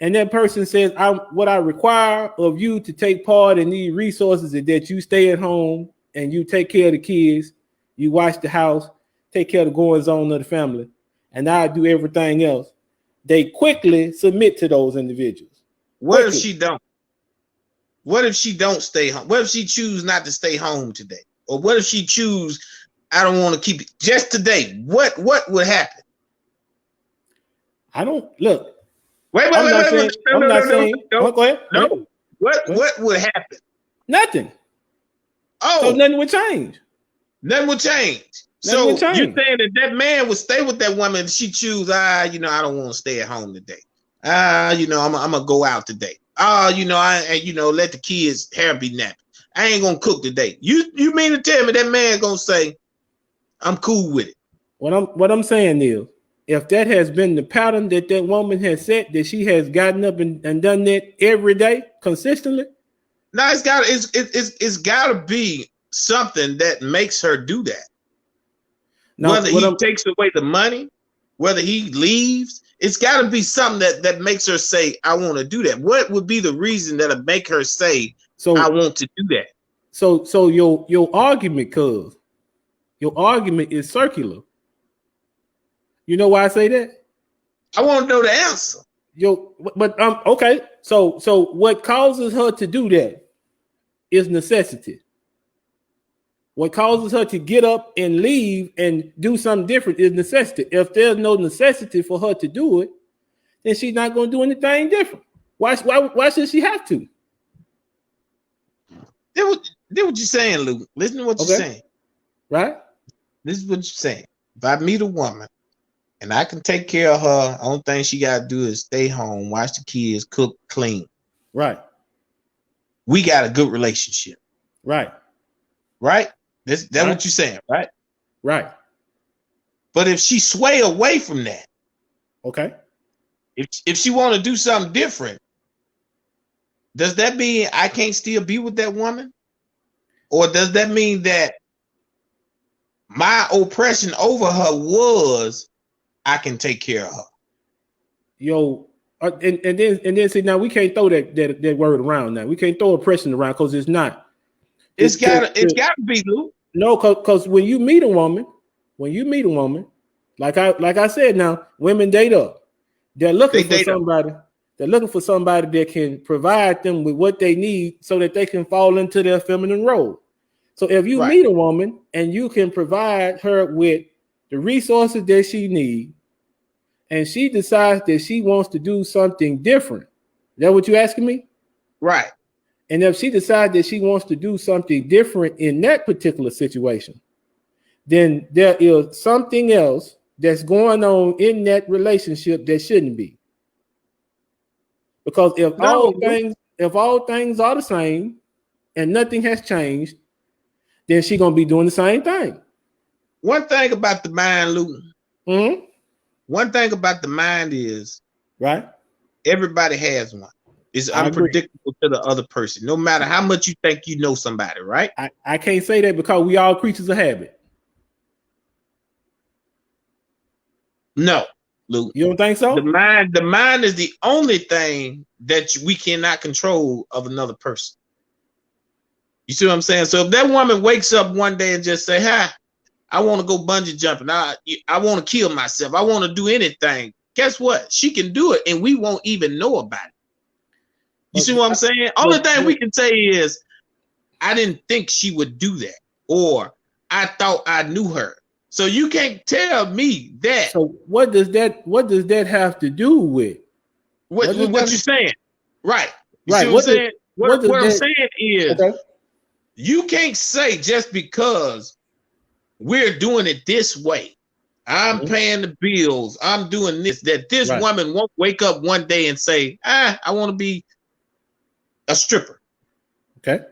A: and that person says, what I require of you to take part in these resources is that you stay at home and you take care of the kids, you watch the house, take care of the goings on of the family, and I do everything else. They quickly submit to those individuals.
F: What if she don't? What if she don't stay home? What if she choose not to stay home today? Or what if she choose, I don't want to keep it just today? What would happen?
A: I don't look.
F: Wait.
A: I'm not saying.
F: No.
A: Go ahead.
F: No. What would happen?
A: Nothing.
F: Oh,
A: so nothing would change.
F: Nothing would change. So you're saying that man would stay with that woman if she choose, I don't want to stay at home today. I'm gonna go out today. I let the kids' hair be napped. I ain't gonna cook today. You mean to tell me that man gonna say, I'm cool with it?
A: What I'm saying is, if that has been the pattern that woman has set, that she has gotten up and done that every day consistently.
F: No, it's gotta be something that makes her do that. Now, whether he takes away the money, whether he leaves, it's got to be something that makes her say, I want to do that. What would be the reason that'll make her say, I want to do that?
A: So your argument, your argument is circular. You know why I say that?
F: I want to know the answer.
A: Okay. So what causes her to do that? is necessity. What causes her to get up and leave and do something different is necessity. If there's no necessity for her to do it, then she's not going to do anything different. Why should she have to?
F: What you're saying, Luke. Listen to what you're saying.
A: Right?
F: This is what you're saying. If I meet a woman and I can take care of her, only thing she got to do is stay home, watch the kids, cook, clean.
A: Right.
F: We got a good relationship.
A: Right.
F: Right? That's
A: Right.
F: what you're saying, right?
A: Right.
F: But if she sway away from that,
A: Okay.
F: if she want to do something different, does that mean I can't still be with that woman? Or does that mean that my oppression over her was I can take care of her?
A: Yo, and then see, now we can't throw that word around now. We can't throw oppression around because it's not.
F: It's gotta be, Luke.
A: No, because when you meet a woman, like I said, now women date up. They're looking for somebody. They're looking for somebody that can provide them with what they need so that they can fall into their feminine role. So if you meet a woman and you can provide her with the resources that she needs, and she decides that she wants to do something different, is that what you're asking me?
F: Right.
A: And if she decides that she wants to do something different in that particular situation, then there is something else that's going on in that relationship that shouldn't be. Because if all things are the same and nothing has changed, then she's gonna be doing the same thing.
F: One thing about the mind, Luke.
A: Mm-hmm.
F: One thing about the mind is
A: right.
F: Everybody has one. It's unpredictable to the other person, no matter how much you think you know somebody, right?
A: I can't say that because we all creatures of habit.
F: No, Luke.
A: You don't think so?
F: The mind is the only thing that we cannot control of another person. You see what I'm saying? So if that woman wakes up one day and just say, "Hi, I want to go bungee jumping. I want to kill myself. I want to do anything." Guess what? She can do it, and we won't even know about it. You see what I'm saying? Only thing we can say is, "I didn't think she would do that," or "I thought I knew her." So you can't tell me that.
A: So what does that have to do with
F: what you're saying? Right. You
A: right.
F: See what I'm saying? What I'm saying is,
A: okay.
F: You can't say just because we're doing it this way, I'm paying the bills, I'm doing this, that this woman won't wake up one day and say, I want to be a stripper.
A: Okay.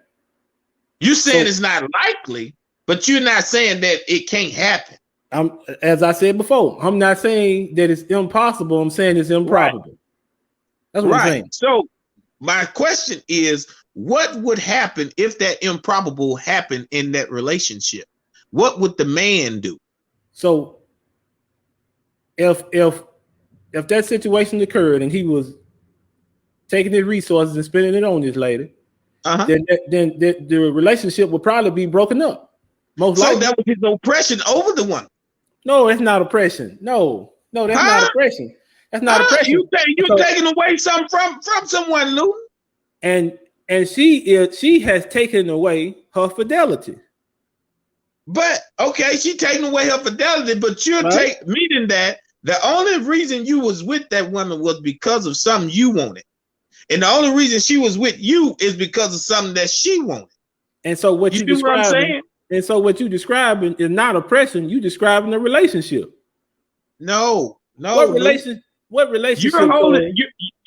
F: You're saying it's not likely, but you're not saying that it can't happen.
A: As I said before, I'm not saying that it's impossible. I'm saying it's improbable. Right. That's what I'm saying.
F: So my question is, what would happen if that improbable happened in that relationship? What would the man do?
A: So if that situation occurred and he was taking his resources and spending it on this lady, then the relationship would probably be broken up. Most likely.
F: So that was his oppression over the woman.
A: No, it's not oppression. No, that's not oppression. That's not oppression.
F: You're taking away something from someone, Lou.
A: And she has taken away her fidelity.
F: But okay, she taking away her fidelity, but you're meaning that the only reason you was with that woman was because of something you wanted. And the only reason she was with you is because of something that she wanted.
A: And so what you describing, what I'm saying? And so what you describing is not oppression, you describing a relationship.
F: No.
A: What relationship?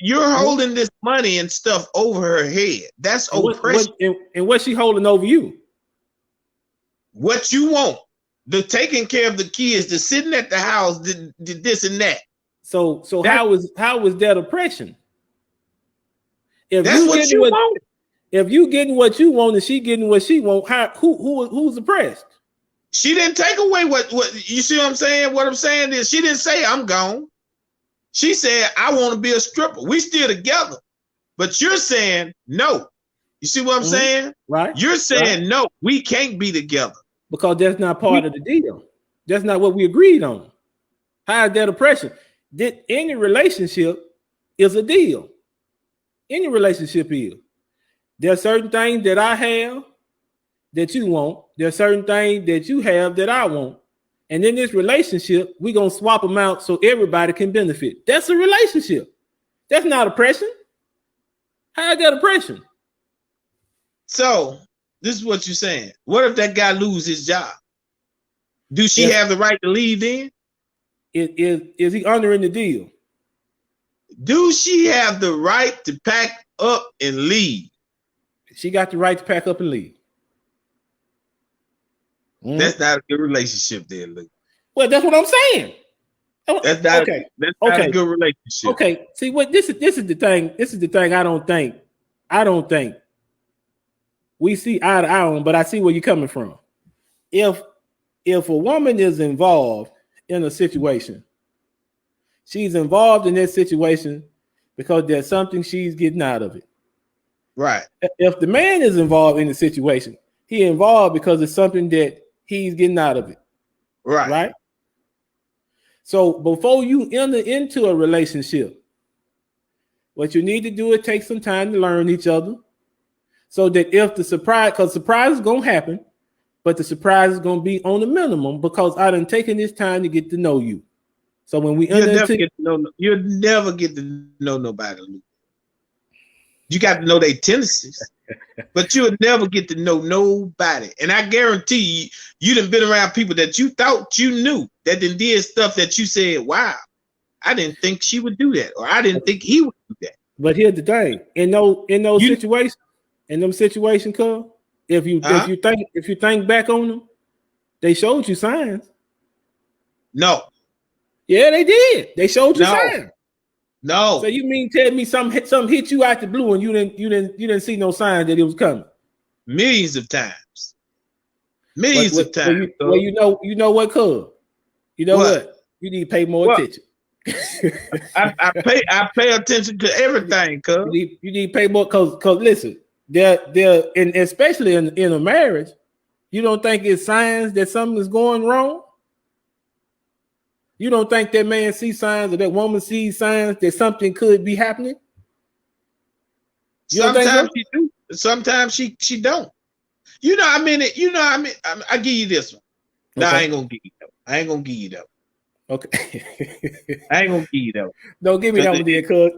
F: You're holding this money and stuff over her head. That's oppression.
A: And what's she holding over you?
F: What you want. The taking care of the kids, the sitting at the house, the this and that.
A: So how is that oppression? If
F: that's what you want.
A: If you getting what you want and she getting what she want, who's oppressed?
F: She didn't take away what you see what I'm saying? What I'm saying is she didn't say I'm gone. She said, I want to be a stripper. We still together. But you're saying no. You see what I'm saying?
A: Right.
F: You're saying no, we can't be together.
A: Because that's not part of the deal. That's not what we agreed on. How is that oppression? Any relationship is a deal. Any relationship is. There are certain things that I have that you want. There are certain things that you have that I want. And in this relationship, we're going to swap them out so everybody can benefit. That's a relationship. That's not oppression. How is that oppression?
F: So this is what you're saying. What if that guy lose his job? Do she
A: Yes.
F: have the right to leave then?
A: Is he honoring the deal?
F: Do she have the right to pack up and leave?
A: She got the right to pack up and leave.
F: That's not a good relationship there, Luke.
A: Well, that's what I'm saying.
F: That's not,
A: okay.
F: that's not
A: Okay.
F: a good relationship.
A: Okay. See what this is the thing. This is the thing I don't think we see eye to eye on, but I see where you're coming from. If a woman is involved in a situation, she's involved in that situation because there's something she's getting out of it.
F: Right.
A: If the man is involved in the situation, he involved because it's something that he's getting out of it.
F: Right.
A: Right. So before you enter into a relationship, what you need to do is take some time to learn each other, so that if the surprise, because surprise is gonna happen, but the surprise is gonna be on the minimum because I done taken this time to get to know you. So when we
F: You'll
A: enter
F: never,
A: into,
F: you'll never get to know nobody, Luke. You got to know their tendencies, but you'll never get to know nobody. And I guarantee you done been around people that you thought you knew that done did stuff that you said, wow, I didn't think she would do that, or I didn't think he would do that.
A: but here's the thing: in those situations, cuz if you think back on them, they showed you signs.
F: No,
A: Yeah, they did. They showed you
F: No.
A: signs.
F: no.
A: So you mean tell me something hit you out the blue and you didn't see no signs that it was coming?
F: Millions of times. Millions of times.
A: Well, you know what, cuz? You know what? You need to pay more
F: What?
A: attention.
F: I pay attention to everything, cuz.
A: You need to pay more because listen, they're and especially in a marriage, you don't think it's signs that something is going wrong? You don't think that man sees signs or that woman sees signs that something could be happening? You don't think
F: Sometimes
A: so?
F: she do. Sometimes she don't. I give you this one. No,
A: Okay.
F: I ain't gonna give you that one. I ain't gonna give you that one.
A: Okay.
F: I ain't gonna give you that one.
A: Don't give me that one, then, cuz.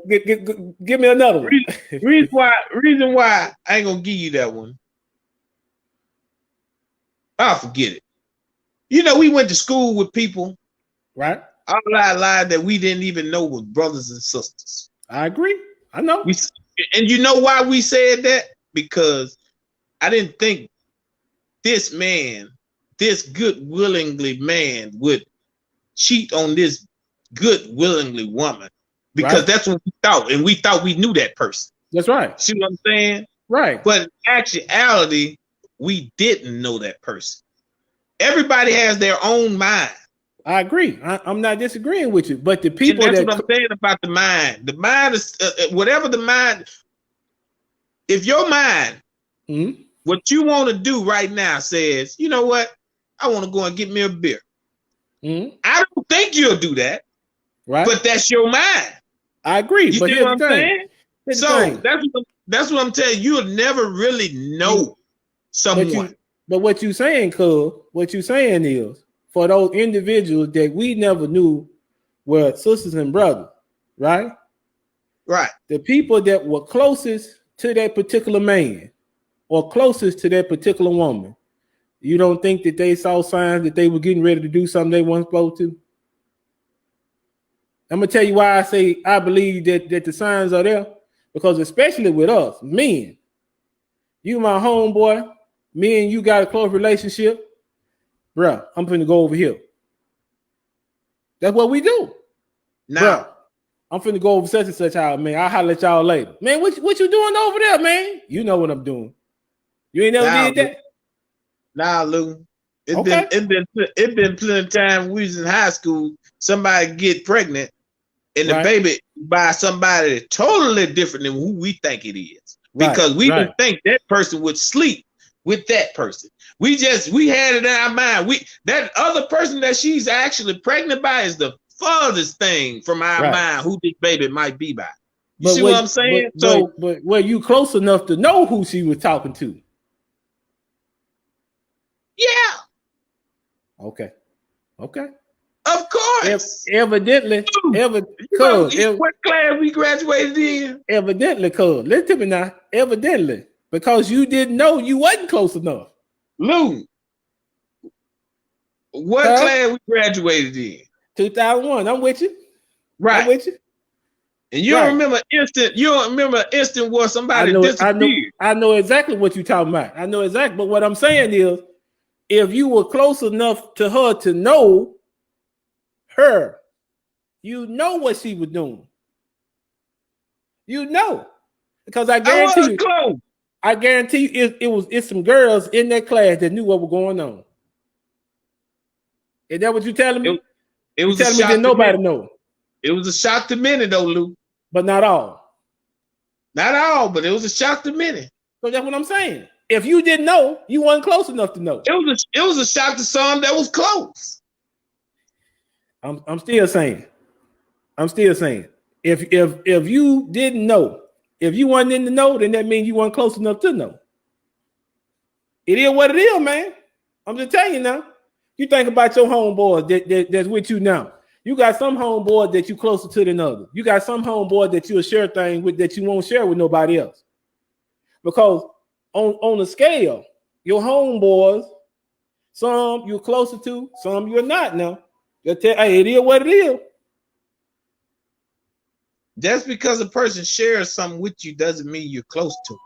A: Give me another one.
F: Reason why I ain't gonna give you that one. I'll forget it. You know, we went to school with people
A: Right?
F: all our lives that we didn't even know was brothers and sisters.
A: I agree. I know.
F: And you know why we said that? Because I didn't think this good willingly man would cheat on this good willingly woman. Because
A: Right.
F: that's what we thought. And we thought we knew that person.
A: That's right.
F: See what I'm saying?
A: Right.
F: But in actuality, we didn't know that person. Everybody has their own mind.
A: I agree. I'm not disagreeing with you, but the people
F: And that's
A: that
F: what I'm saying about the mind. The mind is whatever the mind. If your mind,
A: Mhm.
F: what you want to do right now says, you know what? I want to go and get me a beer.
A: Mhm.
F: I don't think you'll do that,
A: Right.
F: but that's your mind.
A: I agree.
F: You
A: But
F: see
A: here's
F: what I'm
A: the thing.
F: saying?
A: Here's the
F: So
A: thing.
F: that's what I'm telling you. You'll never really know someone.
A: But what you saying, cuz, what you saying is for those individuals that we never knew were sisters and brothers, right?
F: Right.
A: The people that were closest to that particular man or closest to that particular woman, you don't think that they saw signs that they were getting ready to do something they weren't supposed to? I'm gonna tell you why I say I believe that the signs are there, because especially with us men, you my homeboy, me and you got a close relationship, bruh. I'm finna go over here. That's what we do.
F: Now,
A: Bruh, I'm finna go over such and such out, man. I'll holler at y'all later. Man, what you doing over there, man? You know what I'm doing. You ain't never
F: Nah,
A: did that?
F: Nah, Lou. It's
A: Okay.
F: been plenty of time we was in high school. Somebody get pregnant, and the
A: Right.
F: baby by somebody totally different than who we think it is, because we didn't think that person would sleep with that person. We had it in our mind. That other person that she's actually pregnant by is the farthest thing from our
A: Right.
F: mind who this baby might be by. You see what I'm saying?
A: But were you close enough to know who she was talking to?
F: Yeah,
A: Okay.
F: of course.
A: Evidently,
F: What class we graduated in?
A: evidently, cuz, listen to me now. Evidently, because you didn't know, you wasn't close enough.
F: Lou, what
A: Huh?
F: class we graduated in?
A: 2001. I'm with you.
F: Right.
A: I'm with you.
F: And you
A: Right.
F: don't remember instant. You don't remember instant where somebody disappeared.
A: I know exactly what you're talking about. I know exactly. But what I'm saying is, if you were close enough to her to know her, you know what she was doing. You know, because I guarantee
F: close.
A: I guarantee you, it's some girls in that class that knew what was going on. Is that what you're telling me?
F: It was
A: you telling me that nobody know,
F: It was a shock to many, though, Lou.
A: but not all.
F: Not all, but it was a shock to many.
A: So that's what I'm saying. If you didn't know, you weren't close enough to know.
F: It was a shock to some that was close.
A: I'm still saying. If you didn't know, if you weren't in the know, then that means you weren't close enough to know. It is what it is, man. I'm just telling you now. You think about your homeboy that's with you now. You got some homeboy that you closer to than others. You got some homeboy that you'll share things with that you won't share with nobody else. Because on the scale, your homeboys, some you're closer to, some you're not now. Hey, it is what it is.
F: Just because a person shares something with you doesn't mean you're close to it.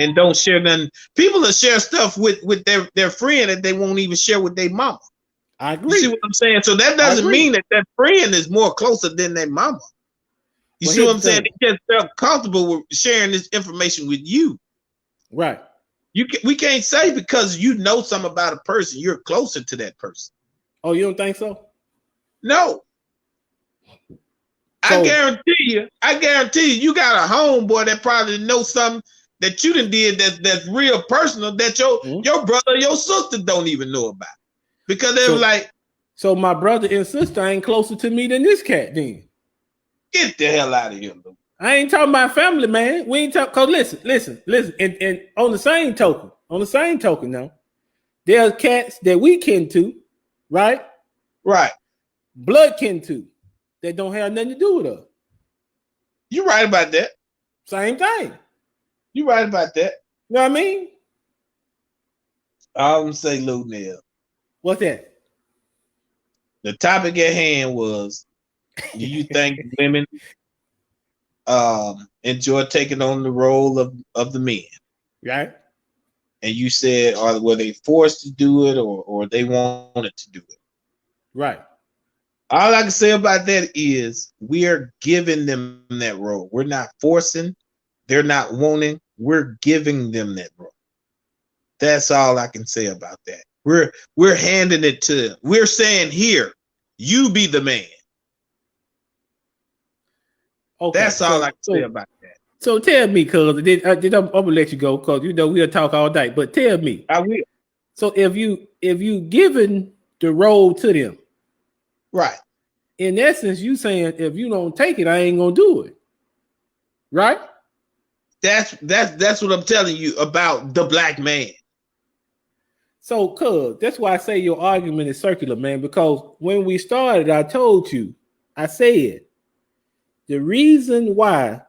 F: And don't share nothing. People that share stuff with their friend that they won't even share with their mama.
A: I agree.
F: You see what I'm saying? So that doesn't mean that friend is more closer than their mama. You see what I'm saying? They just felt comfortable with sharing this information with you.
A: Right.
F: We can't say because you know something about a person, you're closer to that person.
A: Oh, you don't think so?
F: No. I guarantee you got a homeboy that probably knows something that you done did that's real personal that your brother or your sister don't even know about. Because they were like,
A: so my brother and sister ain't closer to me than this cat then.
F: Get the hell out of here, Lou.
A: I ain't talking about family, man. We ain't talking, cause listen. And on the same token now, there's cats that we kin to, right?
F: Right.
A: Blood kin to, that don't have nothing to do with us.
F: You right about that.
A: Same thing.
F: You right about that.
A: You know what I mean?
F: I'm say Lou Neal.
A: What's that?
F: The topic at hand was, do you think women enjoy taking on the role of the men?
A: Right.
F: And you said, were they forced to do it or they wanted to do it?
A: Right.
F: All I can say about that is we are giving them that role. We're not forcing. They're not wanting. We're giving them that role. That's all I can say about that. We're handing it to them. We're saying, here, you be the man. Okay, that's all I can say about that.
A: So tell me, cuz I'm gonna let you go, cuz we'll talk all night. But tell me,
F: I will.
A: So if you given the role to them,
F: right?
A: In essence, you saying if you don't take it, I ain't gonna do it, right?
F: That's what I'm telling you about the black man.
A: So, cuz that's why I say your argument is circular, man. Because when we started, I told you, I said the reason why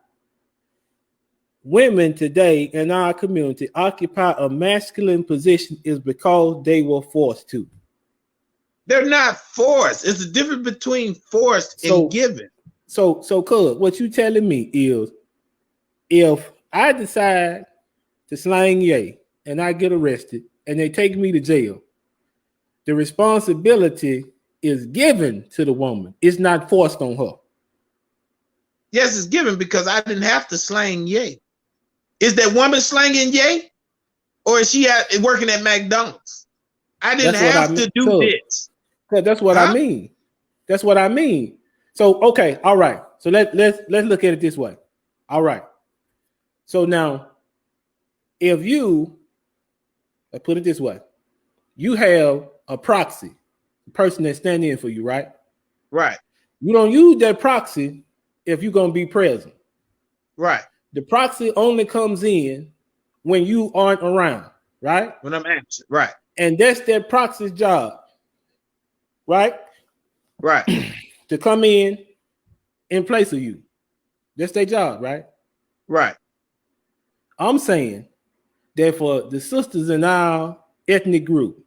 A: women today in our community occupy a masculine position is because they were forced to.
F: They're not forced. It's the difference between forced and given.
A: So, cuz what you telling me is, if I decide to slang yay and I get arrested and they take me to jail, the responsibility is given to the woman. It's not forced on her.
F: Yes, it's given because I didn't have to slang yay. Is that woman slanging yay? Or is she working at McDonald's? I didn't have to do this.
A: That's what I mean. That's what I mean. So, okay, all right. So let's look at it this way. All right. So now, if let's put it this way, you have a proxy, a person that's standing in for you, right?
F: Right.
A: You don't use that proxy if you're gonna be present.
F: Right.
A: The proxy only comes in when you aren't around, right?
F: When I'm absent. Right.
A: And that's that proxy's job, right?
F: Right.
A: To come in place of you. That's their job, right?
F: Right.
A: I'm saying that for the sisters in our ethnic group,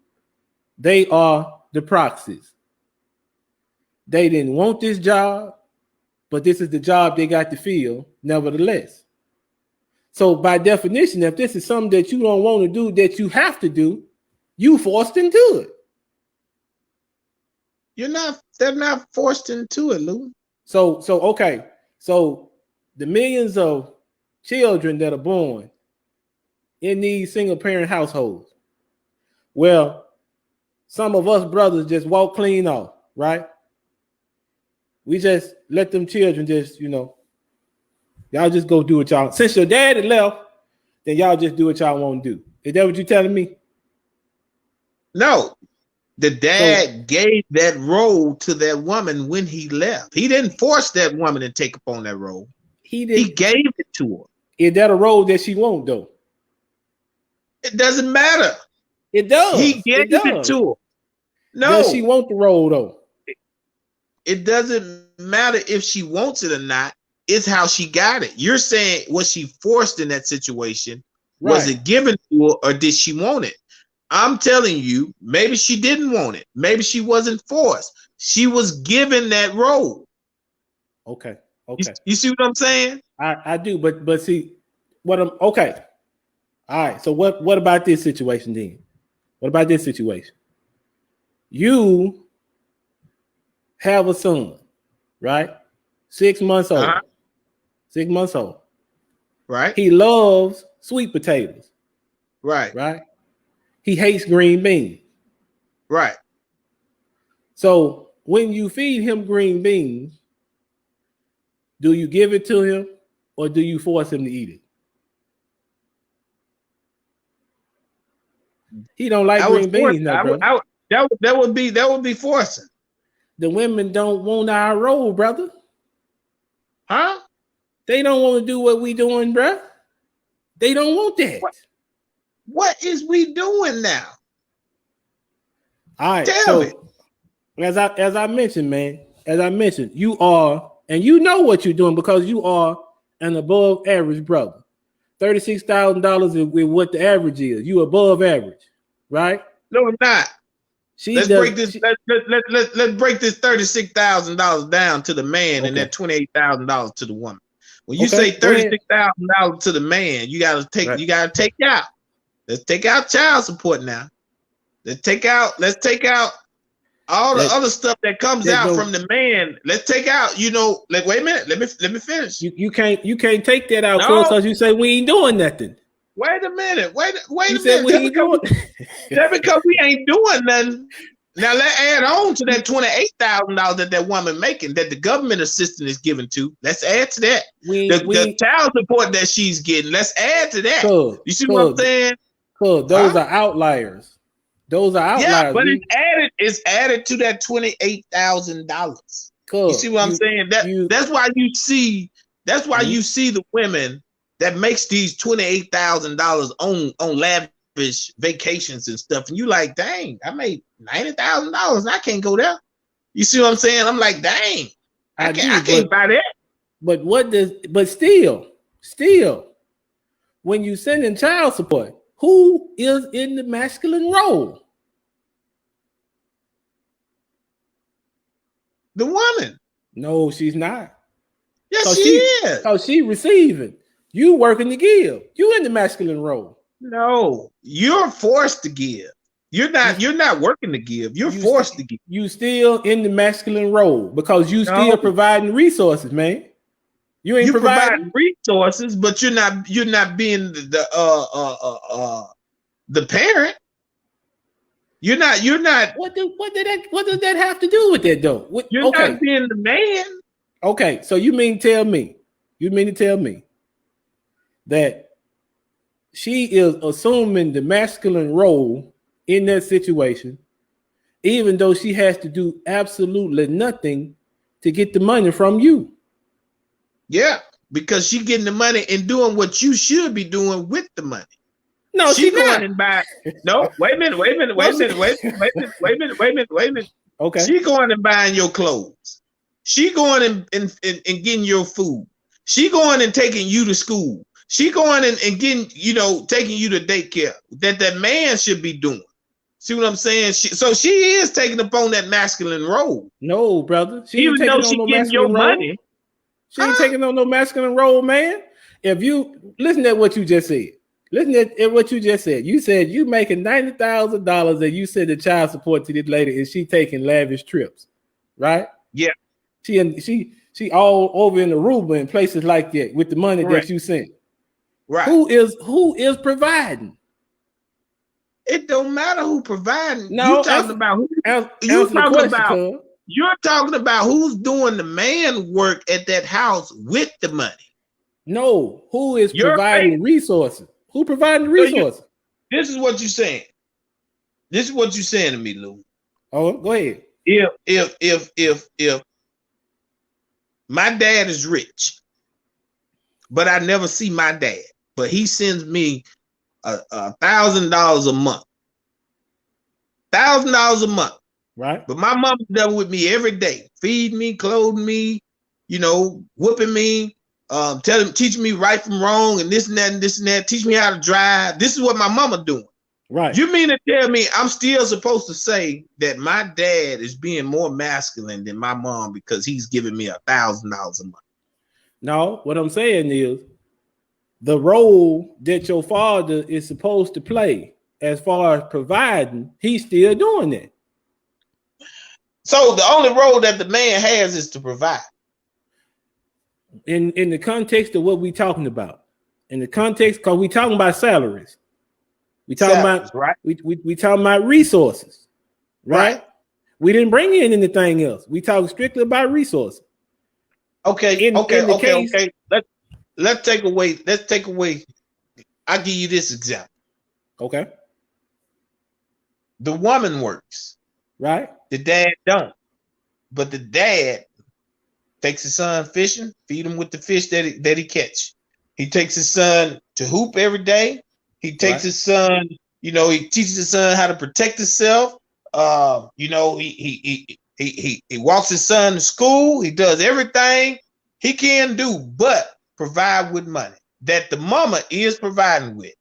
A: they are the proxies. They didn't want this job, but this is the job they got to fill, nevertheless. So by definition, if this is something that you don't want to do, that you have to do, you forced into it.
F: They're not forced into it, Lou.
A: So okay. So the millions of children that are born in these single parent households, well, some of us brothers just walk clean off, right? We just let them children just, y'all just go do what y'all. Since your daddy left, then y'all just do what y'all want to do. Is that what you're telling me?
F: No. The dad gave that role to that woman when he left. He didn't force that woman to take upon that role.
A: He
F: gave it to her.
A: Is that a role that she won't, though?
F: It doesn't matter.
A: It does.
F: He gave it to her. No.
A: Does she want the role, though?
F: It doesn't matter if she wants it or not. It's how she got it. You're saying, was she forced in that situation?
A: Right.
F: Was it given to her, or did she want it? I'm telling you, maybe she didn't want it. Maybe she wasn't forced. She was given that role.
A: Okay.
F: You see what I'm saying?
A: I do, but see what I'm okay. All right. So what about this situation then? What about this situation? You have a son, right? 6 months old. 6 months old.
F: Right.
A: He loves sweet potatoes.
F: Right.
A: Right. He hates green beans.
F: Right.
A: So when you feed him green beans, do you give it to him or do you force him to eat it? He don't like green beans now, bro.
F: That would be forcing.
A: The women don't want our role, brother.
F: Huh?
A: They don't want to do what we doing, bro. They don't want that.
F: What is we doing now?
A: All right.
F: Tell me.
A: As I mentioned, man, you are, and you know what you're doing because you are an above average brother. $36,000 is what the average is. You above average, right?
F: No, I'm not. Let's break this $36,000 down to the man and that $28,000 to the woman. When you say $36,000 to the man, you gotta take out. Let's take out child support now. Let's take out all the other stuff that comes out from the man. Let's take out, wait a minute, let me finish.
A: You can't take that out because you say we ain't doing nothing.
F: Wait a minute. Wait a minute. Just because we ain't doing nothing. Now let's add on to that $28,000 that woman making that the government assistance is given to. Let's add to that. The child support that she's getting. Let's add to that. You see what I'm saying?
A: Those are outliers. Those are outliers.
F: Yeah, but it's added to that $28,000. You see what I'm saying? That's why you see the women that makes these $28,000 on lavish vacations and stuff, and you like, dang, I made $90,000. I can't go there. You see what I'm saying? I'm like, dang, I can't buy that.
A: But still, when you send in child support, who is in the masculine role?
F: The woman.
A: No, she's not.
F: Yes, she is.
A: Because she receiving. You working to give. You in the masculine role.
F: No, you're forced to give. You're not working to give. You're forced to give.
A: You still in the masculine role because you still providing resources, man. You ain't providing
F: resources, but you're not being the parent. You're not.
A: What does that have to do with that though?
F: You're not being the man.
A: Okay, so you mean to tell me that she is assuming the masculine role in that situation, even though she has to do absolutely nothing to get the money from you?
F: Yeah, because she getting the money and doing what you should be doing with the money.
A: No,
F: She
A: she's
F: going
A: not.
F: and buy. No, wait a minute.
A: Okay.
F: She going and buying your clothes. She going and getting your food. She going and taking you to school. She going and getting, taking you to daycare. That man should be doing. See what I'm saying? So she is taking upon that masculine role.
A: No, brother. She ain't
F: Even though
A: taking
F: she
A: on no
F: getting your
A: masculine role.
F: money.
A: She ain't taking on no masculine role, man. If you listen at what you just said. Listen at what you just said. You said you making $90,000 and you said the child support to this lady and she taking lavish trips, right?
F: Yeah.
A: She all over in Aruba and places like that with the money
F: Correct.
A: that you sent.
F: Right.
A: Who is providing?
F: It don't matter who providing.
A: No,
F: You talking about who? You're talking about who's doing the man work at that house with the money.
A: No, who is providing resources? Who providing resources?
F: This is what you're saying. This is what you're saying to me, Lou.
A: Oh, go ahead.
F: If my dad is rich, but I never see my dad, but he sends me $1,000 a month. $1,000 a month.
A: Right.
F: But my mom there with me every day, feeding me, clothing me, whooping me, teaching me right from wrong and this and that and this and that, teach me how to drive. This is what my mama doing.
A: Right.
F: You mean to tell me I'm still supposed to say that my dad is being more masculine than my mom because he's giving me $1,000 a month?
A: No, what I'm saying is the role that your father is supposed to play as far as providing, he's still doing that.
F: So the only role that the man has is to provide.
A: In the context of what we talking about, in the context, because we talking about salaries, we talking about
F: right.
A: We talking about resources, right? We didn't bring in anything else. We talking strictly about resources.
F: Okay. Let's take away. I'll give you this example.
A: Okay.
F: The woman works.
A: Right.
F: The dad don't. But the dad takes his son fishing, feed him with the fish that he catch. He takes his son to hoop every day. He takes his son, he teaches his son how to protect himself. He walks his son to school. He does everything he can do, but provide with money that the mama is providing with.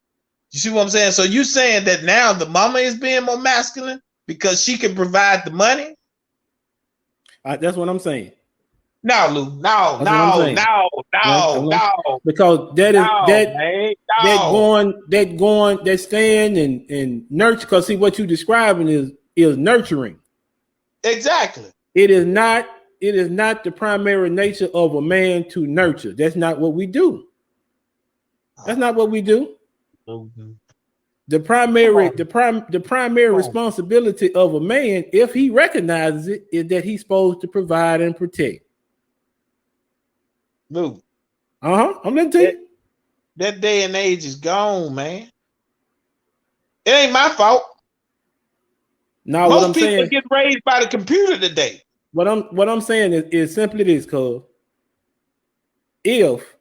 F: You see what I'm saying? So you saying that now the mama is being more masculine because she can provide the money?
A: That's what I'm saying.
F: No, Lou. No.
A: Because that stand and nurture. Because see what you're describing is nurturing.
F: Exactly.
A: It is not the primary nature of a man to nurture. That's not what we do. That's not what we do. The primary responsibility of a man, if he recognizes it, is that he's supposed to provide and protect.
F: Lou.
A: I'm gonna tell you.
F: That day and age is gone, man. It ain't my fault.
A: No,
F: most
A: what I'm
F: people
A: saying,
F: get raised by the computer today.
A: What I'm saying is simply this, cuz if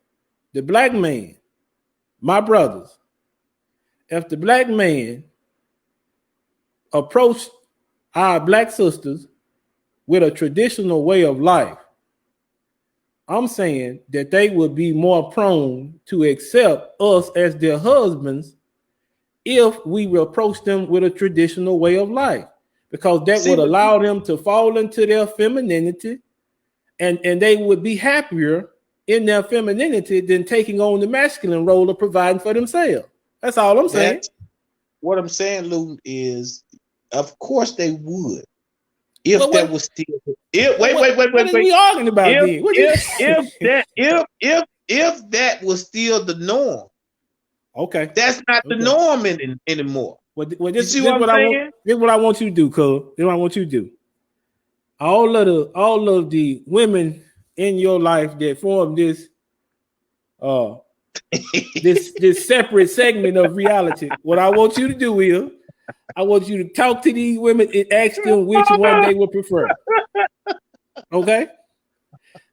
A: the black man, my brothers, if the black man approached our black sisters with a traditional way of life, I'm saying that they would be more prone to accept us as their husbands if we will approach them with a traditional way of life, because that would allow them to fall into their femininity, and they would be happier in their femininity than taking on the masculine role of providing for themselves. That's all I'm saying.
F: What I'm saying, Lou, is of course they would. If that was still wait.
A: What are we arguing about then?
F: If that was still the norm.
A: Okay.
F: That's not the norm anymore.
A: This is what I want you to do, cuz. This is what I want you to do. All of the women in your life that form this this separate segment of reality, what I want you to do is I want you to talk to these women and ask them which one they would prefer. Okay?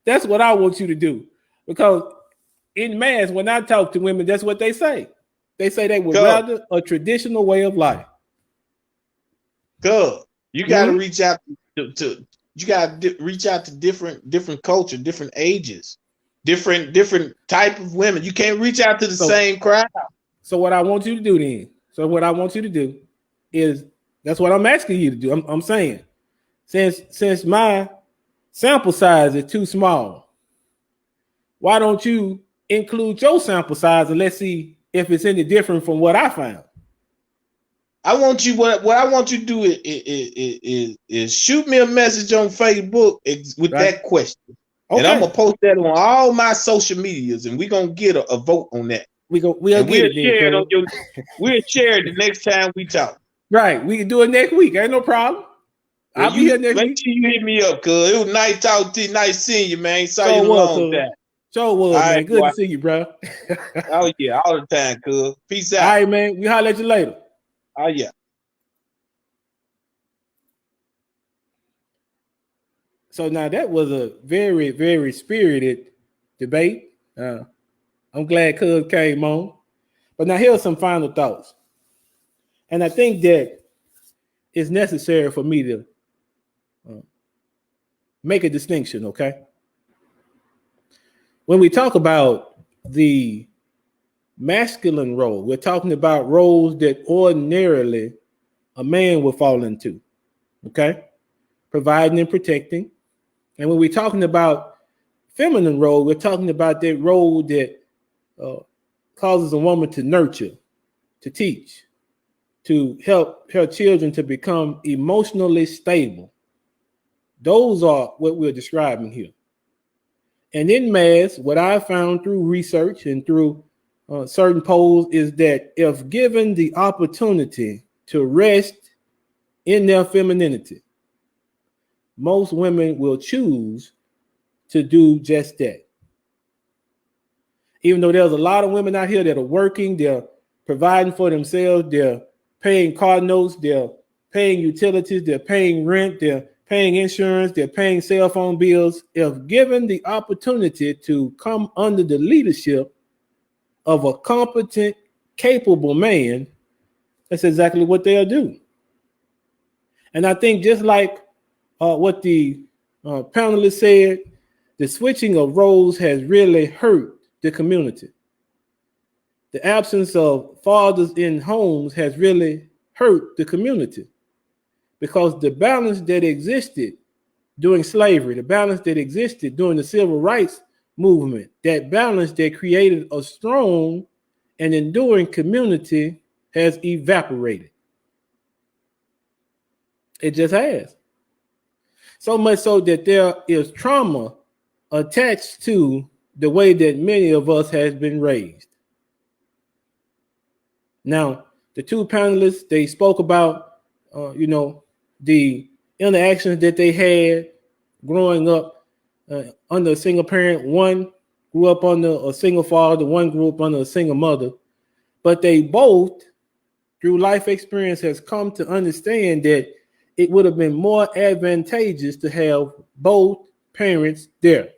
A: That's what I want you to do. Because in mass, when I talk to women, that's what they say. They say they would
F: Go.
A: rather a traditional way of life.
F: Good. You got to
A: Mhm.
F: reach out to you got to reach out to different culture, different ages, different type of women. You can't reach out to the
A: So-
F: same crowd.
A: So what I want you to do then, is that's what I'm asking you to do. I'm saying, since my sample size is too small, why don't you include your sample size and let's see if it's any different from what I found?
F: I want you what I want you to do is shoot me a message on Facebook with
A: Right.
F: that question.
A: Okay.
F: And I'm gonna post that on all my social medias, and we're gonna get a vote on that.
A: we'll
F: And
A: get it
F: share it
A: then,
F: on your we'll share it the next time we talk.
A: right. We can do it next week. Ain't no problem. I'll be here next
F: Make
A: week.
F: sure you hit me up, cuz it was nice talking to you, nice seeing you, man. Saw
A: So
F: you in a
A: was,
F: long
A: cuz.
F: time.
A: So was,
F: All
A: man.
F: right,
A: Good
F: boy.
A: to see you, bro.
F: Oh yeah, all the time, cuz. Peace
A: All
F: out.
A: right, man. We holler at you later.
F: Oh yeah.
A: So now that was a very, very spirited debate. I'm glad Cuz came on. But now here's some final thoughts. And I think that it's necessary for me to make a distinction, okay? When we talk about the masculine role, we're talking about roles that ordinarily a man would fall into, okay? Providing and protecting. And when we're talking about feminine role, we're talking about that role that causes a woman to nurture, to teach, to help her children to become emotionally stable. Those are what we're describing here. And in mass, what I found through research and through certain polls is that if given the opportunity to rest in their femininity, most women will choose to do just that. Even though there's a lot of women out here that are working, they're providing for themselves, they're paying car notes, they're paying utilities, they're paying rent, they're paying insurance, they're paying cell phone bills. If given the opportunity to come under the leadership of a competent, capable man, that's exactly what they'll do. And I think just like what the panelists said, the switching of roles has really hurt the community. The absence of fathers in homes has really hurt the community because the balance that existed during slavery, the balance that existed during the civil rights movement, that balance that created a strong and enduring community has evaporated. It just has. So much so that there is trauma attached to the way that many of us has been raised. Now, the two panelists, they spoke about, the interactions that they had growing up under a single parent. One grew up under a single father, one grew up under a single mother. But they both, through life experience, has come to understand that it would have been more advantageous to have both parents there.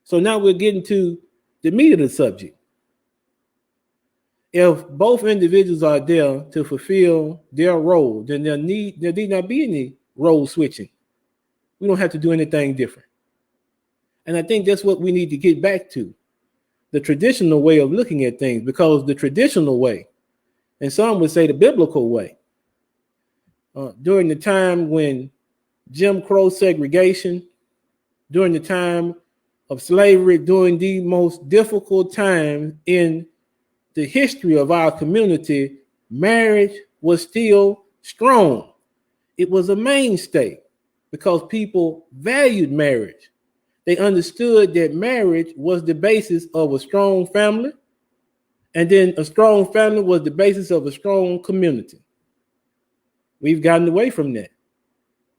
A: So now we're getting to the meat of the subject. If both individuals are there to fulfill their role, then there need not be any role switching. We don't have to do anything different. And I think that's what we need to get back to, the traditional way of looking at things, because the traditional way, and some would say the biblical way, during the time when Jim Crow segregation, during the time of slavery, during the most difficult time in the history of our community, marriage was still strong. It was a mainstay because people valued marriage. They understood that marriage was the basis of a strong family, and then a strong family was the basis of a strong community. We've gotten away from that.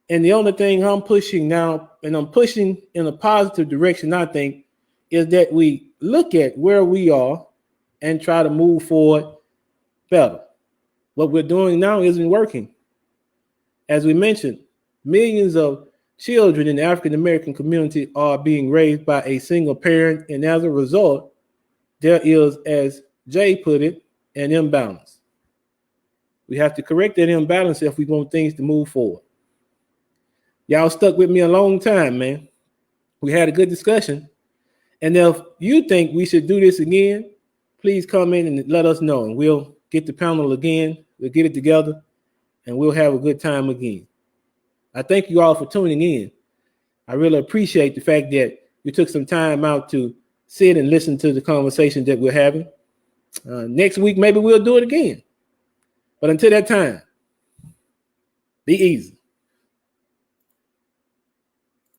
A: And the only thing I'm pushing now, and I'm pushing in a positive direction, I think, is that we look at where we are and try to move forward better. What we're doing now isn't working. As we mentioned, millions of children in the African American community are being raised by a single parent, and as a result, there is, as Jay put it, an imbalance. We have to correct that imbalance if we want things to move forward. Y'all stuck with me a long time, man. We had a good discussion. And if you think we should do this again, please come in and let us know. And we'll get the panel again. We'll get it together and we'll have a good time again. I thank you all for tuning in. I really appreciate the fact that you took some time out to sit and listen to the conversation that we're having. Next week, maybe we'll do it again. But until that time, be easy.